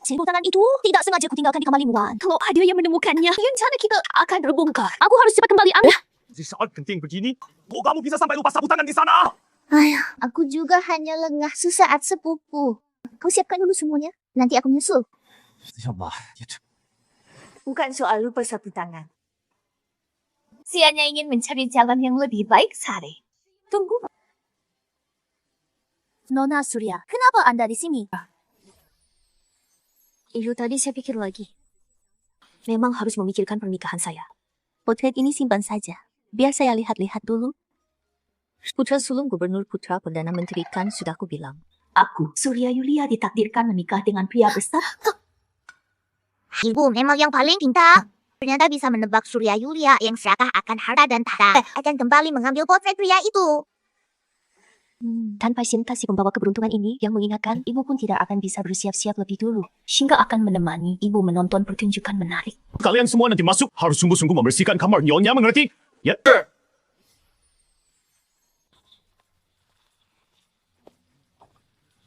Cemburu tangan itu tidak sengaja kutinggalkan di kamar Lingwan. Kalau ada yang menemukannya, rencana kita akan terbongkar. Aku harus cepat kembali ambil. Di saat penting begini, kok kamu bisa sampai lupa sapu tangan di sana? Ayah, aku juga hanya lengah sesaat sepupu. Kau siapkan dulu semuanya. Nanti aku nyusul. Ya Allah. Bukan soal lupa sapu tangan. Si hanya ingin mencari jalan yang lebih baik, Sari. Tunggu. Nona Surya, kenapa Anda di sini? Itu tadi saya pikir lagi. Memang harus memikirkan pernikahan saya. Potret ini simpan saja. Biar saya lihat-lihat dulu. Putra sulung Gubernur Putra Perdana Menteri kan sudah aku bilang. Aku, Surya Yulia ditakdirkan menikah dengan pria besar. Ibu memang yang paling pintar. Ternyata bisa menebak Surya Yulia yang serakah akan harta dan tahta. Akan kembali mengambil potret pria itu. Tanpa cinta si pembawa keberuntungan ini yang mengingatkan ibu pun tidak akan bisa bersiap-siap lebih dulu. Hingga akan menemani ibu menonton pertunjukan menarik. Kalian semua nanti masuk harus sungguh-sungguh membersihkan kamar nyonya, mengerti? Ya.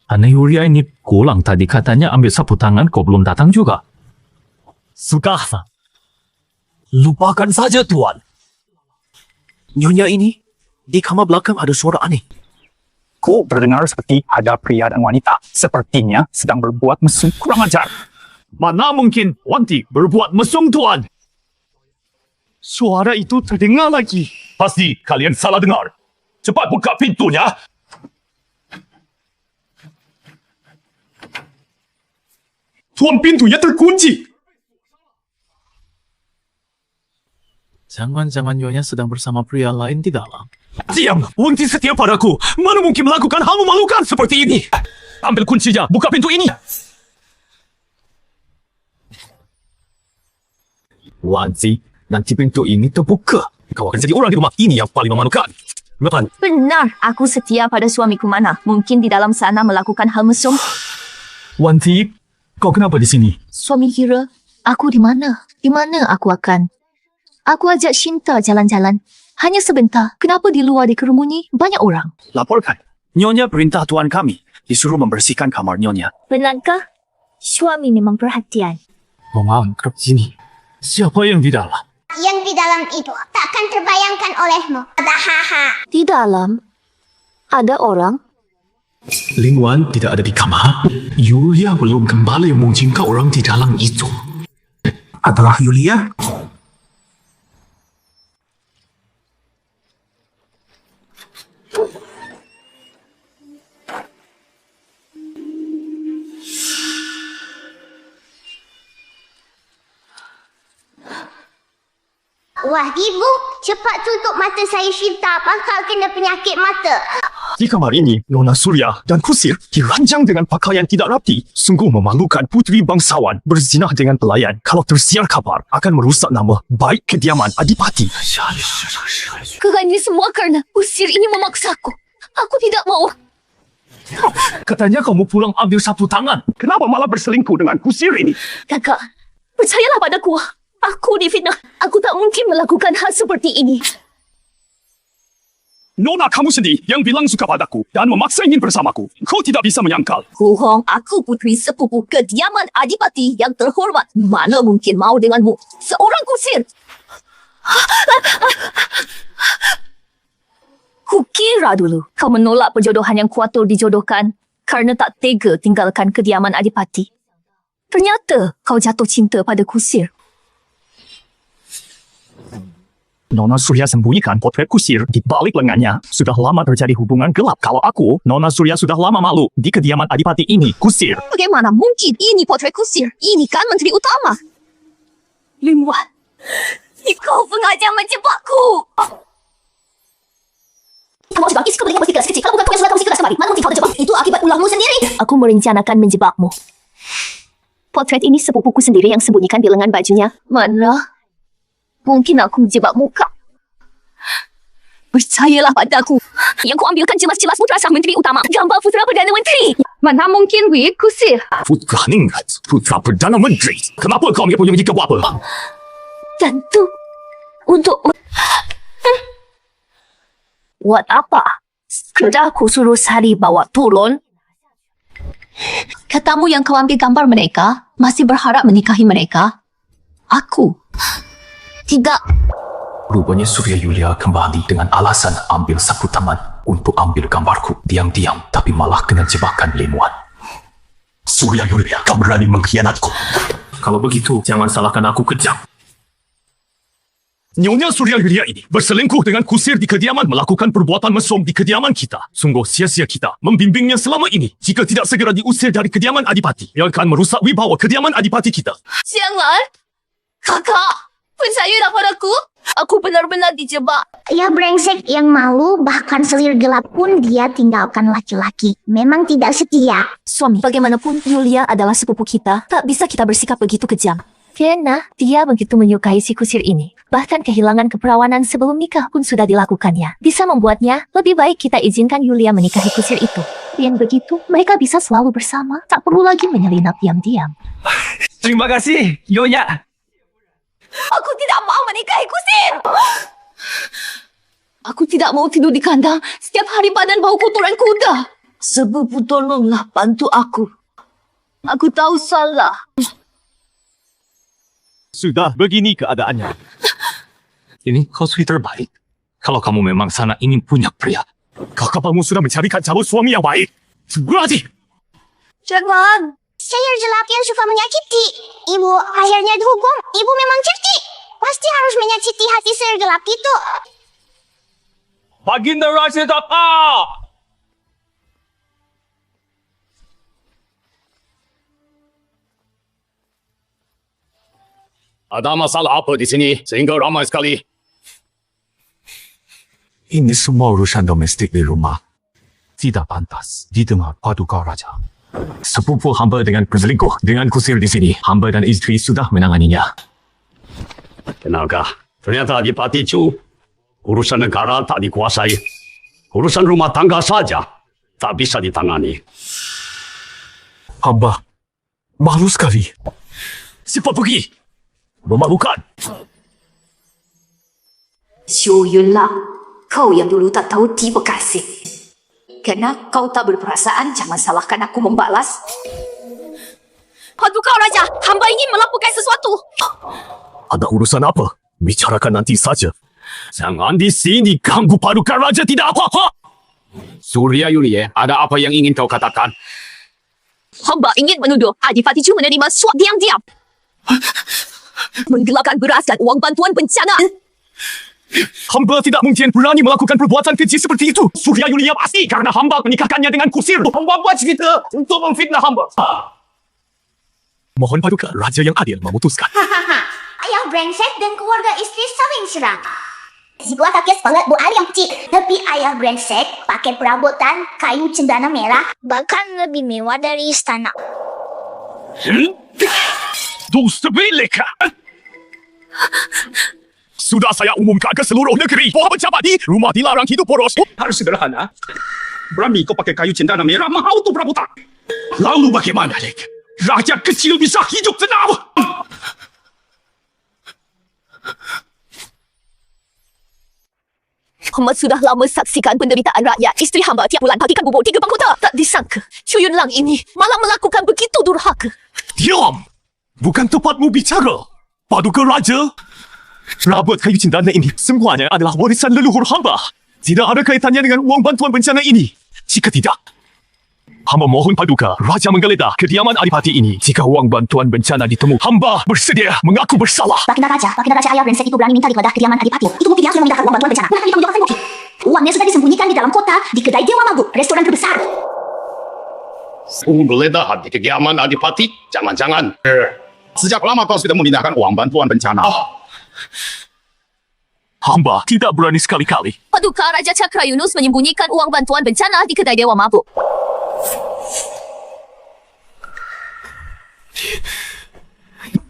Anak Yulia ini pulang tadi katanya ambil sapu tangan kau belum datang juga. Sudahlah. Lupakan saja tuan. Nyonya ini, di kamar belakang ada suara aneh. Ku berdengar seperti ada pria dan wanita. Sepertinya sedang berbuat mesum kurang ajar. Mana mungkin wanti berbuat mesum tuan? Suara itu terdengar lagi. Pasti kalian salah dengar. Cepat buka pintunya. Tuan, pintunya terkunci. Jangan-jangan Nyonya sedang bersama pria lain di dalam. Diam, Wanti setia padaku. Mana mungkin melakukan hal memalukan seperti ini? Ambil kuncinya, buka pintu ini. Wanti, nanti pintu ini terbuka. Kau akan jadi orang di rumah ini yang paling memalukan. Betul. Benar, aku setia pada suamiku mana. Mungkin di dalam sana melakukan hal mesum. Wanti, kau kenapa di sini? Suami kira, aku di mana? Di mana aku akan? Aku ajak Shinta jalan-jalan. Hanya sebentar. Kenapa di luar dikerumuni banyak orang? Laporkan. Nyonya perintah tuan kami disuruh membersihkan kamar Nyonya. Benarkah? Suami memang perhatian. Mama, kerap sini. Siapa yang di dalam? Yang di dalam itu takkan terbayangkan olehmu. Hahaha. Di dalam ada orang? Lingwan tidak ada di kamar. Yulia belum kembali mungkin kau orang di dalam itu. Adalah Yulia? Wah, ibu, cepat tutup mata saya, Shinta. Bakal kena penyakit mata. Di kamar ini, Nona Surya dan Kusir diranjang dengan pakaian tidak rapi. Sungguh memalukan putri bangsawan berzinah dengan pelayan. Kalau tersiar kabar, akan merusak nama baik kediaman Adipati. Kegan ini semua karena Kusir ini memaksaku. Aku tidak mau. Katanya kamu pulang ambil sapu tangan. Kenapa malah berselingkuh dengan Kusir ini? Kakak, percayalah padaku. Aku difitnah. Aku tak mungkin melakukan hal seperti ini. Nona kamu sendiri yang bilang suka padaku dan memaksa ingin bersamaku. Kau tidak bisa menyangkal. Bohong, aku putri sepupu kediaman Adipati yang terhormat. Mana mungkin mau denganmu, seorang kusir. Kukira dulu kau menolak perjodohan yang kuatur dijodohkan karena tak tega tinggalkan kediaman Adipati. Ternyata kau jatuh cinta pada kusir. Nona Surya sembunyikan potret Kusir di balik lengannya. Sudah lama terjadi hubungan gelap. Kalau aku, Nona Surya sudah lama malu di kediaman Adipati ini, Kusir. Bagaimana mungkin ini potret kusir? Ini kan menteri utama. Lin Wan, kau sengaja menjebakku. Kamu harus bangkit, kau boleh kelas kecil. Kalau bukan kau yang sudah kamu kelas kembali. Mana mungkin kau terjebak? Itu akibat ulahmu sendiri. Aku merencanakan menjebakmu. Potret ini sepupuku sendiri yang sembunyikan di lengan bajunya. Mana? Mungkin aku menjebak muka. Percayalah padaku. Yang ku ambilkan jelas-jelas putra sang menteri utama. Gambar putra Perdana Menteri. Mana mungkin, Wei Kusir? Putra Ningrat, putra Perdana Menteri. Kenapa kau punya jika buat apa? Tentu. Untuk... Buat apa? Sudah aku suruh Sari bawa turun. Katamu yang kau ambil gambar mereka, masih berharap menikahi mereka? Aku... Tidak. Rupanya Surya Yulia kembali dengan alasan ambil sapu tangan untuk ambil gambarku. Diam-diam, tapi malah kena jebakan Lin Wan. Surya Yulia, kau berani mengkhianatku. Kalau begitu, jangan salahkan aku kejam. Nyonya Surya Yulia ini berselingkuh dengan Kusir di kediaman, melakukan perbuatan mesum di kediaman kita. Sungguh sia-sia kita membimbingnya selama ini. Jika tidak segera diusir dari kediaman Adipati, ia akan merusak wibawa kediaman Adipati kita. Jangan. Kakak. Percayalah padaku. Aku benar-benar dijebak. Ya brengsek yang malu, bahkan selir gelap pun dia tinggalkan laki-laki. Memang tidak setia. Suami, bagaimanapun Yulia adalah sepupu kita. Tak bisa kita bersikap begitu kejam. Karena dia begitu menyukai si kusir ini. Bahkan kehilangan keperawanan sebelum nikah pun sudah dilakukannya. Bisa membuatnya lebih baik kita izinkan Yulia menikahi kusir itu. Dengan begitu, mereka bisa selalu bersama. Tak perlu lagi menyelinap diam-diam. Terima kasih, Nyonya. Aku tidak mau menikahi kusir. Aku tidak mau tidur di kandang setiap hari badan bau kotoran kuda. Sepupu, tolonglah bantu aku. Aku tahu salah. Sudah begini keadaannya. Ini kau sudah terbaik. Kalau kamu memang sana ingin punya pria, kakakmu sudah mencarikan calon suami yang baik. Berarti. Jangan. Saya jelap yang suka menyakiti. Ibu akhirnya dihukum. Ibu memang cerdik. Pasti harus menyakiti hati saya gelap itu. Baginda Raja Dapa! Ada masalah apa di sini sehingga ramai sekali? Ini semua urusan domestik di rumah. Tidak pantas didengar Paduka Raja. Sepupu hamba dengan berselingkuh dengan Kusir di sini. Hamba dan isteri sudah menanganinya. Kenalkah? Ternyata Adipati Chu, urusan negara tak dikuasai. Urusan rumah tangga saja tak bisa ditangani. Hamba malu sekali. Cepat pergi. Memalukan. Xiu Yunla, kau yang dulu tak tahu tiba kasih. Karena kau tak berperasaan, jangan salahkan aku membalas. Paduka Raja, hamba ingin melakukan sesuatu. Ada urusan apa? Bicarakan nanti saja. Jangan di sini ganggu Paduka Raja tidak apa-apa. Surya Yulia, ada apa yang ingin kau katakan? Hamba ingin menuduh Adipati Chu menerima suap diam-diam. Menggelapkan beras dan uang bantuan bencana. Hamba tidak mungkin berani melakukan perbuatan keji seperti itu. Surya Yulia pasti karena hamba menikahkannya dengan Kusir. Hamba buat cerita untuk memfitnah hamba. Mohon Paduka Raja yang adil memutuskan. Ayah brengsek dan keluarga istri saling serang. Si gua kakek banget Bu Ali yang kecil. Tapi ayah brengsek pakai perabotan kayu cendana merah. Bahkan lebih mewah dari istana. Dosa beleka. Sudah saya umumkan ke seluruh negeri bahawa pejabat di rumah dilarang hidup poros. Harus sederhana. Berani kau pakai kayu cendana merah mahal untuk perabotan. Lalu bagaimana, Dek? Rakyat kecil bisa hidup tenang. Hamba sudah lama saksikan penderitaan rakyat. Isteri hamba tiap bulan bagikan bubur 3 bangkota. Tak disangka, Cuyun Lang ini malah melakukan begitu durhaka. Diam! Bukan tempatmu bicara. Paduka Raja. Rabot kayu cendana ini semuanya adalah warisan leluhur hamba. Tidak ada kaitannya dengan wang bantuan bencana ini. Jika tidak, hamba mohon Paduka Raja menggeledah kediaman Adipati ini. Jika wang bantuan bencana ditemu, hamba bersedia mengaku bersalah. Baginda Raja ayah brengsek itu berani minta digeledah kediaman Adipati. Itu bukti dia sudah menggunakan wang bantuan bencana. Mana tanggung jawab bukti? Uangnya sudah disembunyikan di dalam kota di kedai Dewa Mabuk, restoran terbesar. Menggeledah di kediaman Adipati? Jangan-jangan. Sejak lama kau sudah memindahkan uang bantuan bencana. Hamba tidak berani sekali-kali. Paduka Raja Cakra Yunus menyembunyikan uang bantuan bencana di kedai Dewa Mabuk.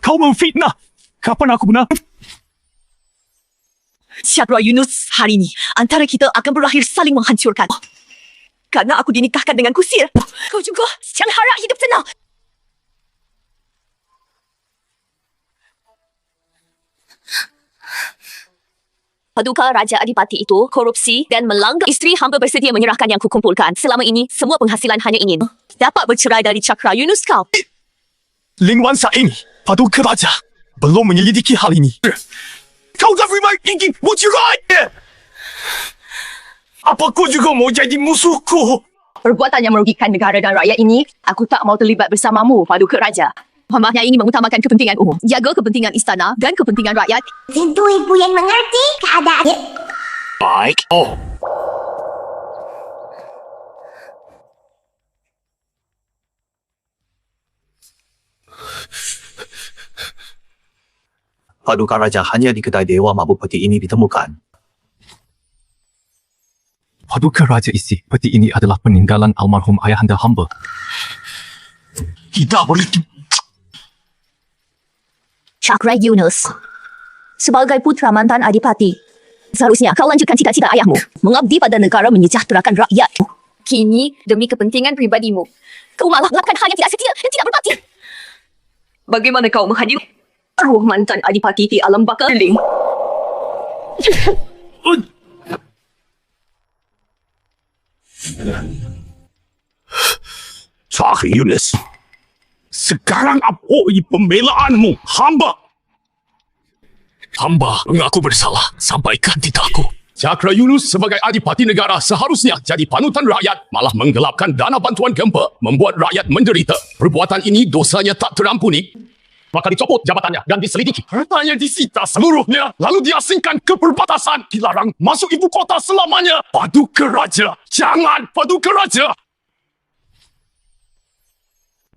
Kau memfitnah. Kapan aku benar? Cakra Yunus, hari ini antara kita akan berakhir saling menghancurkan. Karena aku dinikahkan dengan kusir. Kau juga jangan harap hidup tenang. Paduka Raja Adipati itu korupsi dan melanggar. Isteri hamba bersedia menyerahkan yang kukumpulkan. Selama ini, semua penghasilan hanya ingin dapat bercerai dari Cakra Yunus kau. Lin Wan saat ini, Paduka Raja belum menyelidiki hal ini. Kau lebih baik ingin bercerai. Apa kau juga mau jadi musuhku? Perbuatan yang merugikan negara dan rakyat ini, aku tak mau terlibat bersamamu, Paduka Raja. Hambanya ini mengutamakan kepentingan umum, jaga kepentingan istana dan kepentingan rakyat. Tentu ibu yang mengerti keadaannya. Baik. Oh. Paduka Raja hanya di kedai Dewa Mabuk peti ini ditemukan. Paduka Raja isi peti ini adalah peninggalan almarhum ayahanda hamba. Tidak boleh. Cakra Yunus, sebagai putra mantan Adipati, seharusnya kau lanjutkan cita-cita ayahmu, mengabdi pada negara, menyejahterakan rakyat. Kini, demi kepentingan pribadimu, kau malah melakukan hal yang tidak setia dan tidak berbakti. Bagaimana kau menghadiri arwah mantan Adipati di alam baka ling? Cakra Yunus. Sekarang apa pembelaanmu, hamba? Hamba mengaku bersalah. Sampaikan titahku. Cakra Yunus sebagai adipati negara seharusnya jadi panutan rakyat, malah menggelapkan dana bantuan gempa, membuat rakyat menderita. Perbuatan ini dosanya tak terampuni. Maka dicopot jabatannya dan diselidiki. Hartanya disita seluruhnya, lalu diasingkan ke perbatasan. Dilarang masuk ibu kota selamanya. Paduka Raja, jangan Paduka Raja!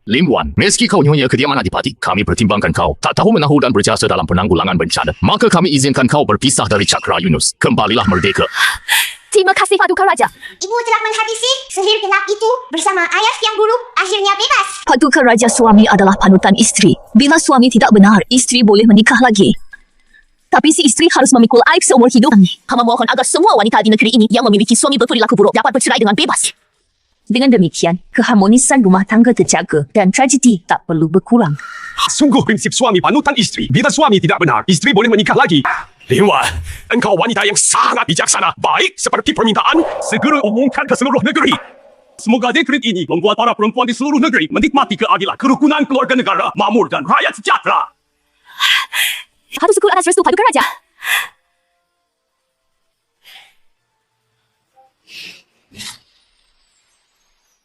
Lim Wan, meski kau nyonya kediaman Adipati, kami pertimbangkan kau tak tahu menahu dan berjasa dalam penanggulangan bencana. Maka kami izinkan kau berpisah dari Cakra Yunus. Kembalilah merdeka. Terima kasih Paduka Raja. Ibu telah menghabisi sihir gelap itu bersama ayah yang buruk, akhirnya bebas. Paduka Raja suami adalah panutan isteri. Bila suami tidak benar, isteri boleh menikah lagi. Tapi si isteri harus memikul aib seumur hidup. Hamba mohon agar semua wanita di negeri ini yang memiliki suami berperilaku buruk dapat bercerai dengan bebas. Dengan demikian, keharmonisan rumah tangga terjaga dan tragedi tak perlu berkurang. Sungguh prinsip suami panutan isteri. Bila suami tidak benar, isteri boleh menikah lagi. Lin Wan, engkau wanita yang sangat bijaksana. Baik, seperti permintaan, segera umumkan ke seluruh negeri. Semoga dekret ini membuat para perempuan di seluruh negeri menikmati keadilan, kerukunan keluarga negara, makmur dan rakyat sejahtera. Harus syukur atas restu Paduka Raja.